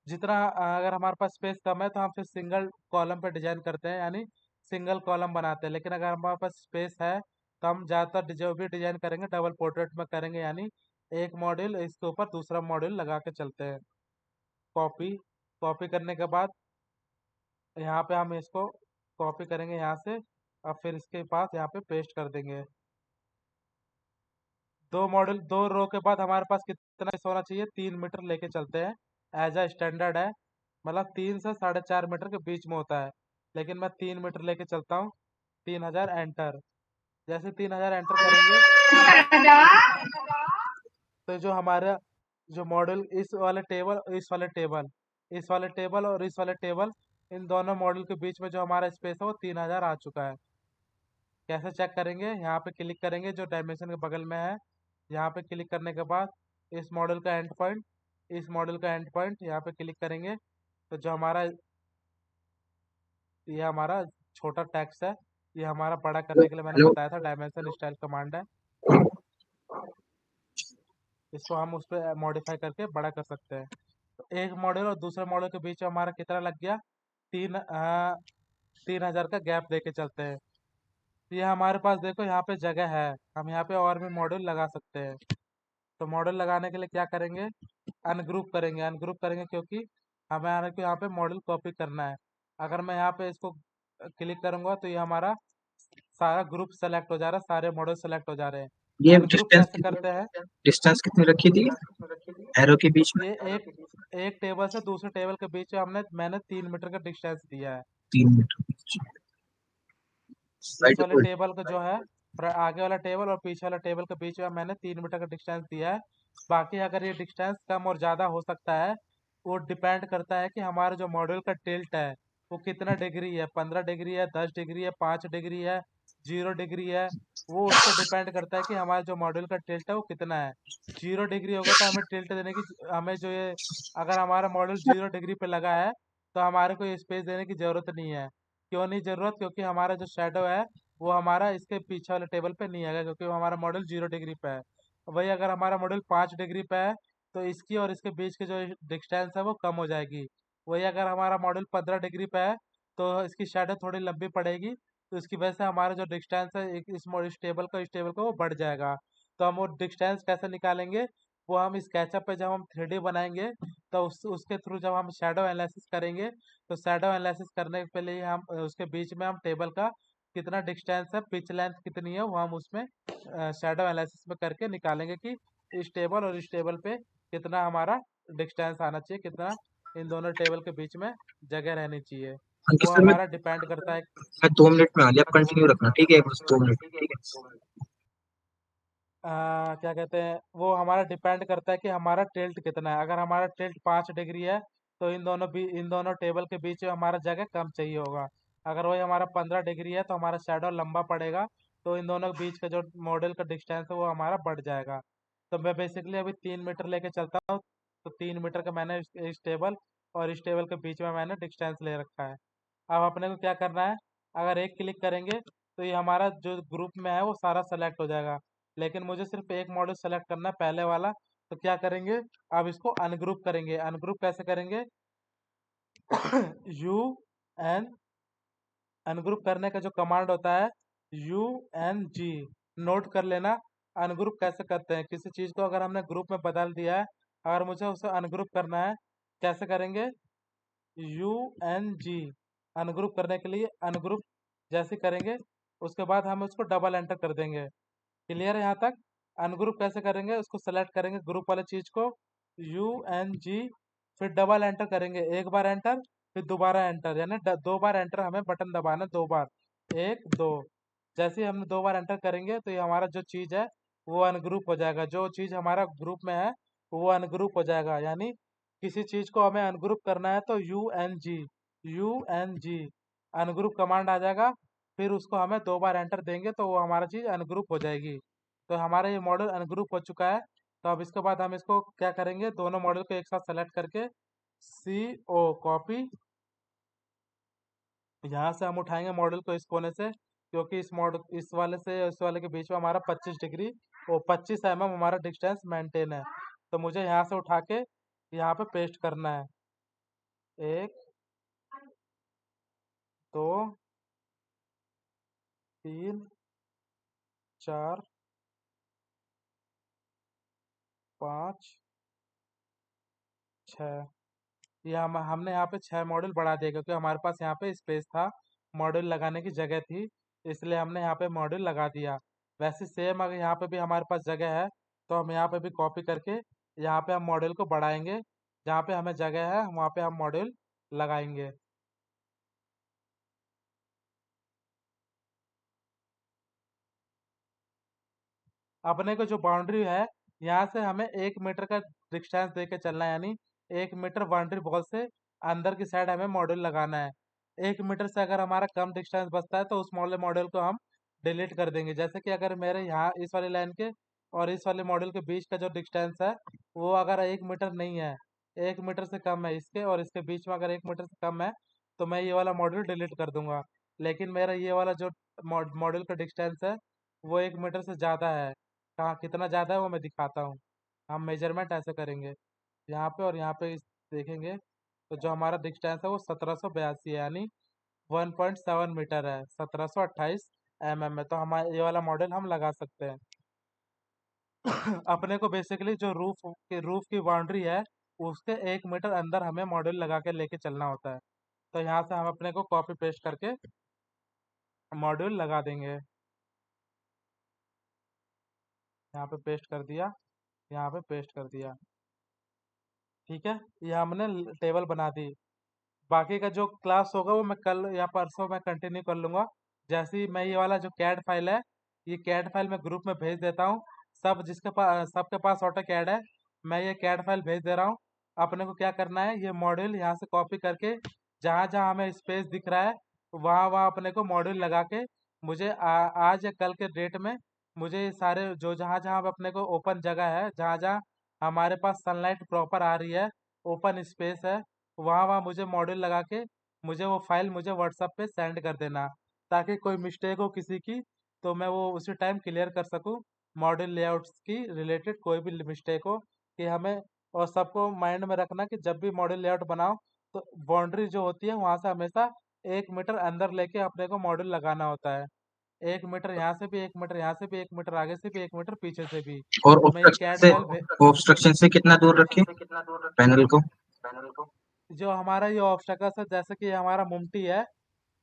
अगर हमारे पास स्पेस कम है तो हम फिर सिंगल कॉलम पे डिजाइन करते हैं, यानी सिंगल कॉलम बनाते हैं। लेकिन अगर हमारे पास स्पेस है तो हम ज़्यादातर जो भी डिजाइन करेंगे डबल पोर्ट्रेट में करेंगे, यानी एक मॉड्यूल इसके ऊपर दूसरा मॉड्यूल लगा के चलते हैं। कॉपी कॉपी करने के बाद यहाँ पे हम इसको कॉपी करेंगे यहाँ से, और फिर इसके पास यहाँ पे पेस्ट कर देंगे। दो रो के बाद हमारे पास कितना स्पेस होना चाहिए, 3 मीटर लेके चलते हैं। एज अ स्टैंडर्ड है, मतलब 3 से 4.5 मीटर के बीच में होता है, लेकिन मैं 3 मीटर लेके चलता हूँ। 3000 एंटर। जैसे 3000 एंटर करेंगे तो जो हमारा जो मॉडल इस वाले टेबल और इस वाले टेबल, इन दोनों मॉडल के बीच में जो हमारा स्पेस है वो 3000 आ चुका है। कैसे चेक करेंगे, यहाँ पे क्लिक करेंगे जो डायमेंशन के बगल में है। यहाँ पे क्लिक करने के बाद इस मॉडल का एंड पॉइंट, यहाँ पे क्लिक करेंगे तो जो हमारा ये हमारा छोटा टेक्स्ट है, ये हमारा बड़ा करने के लिए मैंने हेलो। बताया था, डायमेंशन स्टाइल कमांड है। इसको हम उस पर मॉडिफाई करके बड़ा कर सकते हैं। तो एक मॉडल और दूसरे मॉडल के बीच में हमारा कितना लग गया, 3000 का गैप देके चलते हैं। ये हमारे पास देखो यहाँ पे जगह है, हम यहाँ पे और भी मॉडल लगा सकते हैं। तो मॉडल लगाने के लिए क्या करेंगे, अनग्रुप करेंगे क्योंकि हमारे को यहाँ पे मॉडल कॉपी करना है। अगर मैं यहाँ पे इसको क्लिक करूंगा तो ये हमारा सारा ग्रुप सेलेक्ट हो जा रहा है, सारे मॉडल सेलेक्ट हो जा रहे हैं। ये अनग्रुप कैसे करते हैं, डिस्टेंस कितनी रखी थी एरो के बीच में? ये एक टेबल से दूसरे टेबल के बीच में मैंने 3 मीटर का डिस्टेंस दिया है। 3 मीटर। इस राइट वाले गुड। टेबल का जो है, आगे वाला टेबल और पीछे वाला टेबल के बीच में मैंने 3 मीटर का डिस्टेंस दिया है। बाकी अगर ये डिस्टेंस कम और ज़्यादा हो सकता है, वो डिपेंड करता है कि हमारा जो मॉडल का टिल्ट है वो कितना डिग्री है, 15 डिग्री है, 10 डिग्री है, 5 डिग्री है, 0 डिग्री है। वो उस पर डिपेंड करता है कि हमारा जो मॉडल का टिल्ट है वो कितना है। 0 डिग्री होगा तो हमें टिल्ट देने की, हमें जो ये, अगर हमारा मॉडल 0 डिग्री पे लगा है तो हमारे को ये स्पेस देने की ज़रूरत नहीं है। क्यों नहीं ज़रूरत, क्योंकि हमारा जो शेडो है वो हमारा इसके पीछे वाले टेबल पे नहीं आएगा, क्योंकि वो हमारा मॉडल 0 डिग्री पे है। वही अगर हमारा मॉडल 5 डिग्री पे है तो इसकी और इसके बीच की जो डिस्टेंस है वो कम हो जाएगी। वही अगर हमारा मॉडल 15 डिग्री पे है तो इसकी शेडो थोड़ी लंबी पड़ेगी, तो इसकी वजह से हमारा जो डिस्टेंस है इस टेबल का वो बढ़ जाएगा। तो हम वो डिस्टेंस कैसे निकालेंगे, वो हम स्केचअप पे जब हम 3D बनाएंगे तो उसके थ्रू जब हम शेडो एनालिसिस करेंगे, तो शेडो एनालिसिस करने के लिए हम उसके बीच में हम टेबल का कितना डिस्टेंस है, पिच लेंथ कितनी है, वो हम उसमें शैडो एनालिसिस में करके निकालेंगे कि इस टेबल और इस टेबल पे कितना हमारा डिस्टेंस आना चाहिए, कितना इन दोनों टेबल के बीच में जगह रहनी चाहिए। अंकित वो सर, मैं हमारा डिपेंड करता है। 2 मिनट में आ गया, आप कंटिन्यू रखना, ठीक है? बस 2 मिनट, ठीक है? क्या कहते हैं, वो हमारा डिपेंड करता है कि हमारा टिल्ट कितना है। अगर हमारा टिल्ट 5 डिग्री है तो इन दोनों टेबल के बीच में हमारा जगह कम चाहिए होगा। अगर वही हमारा 15 डिग्री है तो हमारा शेडो लंबा पड़ेगा, तो इन दोनों के बीच का जो मॉडल का डिस्टेंस है वो हमारा बढ़ जाएगा। तो मैं बेसिकली अभी 3 मीटर लेके चलता हूँ, तो 3 मीटर का मैंने इस टेबल और इस टेबल के बीच में मैंने डिस्टेंस ले रखा है। अब अपने को क्या करना है, अगर एक क्लिक करेंगे तो ये हमारा जो ग्रुप में है वो सारा सेलेक्ट हो जाएगा, लेकिन मुझे सिर्फ एक मॉडल सेलेक्ट करना है, पहले वाला। तो क्या करेंगे, अब इसको अनग्रुप करेंगे। अनग्रुप कैसे करेंगे, यू एन, अनग्रुप करने का जो कमांड होता है UNG, नोट कर लेना। अनग्रुप कैसे करते हैं, किसी चीज़ को अगर हमने ग्रुप में बदल दिया है, अगर मुझे उसे अनग्रुप करना है, कैसे करेंगे, UNG, अनग्रुप करने के लिए अनग्रुप जैसे करेंगे, उसके बाद हम उसको डबल एंटर कर देंगे। क्लियर है यहाँ तक। अनग्रुप कैसे करेंगे, उसको सेलेक्ट करेंगे ग्रुप वाले चीज को, UNG, फिर डबल एंटर करेंगे, एक बार एंटर फिर दोबारा एंटर, यानी 2 बार एंटर हमें बटन दबाना है, 2 बार, 1 2। जैसे ही हम 2 बार एंटर करेंगे तो ये हमारा जो चीज है वो अनग्रुप हो जाएगा, जो चीज हमारा ग्रुप में है वो अनग्रुप हो जाएगा। यानी किसी चीज को हमें अनग्रुप करना है तो UNG अनग्रुप कमांड आ जाएगा, फिर उसको हमें 2 बार एंटर देंगे तो वो हमारा चीज़ अनग्रुप हो जाएगी। तो हमारा ये मॉडल अनग्रुप हो चुका है। तो अब इसके बाद हम इसको क्या करेंगे, दोनों मॉडल को एक साथ सेलेक्ट करके CO कॉपी, यहाँ से हम उठाएंगे मॉडल को इस कोने से, क्योंकि इस वाले से इस वाले के बीच में हमारा 25 डिग्री, वो 25 mm हमारा डिस्टेंस मेंटेन है। तो मुझे यहाँ से उठा के यहाँ पे पेस्ट करना है, 1 2 3 4 5 6 ये हमने यहाँ पे 6 मॉड्यूल बढ़ा दिया क्योंकि हमारे पास यहाँ पे स्पेस था, मॉड्यूल लगाने की जगह थी, इसलिए हमने यहाँ पे मॉड्यूल लगा दिया। वैसे सेम अगर यहाँ पे भी हमारे पास जगह है तो हम यहाँ पे भी कॉपी करके यहाँ पे हम मॉड्यूल को बढ़ाएंगे, जहाँ पे हमें जगह है वहाँ पे हम मॉड्यूल लगाएंगे। अपने को जो बाउंड्री है यहाँ से हमें 1 मीटर का डिस्टेंस दे के चलना है, यानी 1 मीटर बाउंड्री वॉल से अंदर की साइड हमें मॉड्यूल लगाना है। 1 मीटर से अगर हमारा कम डिस्टेंस बचता है तो उस मॉड्यूल को हम डिलीट कर देंगे। जैसे कि अगर मेरे यहाँ इस वाली लाइन के और इस वाले मॉड्यूल के बीच का जो डिस्टेंस है वो अगर 1 मीटर नहीं है, 1 मीटर से कम है इसके और इसके बीच में अगर 1 मीटर से कम है तो मैं ये वाला मॉड्यूल डिलीट कर दूंगा। लेकिन मेरा ये वाला जो मॉड्यूल का डिस्टेंस है वो 1 मीटर से ज़्यादा है। कहाँ कितना ज़्यादा है वो मैं दिखाता हूँ। हम मेजरमेंट ऐसे करेंगे यहाँ पे और यहाँ पे देखेंगे तो जो हमारा डिस्टेंस है वो 1782 है, यानी 1.7 मीटर है, 1728 mm है। तो हमारा ये वाला मॉडल हम लगा सकते हैं। अपने को बेसिकली जो रूफ की बाउंड्री है उसके 1 मीटर अंदर हमें मॉड्यूल लगा के लेके चलना होता है। तो यहाँ से हम अपने को कॉपी पेस्ट करके मॉड्यूल लगा देंगे। यहाँ पे पेस्ट कर दिया, यहाँ पे पेस्ट कर दिया। ठीक है, ये हमने टेबल बना दी। बाकी का जो क्लास होगा वो मैं कल या परसों में कंटिन्यू कर लूँगा। जैसे ही मैं ये वाला जो कैड फाइल है, ये कैड फाइल मैं ग्रुप में भेज देता हूँ। सबके पास ऑटो कैड है, मैं ये कैड फाइल भेज दे रहा हूँ। अपने को क्या करना है, ये मॉड्यूल यहाँ से कॉपी करके जहाँ जहाँ हमें स्पेस दिख रहा है वहाँ वहाँ अपने को मॉड्यूल लगा के मुझे आज या कल के डेट में मुझे ये सारे जो जहाँ जहाँ अपने को ओपन जगह है, जहाँ जहाँ हमारे पास सनलाइट प्रॉपर आ रही है, ओपन स्पेस है, वहाँ वहाँ मुझे मॉड्यूल लगा के मुझे वो फाइल मुझे व्हाट्सएप पे सेंड कर देना, ताकि कोई मिस्टेक हो किसी की तो मैं वो उसी टाइम क्लियर कर सकूँ। मॉड्यूल लेआउट्स की रिलेटेड कोई भी मिस्टेक हो कि हमें, और सबको माइंड में रखना कि जब भी मॉड्यूल लेआउट बनाओ तो बाउंड्री जो होती है वहाँ से हमेशा 1 मीटर अंदर लेके अपने को मॉड्यूल लगाना होता है। 1 मीटर यहाँ से भी, 1 मीटर यहाँ से भी, 1 मीटर आगे से भी, 1 मीटर पीछे से भी। और तो मैं ये कैड फाइल ऑब्स्ट्रक्शन से कितना दूर रखें पैनल को? जो हमारा ये ऑब्स्टकल्स है, जैसे कि हमारा मुमटी है,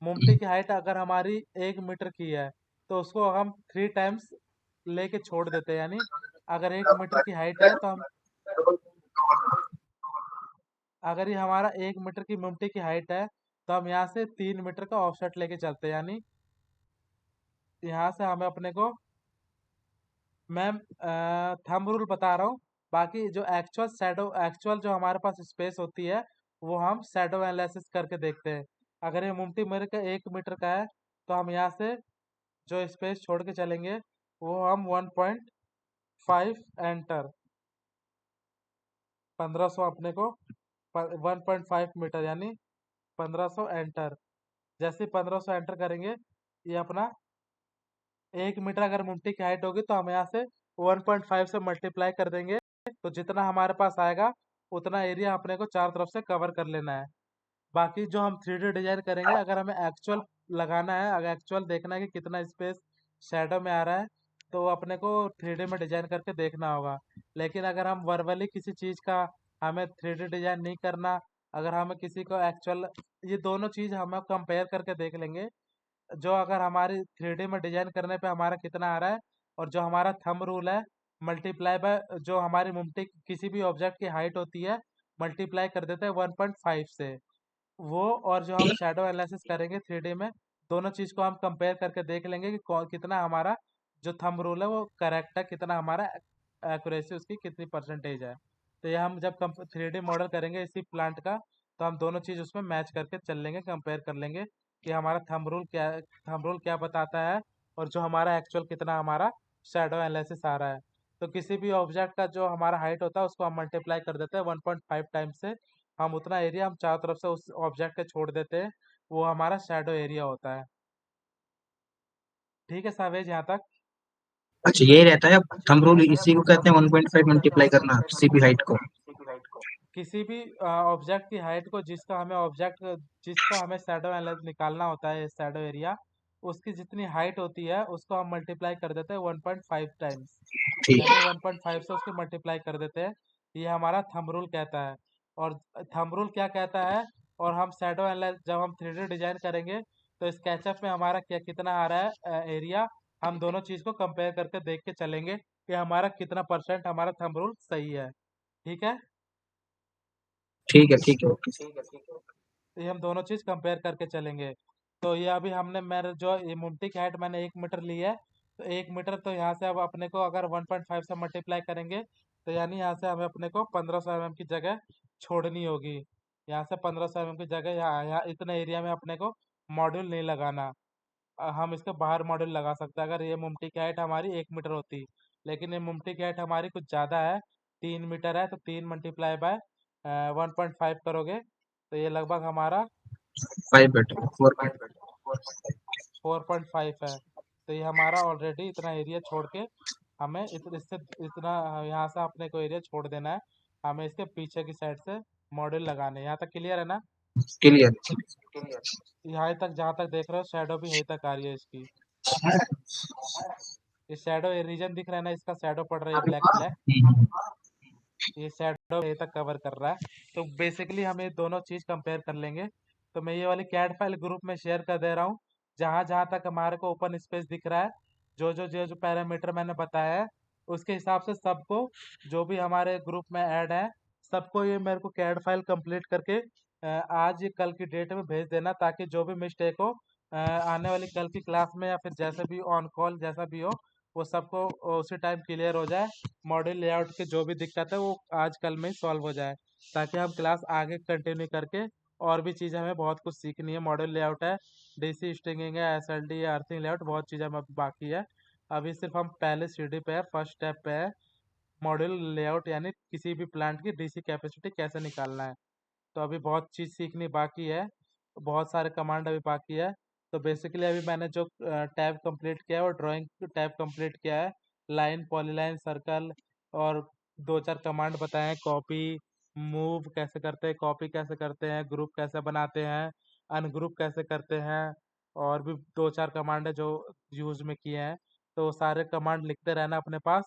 मुमटी की हाइट अगर हमारी 1 मीटर की है तो उसको हम 3 टाइम्स लेके छोड़ देते हैं, यानी अगर 1 मीटर की हाइट है तो हम, अगर ये हमारा 1 मीटर की मुमटी की हाइट है तो हम यहाँ से 3 मीटर का ऑफसेट लेके चलते हैं, यानी यहाँ से हमें अपने को, मैं थंब रूल बता रहा हूँ। बाकी जो एक्चुअल जो हमारे पास स्पेस होती है वो हम शैडो एनालिसिस करके देखते हैं। अगर ये मुमटी मेरे का 1 मीटर का है तो हम यहाँ से जो स्पेस छोड़ के चलेंगे वो हम 1.5 एंटर, 1500 अपने को 1.5 मीटर यानी 1500 एंटर। जैसे 1500 एंटर करेंगे, ये अपना 1 मीटर अगर मुमटी की हाइट होगी तो हम यहाँ से 1.5 से मल्टीप्लाई कर देंगे, तो जितना हमारे पास आएगा उतना एरिया अपने को चारों तरफ से कवर कर लेना है। बाकी जो हम 3D डिजाइन करेंगे, अगर हमें एक्चुअल लगाना है, अगर एक्चुअल देखना है कि कितना स्पेस शैडो में आ रहा है तो अपने को 3D में डिजाइन करके देखना होगा। लेकिन अगर हम वर्बली किसी चीज़ का, हमें 3D डिजाइन नहीं करना, अगर हमें किसी को एक्चुअल, ये दोनों चीज़ हम कंपेयर करके देख लेंगे। जो अगर हमारी 3D में डिजाइन करने पे हमारा कितना आ रहा है और जो हमारा थंब रूल है मल्टीप्लाई बाय जो हमारी मुमटी किसी भी ऑब्जेक्ट की हाइट होती है मल्टीप्लाई कर देते हैं 1.5 से, वो और जो हम शैडो एनालिसिस करेंगे 3D में, दोनों चीज़ को हम कंपेयर करके देख लेंगे कि कितना हमारा जो थंब रूल है वो करेक्ट है, कितना हमारा एक्यूरेसी उसकी कितनी परसेंटेज है। तो ये हम जब 3D मॉडल करेंगे इसी प्लांट का तो हम दोनों चीज़ उसमें मैच करके चल लेंगे, कंपेयर कर लेंगे कि हमारा थंब रूल क्या बताता है और जो हमारा एक्चुअल कितना हमारा शैडो एनालिसिस आ रहा है। तो किसी भी ऑब्जेक्ट का जो हमारा हाइट होता है उसको हम मल्टीप्लाई कर देते हैं 1.5 टाइम्स से, हम उतना एरिया हम चारों तरफ से उस ऑब्जेक्ट के छोड़ देते हैं, वो हमारा शैडो एरिया होता है। ठीक है सावेज यहाँ तक? अच्छा, यही रहता है थंब रूल, इसी को कहते हैं 1.5 मल्टीप्लाई करना किसी भी हाइट को। किसी भी ऑब्जेक्ट की हाइट को जिसका हमें शैडो निकालना होता है, शैडो एरिया, उसकी जितनी हाइट होती है उसको हम मल्टीप्लाई कर देते हैं 1.5 टाइम्स, ठीक यानी है 1.5 से उसको मल्टीप्लाई कर देते हैं। ये हमारा थंब रूल कहता है। और थंब रूल क्या कहता है, और हम शैडो एनालाइज जब हम 3D डिजाइन करेंगे तो स्केचअप में हमारा क्या कितना आ रहा है एरिया, हम दोनों चीज को कंपेयर करके देख के चलेंगे कि हमारा कितना परसेंट हमारा थंब रूल सही है। ठीक है, ठीक है ओके। तो ये हम दोनों चीज कंपेयर करके चलेंगे। तो ये अभी हमने मेरे जो ये मुमटी की हाइट मैंने 1 मीटर ली है, तो 1 मीटर तो यहाँ से अब अपने को अगर 1.5 से मल्टीप्लाई करेंगे तो यानी यहाँ से हमें अपने को 1500 mm की जगह छोड़नी होगी। यहाँ से 1500 mm की जगह यहाँ यहाँ इतने एरिया में अपने को मॉड्यूल नहीं लगाना। हम इसके बाहर मॉड्यूल लगा सकते हैं अगर ये मुमटी की हाइट हमारी 1 मीटर होती। लेकिन ये मुमटी की हाइट हमारी कुछ ज़्यादा है, 3 मीटर है, तो 3 × 1.5 करोगे तो ये लगभग हमारा 5 बेटर 4 4.5 है। तो ये हमारा ऑलरेडी इतना एरिया छोड़ के हमें इससे इतना यहाँ से अपने को एरिया छोड़ देना है। हमें इसके पीछे की साइड से मॉड्यूल लगाने हैं। यहाँ तक क्लियर है ना? क्लियर। यहाँ तक जहाँ तक देख रहे हो शैडो भी यहीं तक आ रही है इसकी। ये शैडो ये रीजन दिख रहा है ना, इसका शैडो पड़ रहा है ब्लैक ब्लैक, ये शैडो यहीं तक कवर कर रहा है। तो बेसिकली हम ये दोनों चीज कंपेयर कर लेंगे। तो मैं ये वाली कैड फाइल ग्रुप में शेयर कर दे रहा हूँ। जहाँ जहाँ तक हमारे को ओपन स्पेस दिख रहा है, जो पैरामीटर मैंने बताया है उसके हिसाब से सबको, जो भी हमारे ग्रुप में ऐड है, सबको ये मेरे को कैड फाइल कंप्लीट करके आज कल की डेट में भेज देना, ताकि जो भी मिस्टेक हो आने वाली कल की क्लास में या फिर जैसे भी ऑन कॉल जैसा भी हो, वो सबको उसी टाइम क्लियर हो जाए। मॉड्यूल लेआउट की जो भी दिक्कत है वो आज कल में ही सॉल्व हो जाए, ताकि हम क्लास आगे कंटिन्यू करके और भी चीज़ें हमें बहुत कुछ सीखनी है। मॉड्यूल लेआउट है, डीसी स्ट्रिंगिंग है, एसएलडी है, अर्थिंग लेआउट, बहुत चीज़ें हमें बाकी है। अभी सिर्फ हम पहले सीढ़ी पे है, फर्स्ट स्टेप पे है मॉड्यूल लेआउट, यानी किसी भी प्लांट की डीसी कैपेसिटी कैसे निकालना है। तो अभी बहुत चीज़ सीखनी बाकी है, बहुत सारे कमांड अभी बाकी है। तो बेसिकली अभी मैंने जो टैब कंप्लीट किया है वो ड्राइंग टैब कंप्लीट किया है। लाइन, पॉलीलाइन, सर्कल और दो चार कमांड बताए हैं। कॉपी, मूव कैसे करते हैं, कॉपी कैसे करते हैं, ग्रुप कैसे बनाते हैं, अनग्रुप कैसे करते हैं, और भी दो चार कमांड है जो यूज में किए हैं। तो सारे कमांड लिखते रहना अपने पास,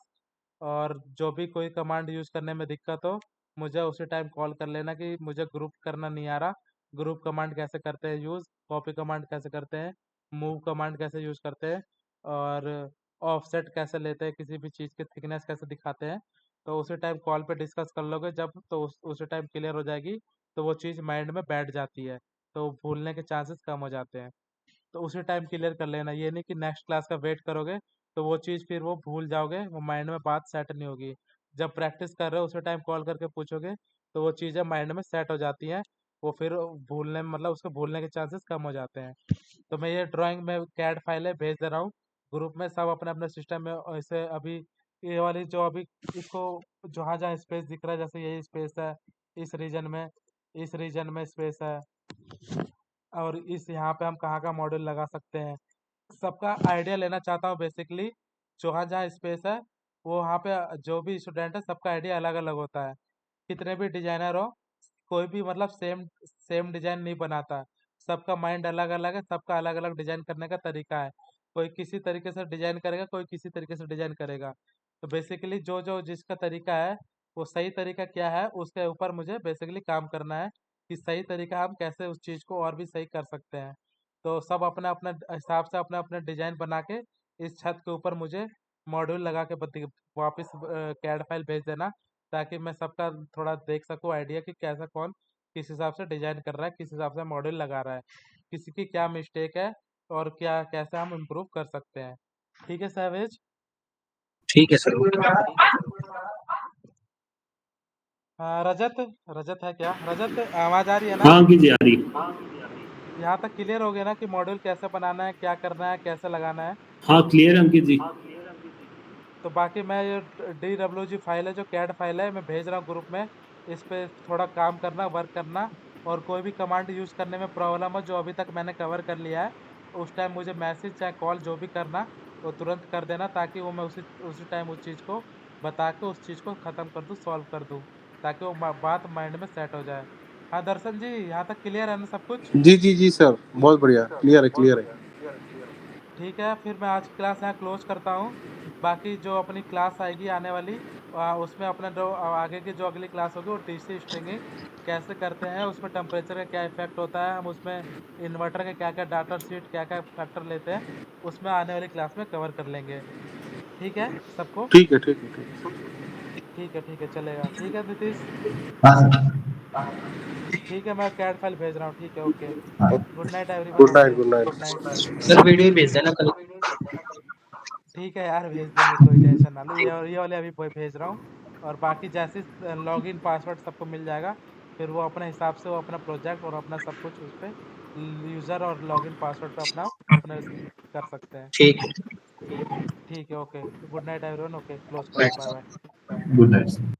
और जो भी कोई कमांड यूज करने में दिक्कत हो मुझे उसी टाइम कॉल कर लेना कि मुझे ग्रुप करना नहीं आ रहा, ग्रुप कमांड कैसे करते हैं यूज़, कॉपी कमांड कैसे करते हैं, मूव कमांड कैसे यूज़ करते हैं, और ऑफसेट कैसे लेते हैं, किसी भी चीज़ की थिकनेस कैसे दिखाते हैं। तो उसी टाइम कॉल पे डिस्कस कर लोगे जब, तो उसी टाइम क्लियर हो जाएगी। तो वो चीज़ माइंड में बैठ जाती है, तो भूलने के चांसेस कम हो जाते हैं। तो उसी टाइम क्लियर कर लेना, ये नहीं कि नेक्स्ट क्लास का वेट करोगे तो वो चीज़ फिर वो भूल जाओगे, वो माइंड में बात सेट नहीं होगी। जब प्रैक्टिस कर रहे हो उसी टाइम कॉल करके पूछोगे तो वो चीज़ें माइंड में सेट हो जाती हैं। वो फिर भूलने मतलब उसको भूलने के चांसेस कम हो जाते हैं। तो मैं ये ड्राइंग में कैड फाइल है भेज दे रहा हूँ ग्रुप में, सब अपने अपने सिस्टम में। ऐसे अभी ये वाली जो अभी इसको जहाँ जहाँ स्पेस दिख रहा है, जैसे यही स्पेस है इस रीजन में, इस रीजन में स्पेस है, और इस यहाँ पे हम कहाँ का मॉड्यूल लगा सकते हैं, सबका आइडिया लेना चाहता हूँ बेसिकली। जहाँ जहाँ स्पेस है वो वहाँ पे जो भी स्टूडेंट है सबका आइडिया अलग अलग होता है। कितने भी डिजाइनर हो, कोई भी मतलब सेम सेम डिजाइन नहीं बनाता, सबका माइंड अलग अलग है, सबका अलग अलग डिजाइन करने का तरीका है। कोई किसी तरीके से डिजाइन करेगा, कोई किसी तरीके से डिजाइन करेगा। तो बेसिकली जो जो जिसका तरीका है, वो सही तरीका क्या है उसके ऊपर मुझे बेसिकली काम करना है, कि सही तरीका हम कैसे उस चीज़ को और भी सही कर सकते हैं। तो सब अपना अपना हिसाब से अपना अपना डिजाइन बना के इस छत के ऊपर मुझे मॉड्यूल लगा के वापस कैड फाइल भेज देना, ताकि मैं सबका थोड़ा देख सकूँ आइडिया कि कैसा कौन किस हिसाब से डिजाइन कर रहा है, किस हिसाब से मॉड्यूल लगा रहा है, किसी की क्या मिस्टेक है, और क्या कैसे हम इम्प्रूव कर सकते हैं। ठीक है सैवेज? ठीक है सर ओके। रजत, रजत है क्या? रजत आवाज आ रही है ना? हाँ अंकित जी आ रही। यहाँ तक क्लियर हो गया ना कि मॉड्यूल कैसे बनाना है, क्या करना है, कैसे लगाना है? हाँ क्लियर अंकित जी। तो बाकी मैं ये DWG फाइल है जो कैड फाइल है मैं भेज रहा हूँ ग्रुप में, इस पे थोड़ा काम करना, वर्क करना। और कोई भी कमांड यूज़ करने में प्रॉब्लम हो जो अभी तक मैंने कवर कर लिया है, उस टाइम मुझे मैसेज चाहे कॉल जो भी करना वो तुरंत कर देना, ताकि वो मैं उसी टाइम उस चीज़ को बता के उस चीज़ को ख़त्म कर दूँ, सॉल्व कर दूँ, ताकि वो बात माइंड में सेट हो जाए। हाँ दर्शन जी, यहाँ तक क्लियर है ना सब कुछ? जी सर बहुत बढ़िया, क्लियर है। ठीक है, फिर मैं आज की क्लास यहाँ क्लोज करता हूँ। बाकी जो अपनी क्लास आएगी आने वाली उसमें अपना जो आगे की जो अगली क्लास होगी वो डीसी स्ट्रिंगिंग कैसे करते हैं, उसमें टेम्परेचर का क्या इफेक्ट होता है, हम उसमें इन्वर्टर के क्या क्या डाटा शीट क्या क्या फैक्टर लेते हैं, उसमें आने वाली क्लास में कवर कर लेंगे। ठीक है सबको? ठीक है ठीक है ठीक है। ठीक है चलेगा। ठीक है नीतीश, हाँ सर। ठीक है मैं कैड फाइल भेज रहा हूँ। ठीक है, ओके, हाँ good night everyone. Good night okay, good night. Good night. Sir video भेज देना कल। ठीक है यार, भेज देंगे, कोई टेंशन ना लो। ये वाले अभी भेज रहा हूँ। और बाकी जैसे लॉगिन पासवर्ड सबको मिल जाएगा, फिर वो अपने हिसाब से वो अपना प्रोजेक्ट और अपना सब कुछ उस पर यूज़र और लॉगिन पासवर्ड पे अपना अपने कर सकते हैं। ठीक है। ठीक है, okay, good night everyone. Okay, close करो, bye bye. Bye. Good night.